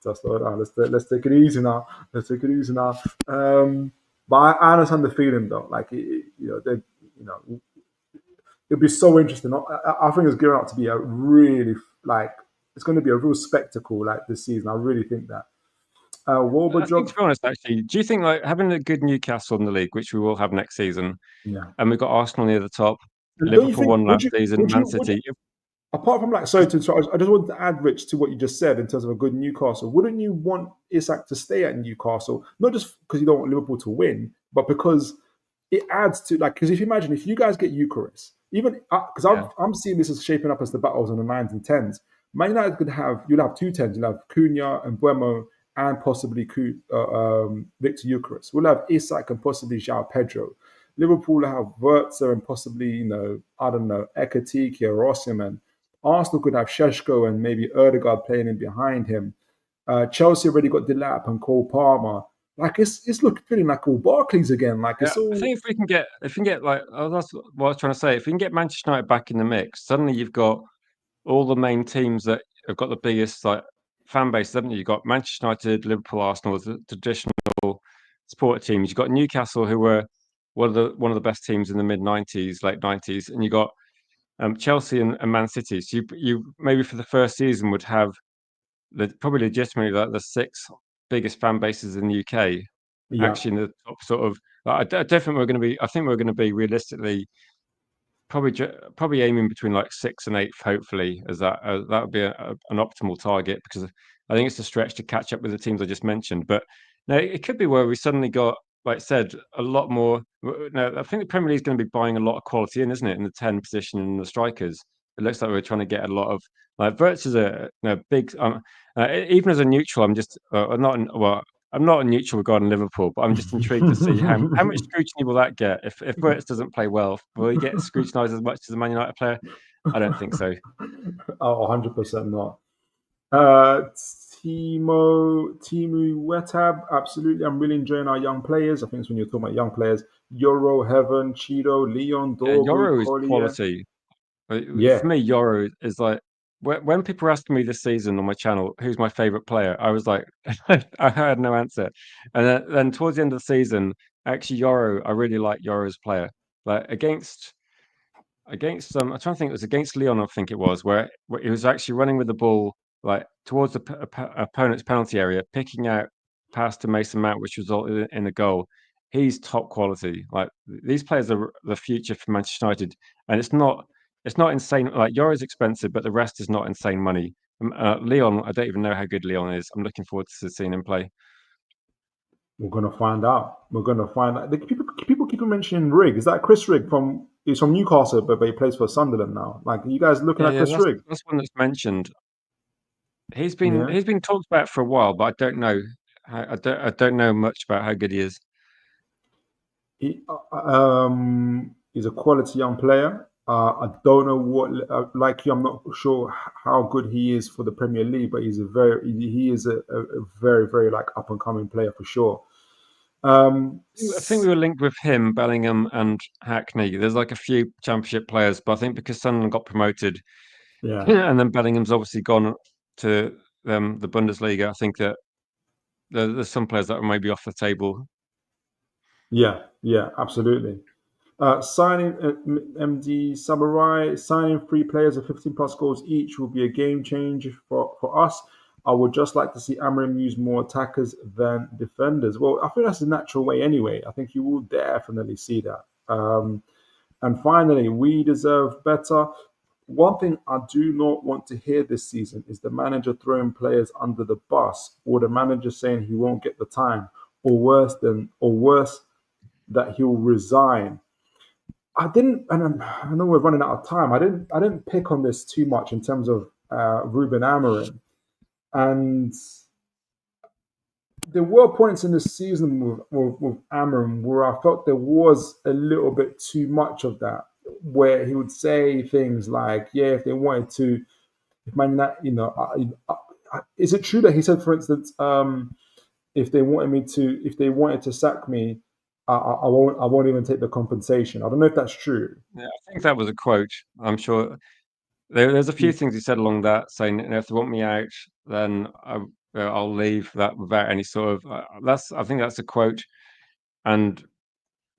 just slow down. Let's take it easy now. Let's take it easy now. But I understand the feeling though. Like it'd be so interesting. I think it's gearing up to be a really like it's going to be a real spectacle like this season. I really think that. I think, Warburg, to be honest, actually, do you think like having a good Newcastle in the league, which we will have next season, yeah. and we've got Arsenal near the top, And don't you Liverpool think? won last season, Man Would you? City. Apart from like, sorry to interrupt, I just wanted to add, Rich, to what you just said in terms of a good Newcastle. Wouldn't you want Isak to stay at Newcastle, not just because you don't want Liverpool to win, but because it adds to like, because if you imagine if you guys get Eucharist, even because Yeah, I'm seeing this as shaping up as the battles on the nines and tens. Man United could have you'll have two tens, you'll have Cunha and Buemo and possibly Victor Eucharist. We'll have Isak and possibly João Pedro. Liverpool will have Wertzer and possibly I don't know Ekatike or Osimhen. Arsenal could have Sheshko and maybe Erdegaard playing in behind him. Chelsea already got Delap and Cole Palmer. Like it's looking pretty like all Barclays again. Like yeah. it's I all think if we can get like, oh, that's what I was trying to say. If we can get Manchester United back in the mix, suddenly you've got all the main teams that have got the biggest like fan base, haven't you? You've got Manchester United, Liverpool, Arsenal, the traditional sport teams. You've got Newcastle, who were one of the best teams in the mid 90s, late 90s, and you got Chelsea and Man City. So you maybe for the first season would have probably legitimately like the six biggest fan bases in the UK yeah. actually in the top sort of. I don't think we're going to be. I think we're going to be realistically probably aiming between like six and eight. Hopefully, as that would be an optimal target because I think it's a stretch to catch up with the teams I just mentioned. But no, it could be where we suddenly got, like I said, a lot more. No, I think the Premier League is going to be buying a lot of quality in, isn't it? In the 10 position and the strikers, it looks like we're trying to get a lot of like Verts is a big. Even as a neutral, I'm just not well. I'm not a neutral regarding Liverpool, but I'm just intrigued to see how much scrutiny will that get if Wirtz doesn't play well. Will he get scrutinised as much as a Man United player? I don't think so. Oh, 100% not. Uh, Timu Wetab, absolutely. I'm really enjoying our young players. I think it's when you're talking about young players. Euro, Heaven, Cheeto, Leon, Dorgu, Euro is Collier. quality. Yeah, For me, Euro is like when people are asking me this season on my channel who's my favorite player, I was like, I had no answer. And then towards the end of the season, actually, Euro, I really like Euro's player. Like against I'm trying to think, it was against Leon, I think it was, where he was actually running with the ball like towards the opponent's penalty area, picking out pass to Mason Mount, which resulted in a goal. He's top quality. Like these players are the future for Manchester United, and it's not insane. Like Euro's expensive, but the rest is not insane money. Leon, I don't even know how good Leon is. I'm looking forward to seeing him play. we're gonna find out. We're gonna find out. People keep mentioning Rigg. Is that Chris Rigg from? He's from Newcastle, but he plays for Sunderland now. Like, are you guys looking Yeah, at yeah, Chris Rigg? that's one that's mentioned. He's been Yeah, he's been talked about for a while, but I don't know. I don't know much about how good he is. he's a quality young player. I don't know like you. I'm not sure how good he is for the Premier League, but he is a very very like up and coming player for sure. Um, I think we were linked with him, Bellingham, and Hackney. There's like a few Championship players, but I think because Sunderland got promoted, And then Bellingham's obviously gone to the Bundesliga. I think that there's some players that are maybe off the table. Yeah, absolutely. Signing MD Samurai, signing 3 players of 15 plus goals each will be a game changer for us. I would just like to see Amorim use more attackers than defenders. Well, I think that's the natural way anyway. I think you will definitely see that. And finally, we deserve better. One thing I do not want to hear this season is the manager throwing players under the bus, or the manager saying he won't get the time, or worse, that he'll resign. I didn't, and I know we're running out of time. I didn't pick on this too much in terms of Ruben Amorim, and there were points in the season with Amorim where I felt there was a little bit too much of that, where he would say things like, "Yeah, if they wanted to, if Man United, is it true that he said, for instance, if they wanted to sack me, I won't even take the compensation." I don't know if that's true. Yeah, I think that was a quote. I'm sure there's a few things he said along that, saying, if they want me out, then I'll leave that without any sort of. I think that's a quote. And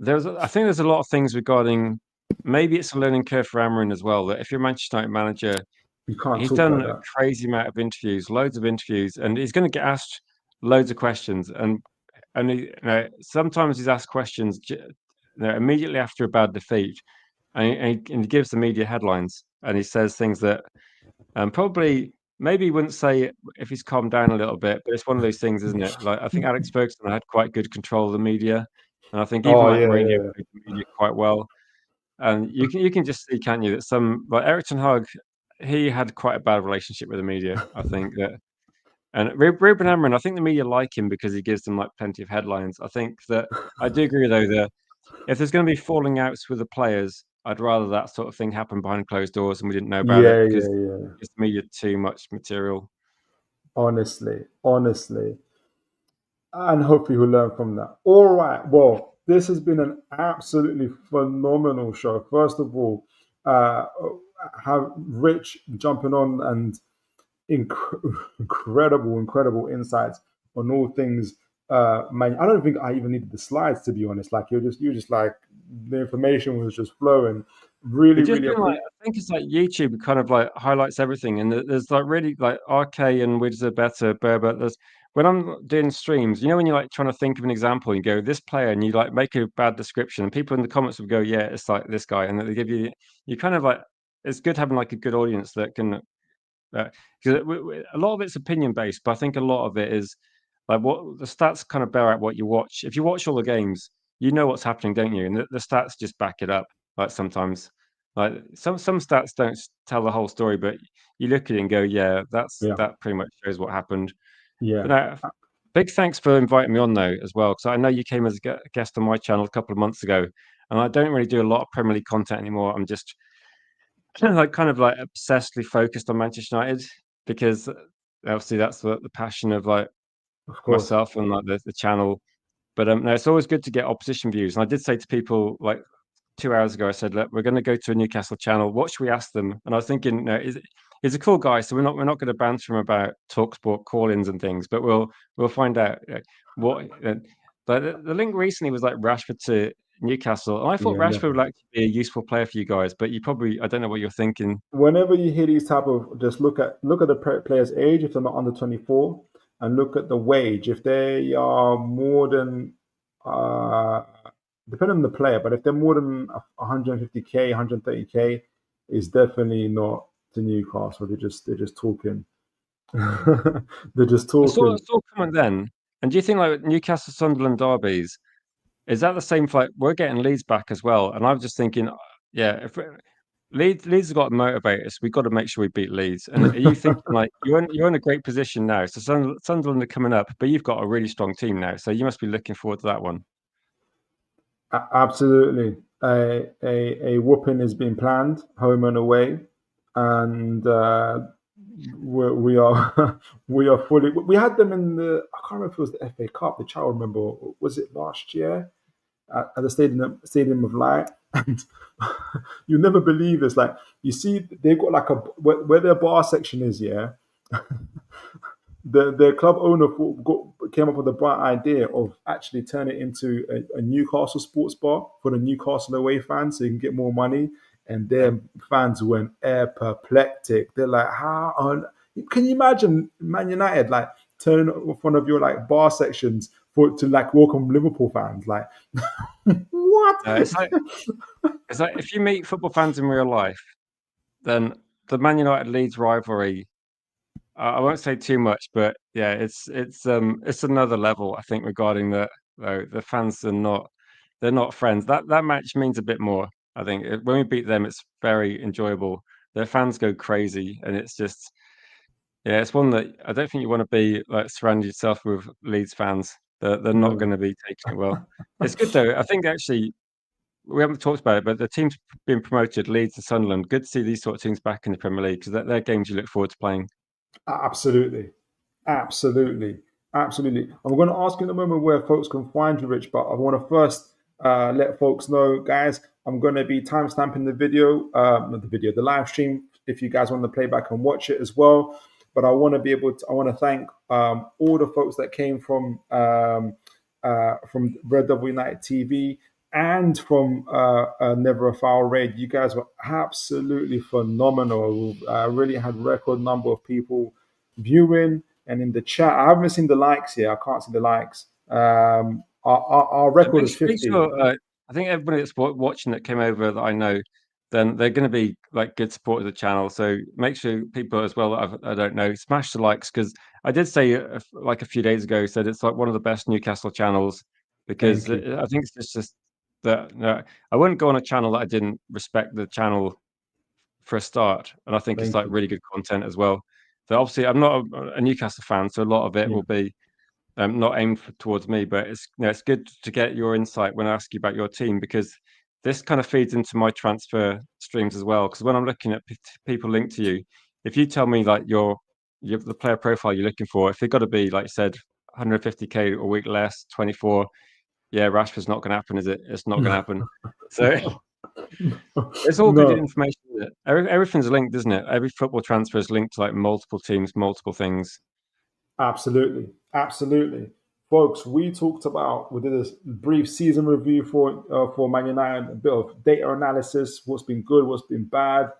I think there's a lot of things regarding. Maybe it's a learning curve for Amarin as well. That if you're a Manchester United manager, You can't he's talk done like a that. crazy amount of interviews, loads of interviews, and he's going to get asked loads of questions. And sometimes he's asked questions immediately after a bad defeat, and he gives the media headlines, and he says things that probably maybe he wouldn't say it if he's calmed down a little bit, but it's one of those things, isn't it? Like I think Alex Ferguson had quite good control of the media, and I think even Oh like yeah, Mourinho yeah. played the media quite well. And you can just see, can't you, that some like Eric Ten Hag, he had quite a bad relationship with the media. I think that, and Ruben Amorim, I think the media like him because he gives them like plenty of headlines. I think that I do agree though that if there's going to be falling outs with the players, I'd rather that sort of thing happen behind closed doors and we didn't know about it Yeah, because yeah, yeah. it's the media too much material. Honestly. And hopefully we'll learn from that. All right. Well, this has been an absolutely phenomenal show. First of all, uh, have Rich jumping on and incredible insights on all things. Man, I don't think I even needed the slides, to be honest. Like you're just like the information was just flowing. Really, It's just really been like appreciate. I think it's like YouTube kind of like highlights everything, and there's like really like RK and Wids are better, but there's when I'm doing streams, when you're like trying to think of an example, you go this player, and you like make a bad description, and people in the comments will go, yeah, it's like this guy, and they give you kind of like it's good having like a good audience that can because a lot of it's opinion based, but I think a lot of it is like what the stats kind of bear out what you watch. If you watch all the games, you know what's happening, don't you? And the stats just back it up. Like sometimes, like some stats don't tell the whole story, but you look at it and go, yeah, Yeah, that pretty much shows what happened. But yeah. no, big thanks for inviting me on though as well, because I know you came as a guest on my channel a couple of months ago, and I don't really do a lot of Premier League content anymore. I'm just kind of like obsessively focused on Manchester United because obviously that's the passion of like Of course. myself and like the channel. But no, it's always good to get opposition views. And I did say to people like 2 hours ago, I said, look, we're going to go to a Newcastle channel. What should we ask them? And I was thinking, no, he's a cool guy, so we're not going to banter him about Talksport call-ins and things, but we'll find out what. But the link recently was like Rashford to Newcastle, and I thought Yeah, Rashford would never. actually be a useful player for you guys, but you probably I don't know what you're thinking. Whenever you hear these type of, just look at the player's age if they're not under 24, and look at the wage if they are more than uh depending on the player, but if they're more than 150k, 130k, it's definitely not to Newcastle. They're just talking. They're just I talking. saw a comment then. And do you think like Newcastle Sunderland derbies, is that the same for like we're getting Leeds back as well? And I'm just thinking, yeah, if Leeds have got to motivate us, we've got to make sure we beat Leeds. And are you thinking like you're in a great position now? So Sunderland are coming up, but you've got a really strong team now. So you must be looking forward to that one. Absolutely. A whooping is being planned, home and away, and we are we are fully. We had them in the. I can't remember if it was the FA Cup. The child remember. Was it last year? at the Stadium of Light, and you never believe it's like you see they've got like where their bar section is, yeah. Their club owner came up with a bright idea of actually turning it into a Newcastle sports bar for the Newcastle away fans, so you can get more money. And their fans went apoplectic. They're like, "How on? Can you imagine Man United like turning one of your like bar sections to like welcome Liverpool fans? Like, what?" It's like if you meet football fans in real life, then the Man United Leeds rivalry. I won't say too much, but yeah, it's another level. I think regarding that, though, the fans they're not friends. That match means a bit more. I think when we beat them, it's very enjoyable. Their fans go crazy, and it's just yeah, it's one that I don't think you want to be like surround yourself with Leeds fans. They're not going to be taking it well. It's good though. I think actually we haven't talked about it, but the teams being promoted, Leeds and Sunderland. Good to see these sort of teams back in the Premier League because they're games you look forward to playing. Absolutely. Absolutely. Absolutely. I'm going to ask you in a moment where folks can find you, Rich, but I want to first let folks know, guys, I'm going to be timestamping the video, not the video, the live stream, if you guys want to play back and watch it as well. But I want to be able to, I want to thank all the folks that came from Red Devil United TV and from Never a Foul Raid. You guys were absolutely phenomenal. I really had record number of people viewing and in the chat. I haven't seen the likes here. I can't see the likes. Our record is 50. Sure, I think everybody that's watching that came over that I know, then they're going to be like good supporters of the channel. So make sure people as well that I don't know smash the likes because I did say like a few days ago said it's like one of the best Newcastle channels because I think it's just that I wouldn't go on a channel that I didn't respect the channel for a start, and I think it's like really good content as well. So obviously I'm not a Newcastle fan, so a lot of it will be not aimed towards me, but it's good to get your insight when I ask you about your team because this kind of feeds into my transfer streams as well. Because when I'm looking at people linked to you, if you tell me like the player profile you're looking for, if they've got to be like you said 150k a week less, 24, yeah, Rashford's not going to happen, is it? It's not going to happen. So it's all good information. Everything's linked, isn't it? Every football transfer is linked to like multiple teams, multiple things. Absolutely. Absolutely. Folks, we did a brief season review for Man United, a bit of data analysis, what's been good, what's been bad,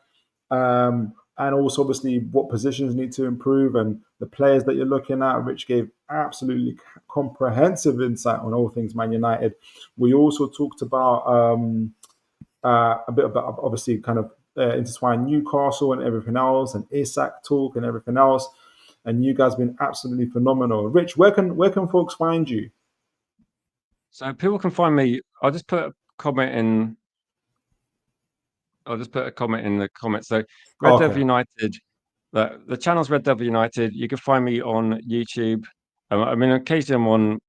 and also obviously what positions need to improve and the players that you're looking at. Rich gave absolutely comprehensive insight on all things Man United. We also talked about a bit about obviously kind of intertwine Newcastle and everything else, and Isak talk and everything else. And you guys have been absolutely phenomenal. Rich, where can folks find you? So people can find me. I'll just put a comment in the comments. So Red Devil United, the channel's Red Devil United. You can find me on YouTube. I mean, occasionally I'm on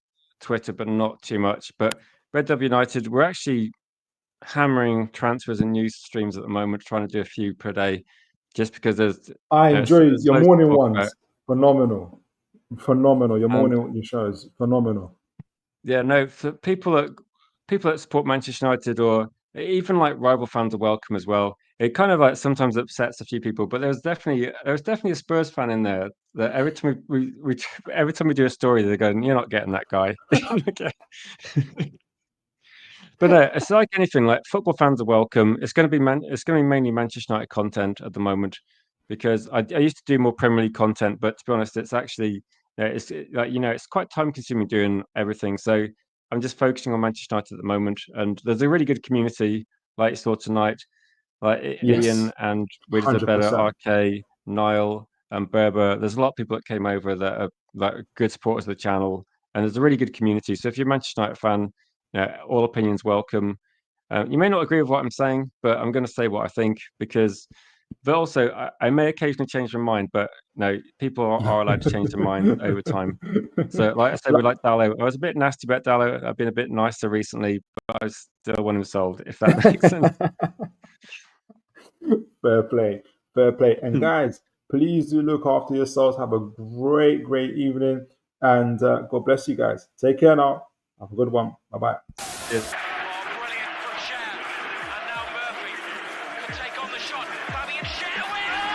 Twitter, but not too much. But Red Devil United, we're actually hammering transfers and news streams at the moment, trying to do a few per day, just because I enjoy your morning ones. Phenomenal. Your morning shows phenomenal. Yeah, no, for people that support Manchester United or even like rival fans are welcome as well. It kind of like sometimes upsets a few people, but there's definitely a Spurs fan in there that every time every time we do a story, they're going, "You're not getting that guy." But no, it's like anything. Like football fans are welcome. It's going to be mainly Manchester United content at the moment because I used to do more Premier League content, but to be honest, it's actually it's like it's quite time consuming doing everything. So I'm just focusing on Manchester United at the moment, and there's a really good community like you saw tonight, like Ian and we did a better RK, Niall and Berber. There's a lot of people that came over that are like good supporters of the channel, and there's a really good community. So if you're a Manchester United fan, all opinions welcome. You may not agree with what I'm saying, but I'm going to say what I think because. But also, I may occasionally change my mind, but no, people are allowed to change their mind over time. So, like I said, we like Dallo. I was a bit nasty about Dallo. I've been a bit nicer recently, but I still want him sold, if that makes sense. Fair play. And guys, please do look after yourselves. Have a great evening. And God bless you guys. Take care now. Have a good one. Bye-bye. Yeah. Oh, brilliant from Cher. And now Murphy could take on the shot. Fabian Cher with